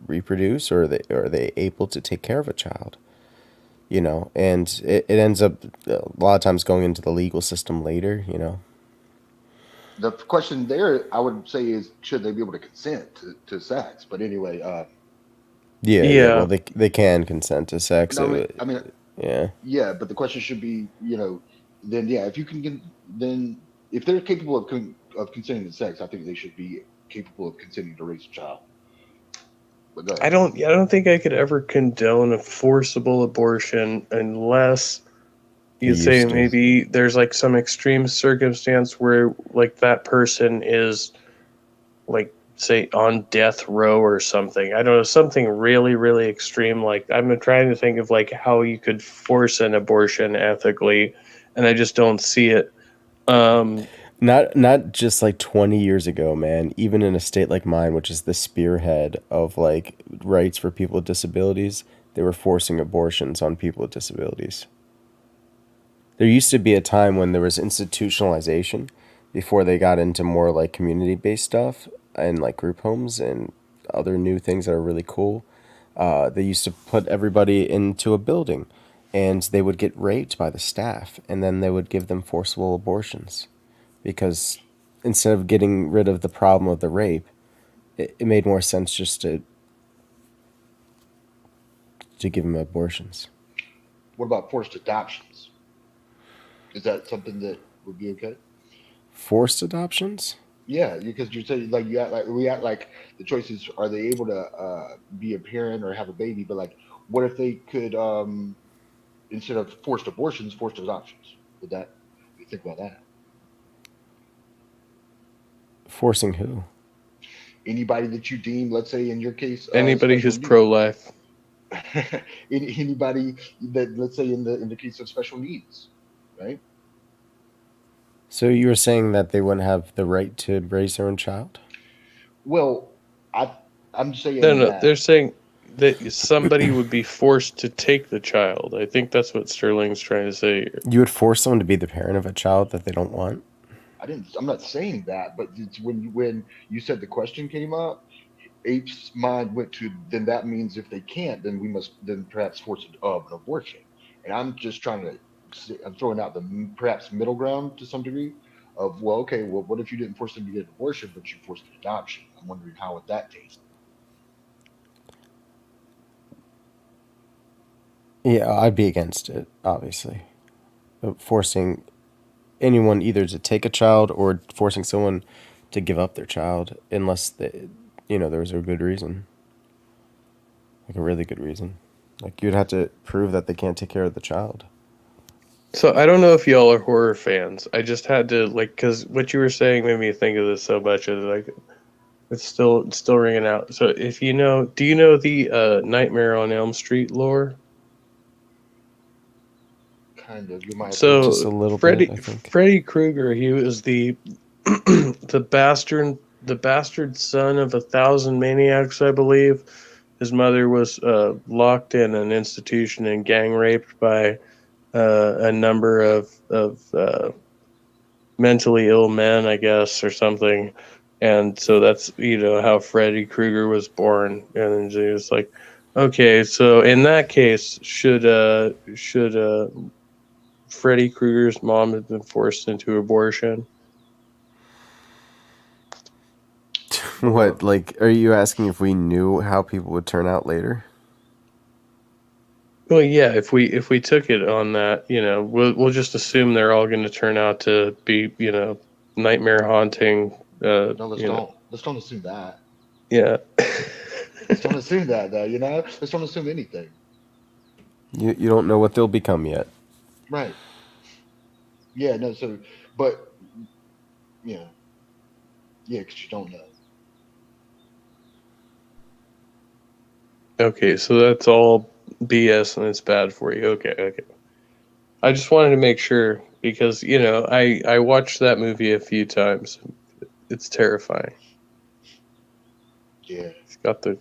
reproduce, or are they able to take care of a child? And it ends up a lot of times going into the legal system later. the question there, I would say, is should they be able to consent to sex? But anyway, Yeah, yeah. Well, Yeah, they can consent to sex. no, I mean, Yeah. yeah, but the question should be, then yeah, if you can, then if they're capable of consenting to sex, I think they should be capable of consenting to raise a child. But go ahead. I don't think I could ever condone a forcible abortion unless They you say used to. maybe there's like some extreme circumstance where like that person is like say on death row or something. I don't know, something really really extreme. Like I'm trying to think of like how you could force an abortion ethically, and I just don't see it. Um, Not just like 20 years ago, man. Even in a state like mine, which is the spearhead of like rights for people with disabilities, they were forcing abortions on people with disabilities. There used to be a time when there was institutionalization before they got into more like community-based stuff and like group homes and other new things that are really cool. They used to put everybody into a building, and they would get raped by the staff, and then they would give them forcible abortions because instead of getting rid of the problem of the rape, it made more sense just to give them abortions. What about forced adoptions? Is that something that would be okay? Forced adoptions? Yeah, because you say like you act like we act like the choices are they able to be a parent or have a baby, but like what if they could instead of forced abortions, forced adoptions? Would that what do you think about that? Forcing who? Anybody that you deem, let's say in your case, anybody special who's need. pro-life. Anybody that let's say in the case of special needs, right? So you were saying that they wouldn't have the right to raise their own child? Well, I I'm No, saying no, they're that saying that somebody would be forced to take the child. I think that's what Sterling's trying to say here. You would force someone to be the parent of a child that they don't want? I'm not saying that, but it's when you said the question came up, Ape's mind went to then that means if they can't, then we must then perhaps force an abortion. And I'm just trying to I'm throwing out the perhaps middle ground to some degree of well, okay, well, what if you didn't force them to get an abortion, but you forced an adoption? I'm wondering how would that taste? Yeah, I'd be against it, obviously. But forcing anyone either to take a child or forcing someone to give up their child unless there was a good reason, like a really good reason. Like you'd have to prove that they can't take care of the child. So I don't know if y'all are horror fans. I just had to like because what you were saying made me think of this so much. It's like it's still ringing out. So if you know, do you know the Nightmare on Elm Street lore? Kind of. You might have to Just So a little bit, Freddy I think. Freddy Krueger, he was the the bastard son of 1,000 maniacs, I believe. His mother was locked in an institution and gang raped by a number of mentally ill men, I guess, or something. And so that's how Freddy Krueger was born, and he was like, Okay, so in that case, should Freddy Krueger's mom have been forced into abortion? What, like, are you asking if we knew how people would turn out later? Well, yeah. If we took it on that, we'll just assume they're all going to turn out to be, nightmare haunting. No, let's don't assume that. Yeah. Let's don't assume that though. Let's don't assume anything. You don't know what they'll become yet. Right. Yeah. No. So, but yeah, yeah, because you don't know. Okay, so that's all BS and it's bad for you. Okay. I just wanted to make sure because I watched that movie a few times. It's terrifying. Yeah. It's got the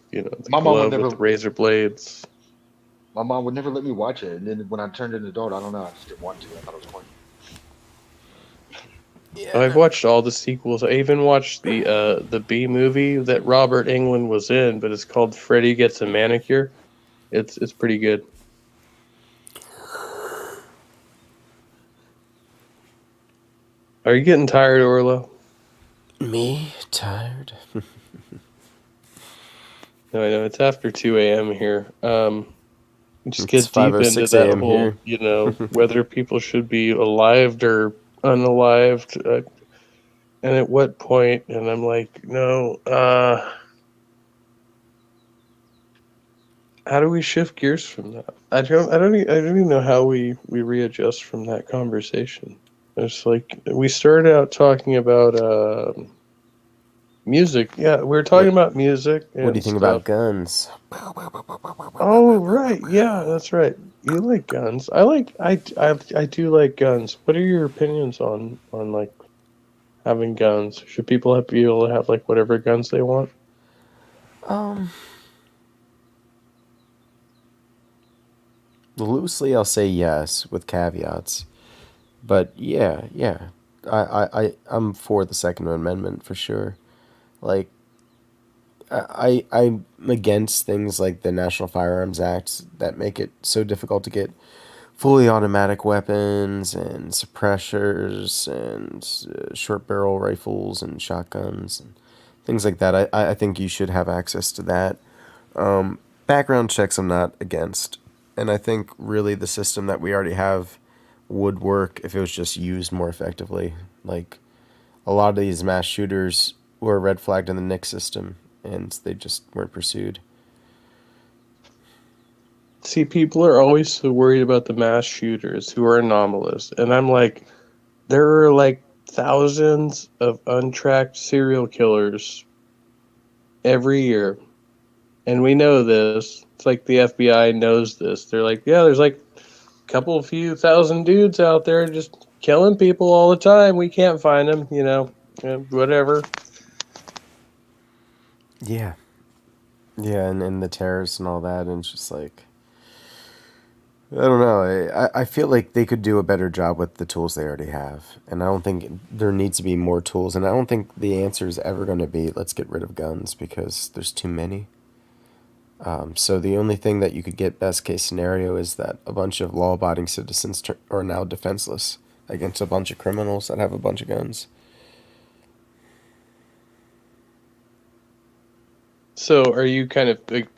My mom would glove never. with the razor blades. My mom would never let me watch it, and then when I turned an adult, I don't know. I just didn't want to. I thought it was corny. I've watched all the sequels. I even watched the B movie that Robert Englund was in, but it's called Freddy Gets a Manicure. It's pretty good. Are you getting tired, Orlo? Me? Tired? No, I know it's after 2 a.m. here. Just It's get deep into 5:06 that a.m. whole, here. whether people should be alived or unalived, and at what point. And I'm like, no. How do we shift gears from that? I don't even know how we readjust from that conversation. It's like we started out talking about music. Yeah, we were talking What about music What do you and think about stuff. guns? Oh, right. Yeah, that's right. You like guns. I do like guns. What are your opinions on like having guns? Should people be able to have like whatever guns they want? Um, Loosely, I'll say yes with caveats. But yeah, I'm for the Second Amendment for sure. Like, I'm against things like the National Firearms Act that make it so difficult to get fully automatic weapons and suppressors and short barrel rifles and shotguns and things like that. I think you should have access to that. Background checks I'm not against. And I think really the system that we already have would work if it was just used more effectively. Like a lot of these mass shooters were red flagged in the NICS system and they just weren't pursued. See, people are always so worried about the mass shooters who are anomalous, and I'm like, there are like thousands of untracked serial killers every year, and we know this. It's like the FBI knows this. They're like, yeah, there's like a few thousand dudes out there just killing people all the time. We can't find them, whatever. Yeah. Yeah, and the terrorists and all that, and it's just like, I don't know. I feel like they could do a better job with the tools they already have. And I don't think there needs to be more tools. And I don't think the answer is ever going to be let's get rid of guns because there's too many. So the only thing that you could get best case scenario is that a bunch of law-abiding citizens are now defenseless against a bunch of criminals that have a bunch of guns. So, are you kind of like,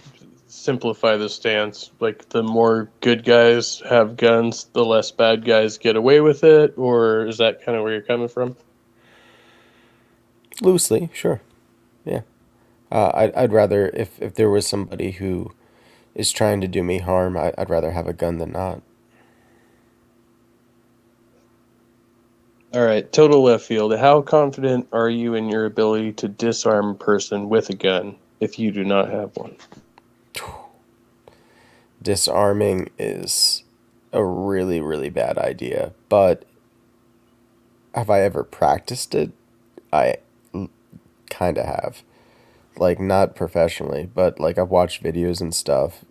simplify the stance? Like, the more good guys have guns, the less bad guys get away with it, or is that kind of where you're coming from? Loosely, sure. Yeah. I'd rather, if there was somebody who is trying to do me harm, I'd rather have a gun than not. All right, total left field. How confident are you in your ability to disarm a person with a gun if you do not have one? Disarming is a really, really bad idea, but have I ever practiced it? I kind of have. Like, not professionally, but like I've watched videos and stuff.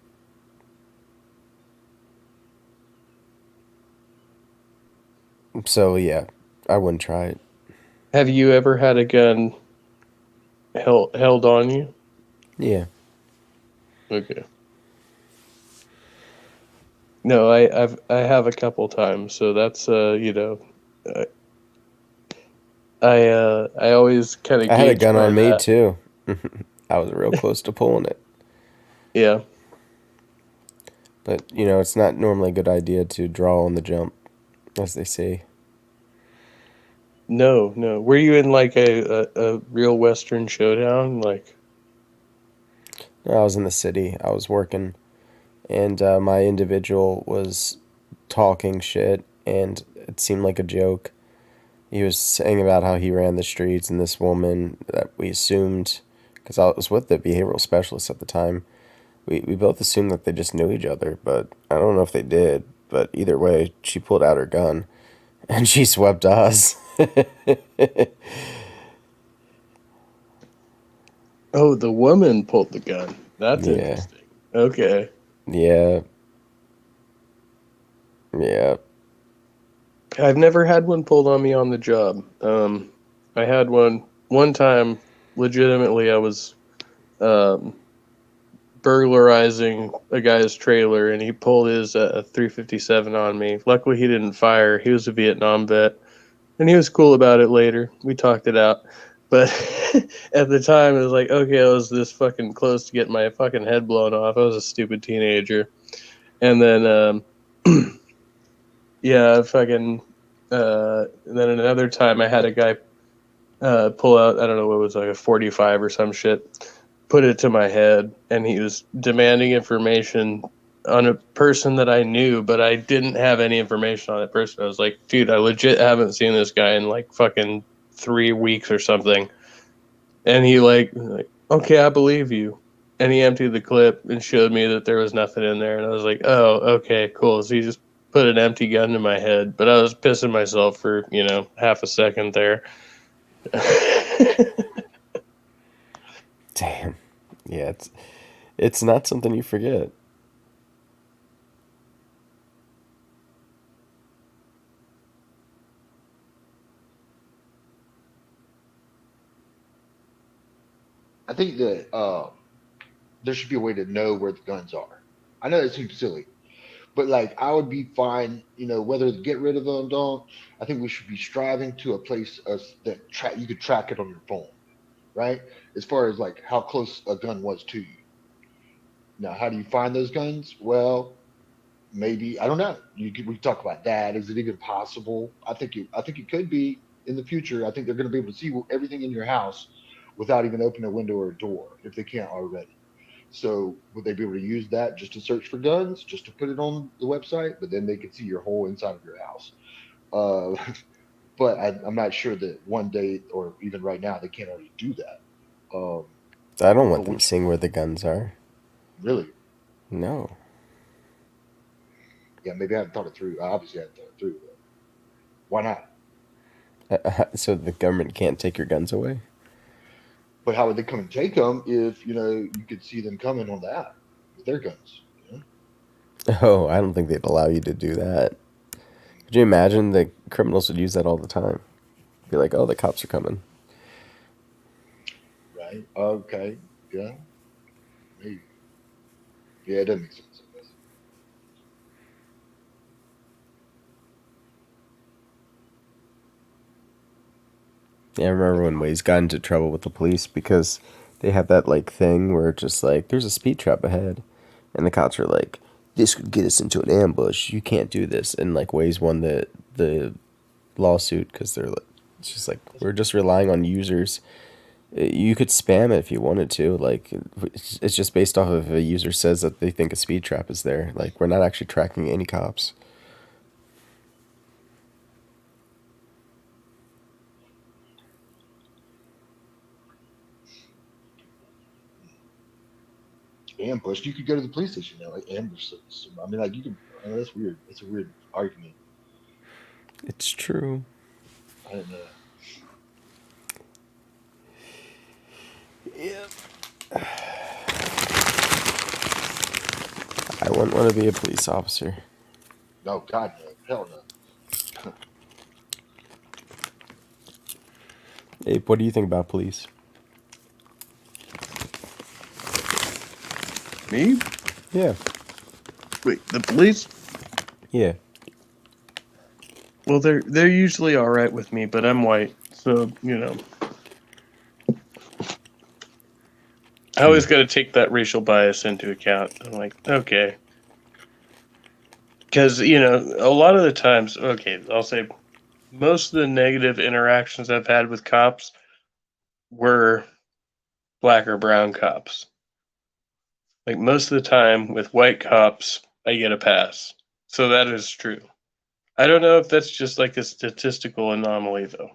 So, yeah, I wouldn't try it. Have you ever had a gun held on you? Yeah. Okay. No, I have a couple times, so that's uh, I always kind of I had a gauge gun by on me that. too. I was real close to pulling it. Yeah. But, it's not normally a good idea to draw on the jump, as they say. No, no. Were you in like a real Western showdown? Like, I was in the city. I was working, and my individual was talking shit, and it seemed like a joke. He was saying about how he ran the streets, and this woman that we assumed, because I was with the behavioral specialist at the time, we both assumed that they just knew each other, but I don't know if they did. But either way, she pulled out her gun, and she swept us. oh, the woman pulled the gun. That's Yeah, interesting. Okay. yeah, yeah. I've never had one pulled on me on the job. I had one time. Legitimately, I was um, burglarizing a guy's trailer, and he pulled his 357 on me. Luckily, he didn't fire. He was a Vietnam vet, and he was cool about it later. We talked it out. But at the time, it was like, okay, I was this fucking close to getting my fucking head blown off. I was a stupid teenager. And then, yeah, fucking, and then another time I had a guy pull out, I don't know what it was, like a 45 or some shit, put it to my head, and he was demanding information on a person that I knew, but I didn't have any information on that person. I was like, dude, I legit haven't seen this guy in like fucking 3 weeks or something. And he like, okay, I believe you. And he emptied the clip and showed me that there was nothing in there. And I was like, oh, okay, cool. So he just put an empty gun to my head. But I was pissing myself for, half a second there. Damn. Yeah, it's not something you forget. I think that there should be a way to know where the guns are. I know it seems silly, but like I would be fine, whether to get rid of them or don't. I think we should be striving to a place that you could track it on your phone, right? As far as like how close a gun was to you. Now, how do you find those guns? Well, maybe I don't know. We talk about that. Is it even possible? I think it could be in the future. I think they're going to be able to see everything in your house without even opening a window or a door if they can't already. So would they be able to use that just to search for guns, just to put it on the website? But then they could see your whole inside of your house. Uh, but I'm not sure that one day or even right now they can't already do that. Um, I don't want but them which seeing where the guns are. really, No. yeah, maybe I haven't thought it through. I obviously haven't thought it through. But why not? So the government can't take your guns away? But how would they come and take them if you could see them coming on the app with their guns? Oh, I don't think they'd allow you to do that. Could you imagine the criminals would use that all the time? Be like, oh, the cops are coming. Right? Okay. Yeah. Maybe. Yeah, it doesn't make sense. I guess. Yeah, I remember when Waze got into trouble with the police because they have that like thing where it's just like there's a speed trap ahead, and the cops are like, "This could get us into an ambush. You can't do this." And like Waze won the lawsuit because they're like, it's just like we're just relying on users. You could spam it if you wanted to. Like it's just based off of if a user says that they think a speed trap is there. Like we're not actually tracking any cops. Ambush. You could go to the police station now, like ambush. I mean, like you can. I know that's weird. That's a weird argument. It's true. I didn't know. Yeah. I wouldn't want to be a police officer. No, God, no, hell no. Abe, what do you think about police? Me? Yeah. Wait, the police? Yeah. Well, they're usually all right with me, but I'm white, so I always got to take that racial bias into account. I'm like, okay, because a lot of the times, okay, I'll say most of the negative interactions I've had with cops were black or brown cops. Like most of the time with white cops, I get a pass. So that is true. I don't know if that's just like a statistical anomaly, though.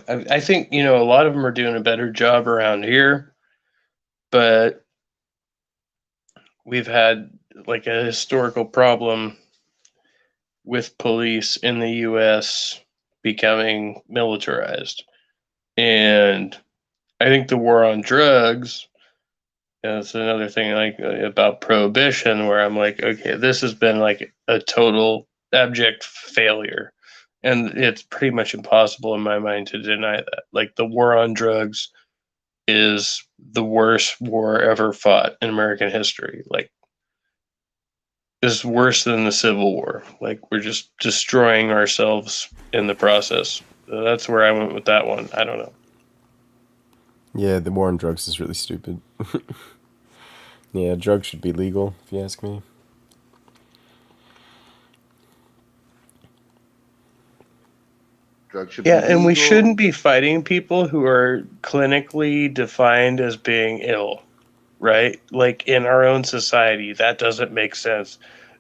I think, a lot of them are doing a better job around here, but we've had like a historical problem with police in the US becoming militarized. And I think the war on drugs is another thing like about prohibition where I'm like, okay, this has been like a total abject failure. And it's pretty much impossible in my mind to deny that. Like the war on drugs is the worst war ever fought in American history. Like is worse than the Civil War. Like we're just destroying ourselves in the process. So that's where I went with that one. I don't know. Yeah, the war on drugs is really stupid. Yeah, drugs should be legal, if you ask me. Drugs should Yeah, be and we legal. shouldn't be fighting people who are clinically defined as being ill, right? Like in our own society, that doesn't make sense.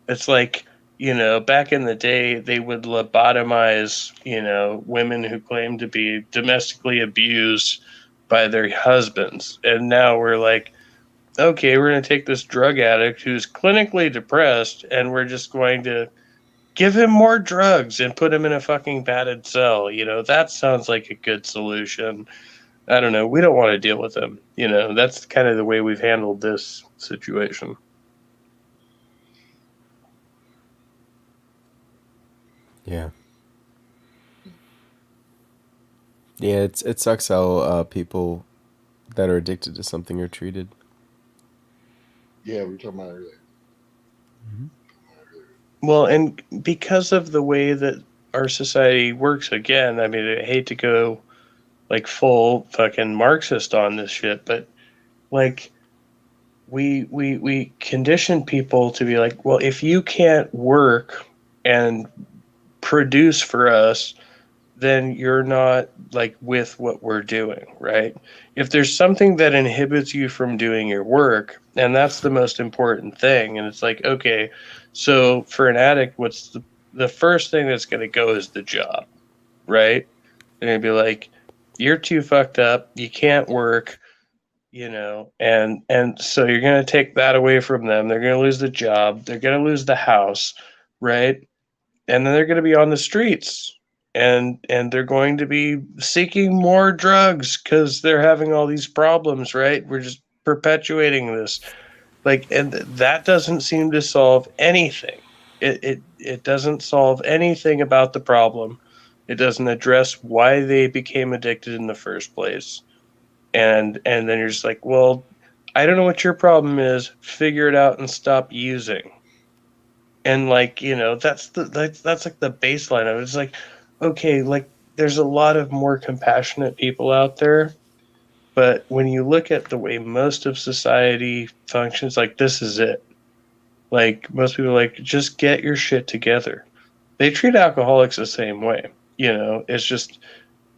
It's like, back in the day, they would lobotomize, women who claim to be domestically abused by their husbands. And now we're like, okay, we're going to take this drug addict who's clinically depressed and we're just going to give him more drugs and put him in a fucking padded cell. That sounds like a good solution. I don't know. We don't want to deal with him. That's kind of the way we've handled this situation. Yeah. Yeah, it sucks how people that are addicted to something are treated. Yeah, we were talking about it earlier. Well, and because of the way that our society works, again, I mean, I hate to go like full fucking Marxist on this shit, but like we condition people to be like, well, if you can't work and produce for us, then you're not like with what we're doing, right? If there's something that inhibits you from doing your work, and that's the most important thing, and it's like, okay, so for an addict, what's the first thing that's going to go is the job, right? They're going to be like, you're too fucked up, you can't work, and so you're going to take that away from them. They're going to lose the job, they're going to lose the house, right? And then they're going to be on the streets, and they're going to be seeking more drugs because they're having all these problems, right? We're just perpetuating this, like, and that doesn't seem to solve anything. It doesn't solve anything about the problem. It doesn't address why they became addicted in the first place. And then you're just like, well, I don't know what your problem is, figure it out and stop using. And like, that's like the baseline of it. It's like, okay, like there's a lot of more compassionate people out there, but when you look at the way most of society functions, like this is it. Like most people are like, just get your shit together. They treat alcoholics the same way. It's just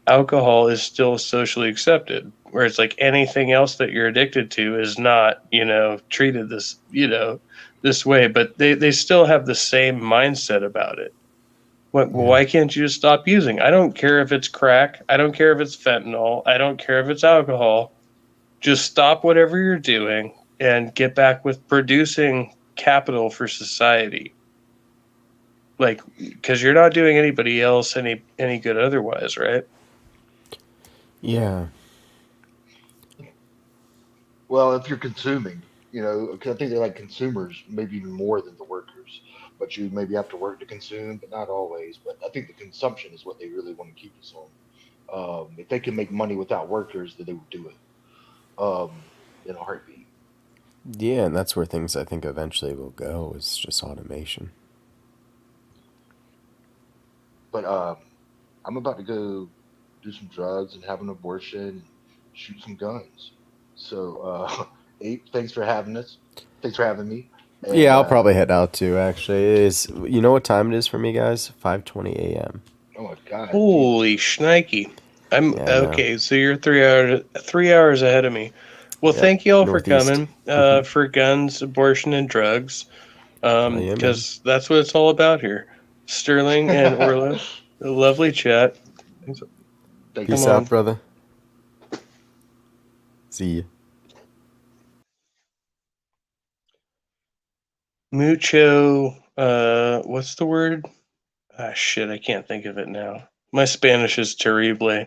alcohol is still socially accepted, where it's like anything else that you're addicted to is not, treated this way, but they still have the same mindset about it. Yeah. Why can't you just stop using? I don't care if it's crack, I don't care if it's fentanyl, I don't care if it's alcohol. Just stop whatever you're doing and get back with producing capital for society. Like, because you're not doing anybody else any good otherwise, right? Yeah. Well, if you're consuming, 'cause I think they're like consumers, maybe even more than the workers. But you maybe have to work to consume, but not always. But I think the consumption is what they really want to keep us on. If they can make money without workers, then they would do it in a heartbeat. Yeah, and that's where things I think eventually will go, is just automation. But I'm about to go do some drugs and have an abortion, and shoot some guns. So, Ape, thanks for having us. Thanks for having me. And Yeah, I'll probably head out too, actually. It is, you know what time it is for me, guys? 5:20 a.m. oh my God, Jesus. Holy shnikey. I'm Yeah, I know. okay, so you're 3 hours ahead of me. Well, Yep, thank you all for northeast. coming. For guns, abortion, and drugs. Oh, yeah, man. Because that's what it's all about here. Sterling and Orla, a lovely chat. Thank Come Peace you. out, on. brother. See ya. Mucho, what's the word? Ah, shit, I can't think of it now. My Spanish is terrible.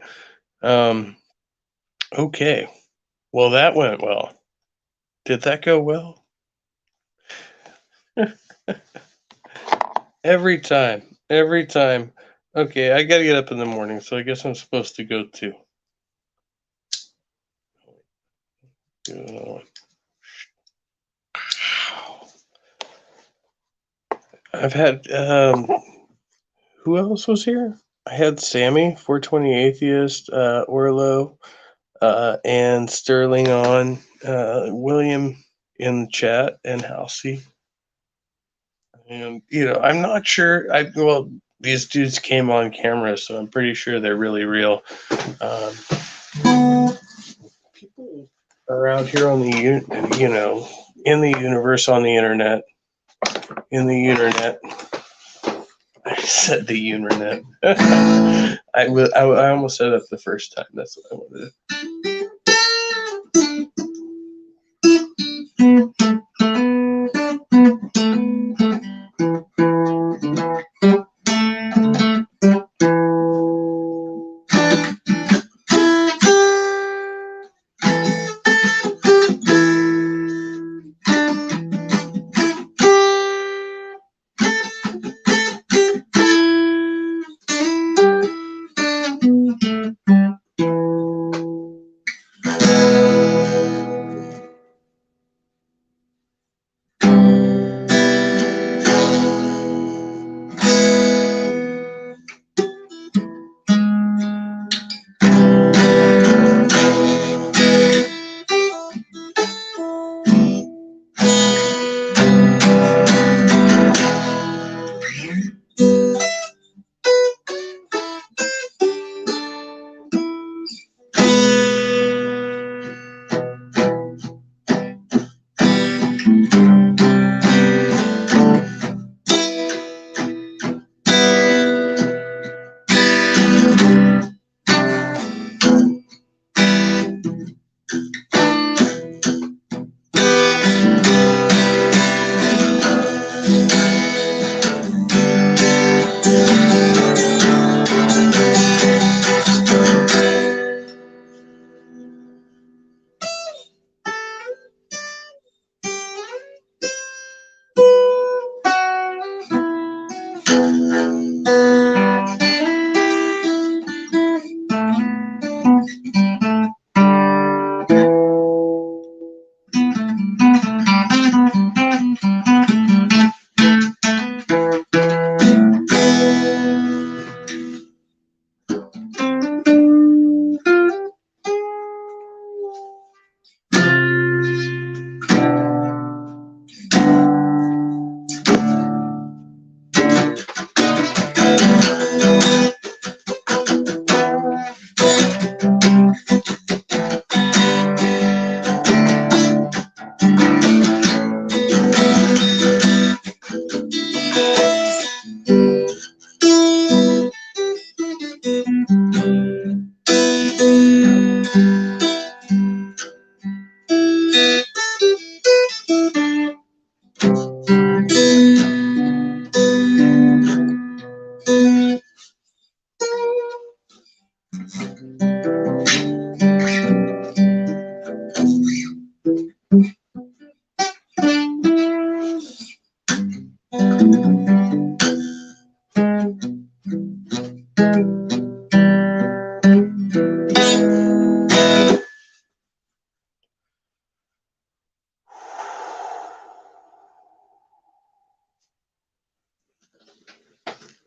Um, okay. Well, that went well. Did that go well? Every time. Every time. Okay, I gotta get up in the morning, so I guess I'm supposed to go too. I've had who else was here? I had Sammy, 420 Atheist, Orlo, and Sterling on, William in the chat, and Halsey. And I'm not sure. Well, these dudes came on camera, so I'm pretty sure they're really real. People around here on the in the universe, on the internet, in the internet. I said the internet. I almost said it the first time. That's what I wanted.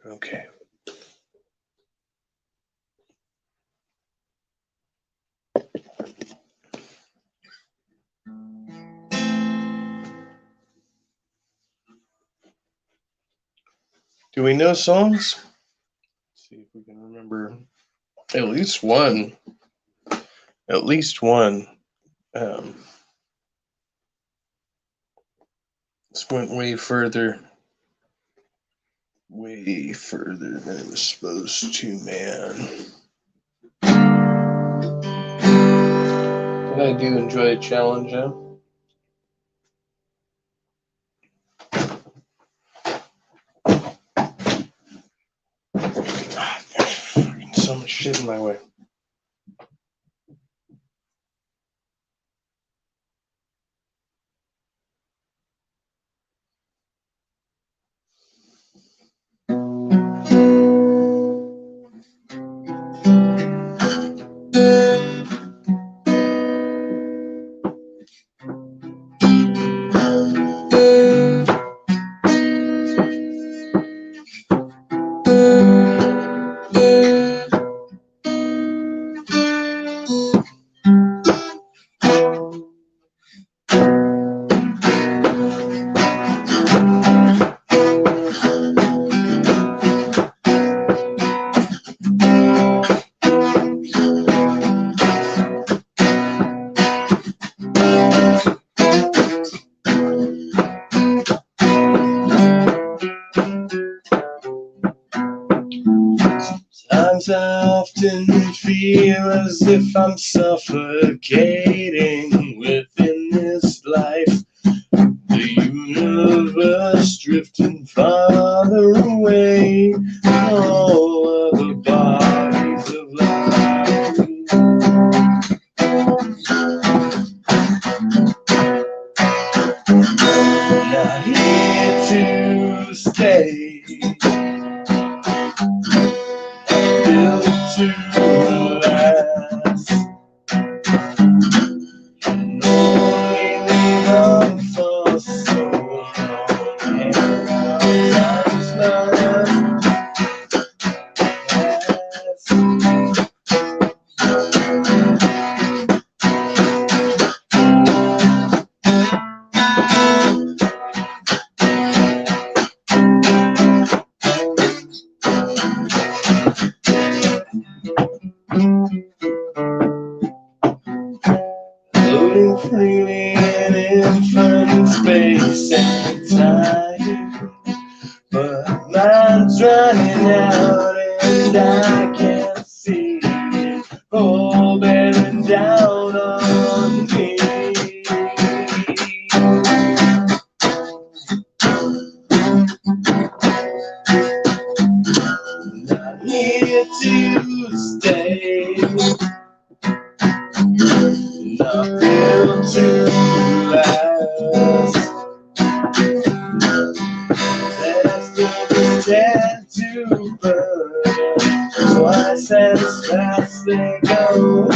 Okay. Do we know songs? Let's see if we can remember at least one. At least one. This went way further than it was supposed to, man. But I do enjoy a challenge, though. God, there's fucking so much shit in my way. Sometimes I often feel as if I'm suffocating within this life. The universe drifting farther away from all other bodies of life. Not here to stay. Built to last, and only lean on for so long, and our time's not floating freely in infinite space and time, but mine's running out and I can't see it all bearing down on me. Not here to stay. Not built to last. Vegetables tend to burn twice as fast they go.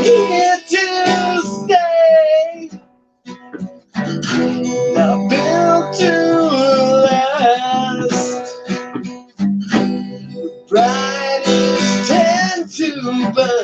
Here to stay. Not built to last. The brightest tend to burn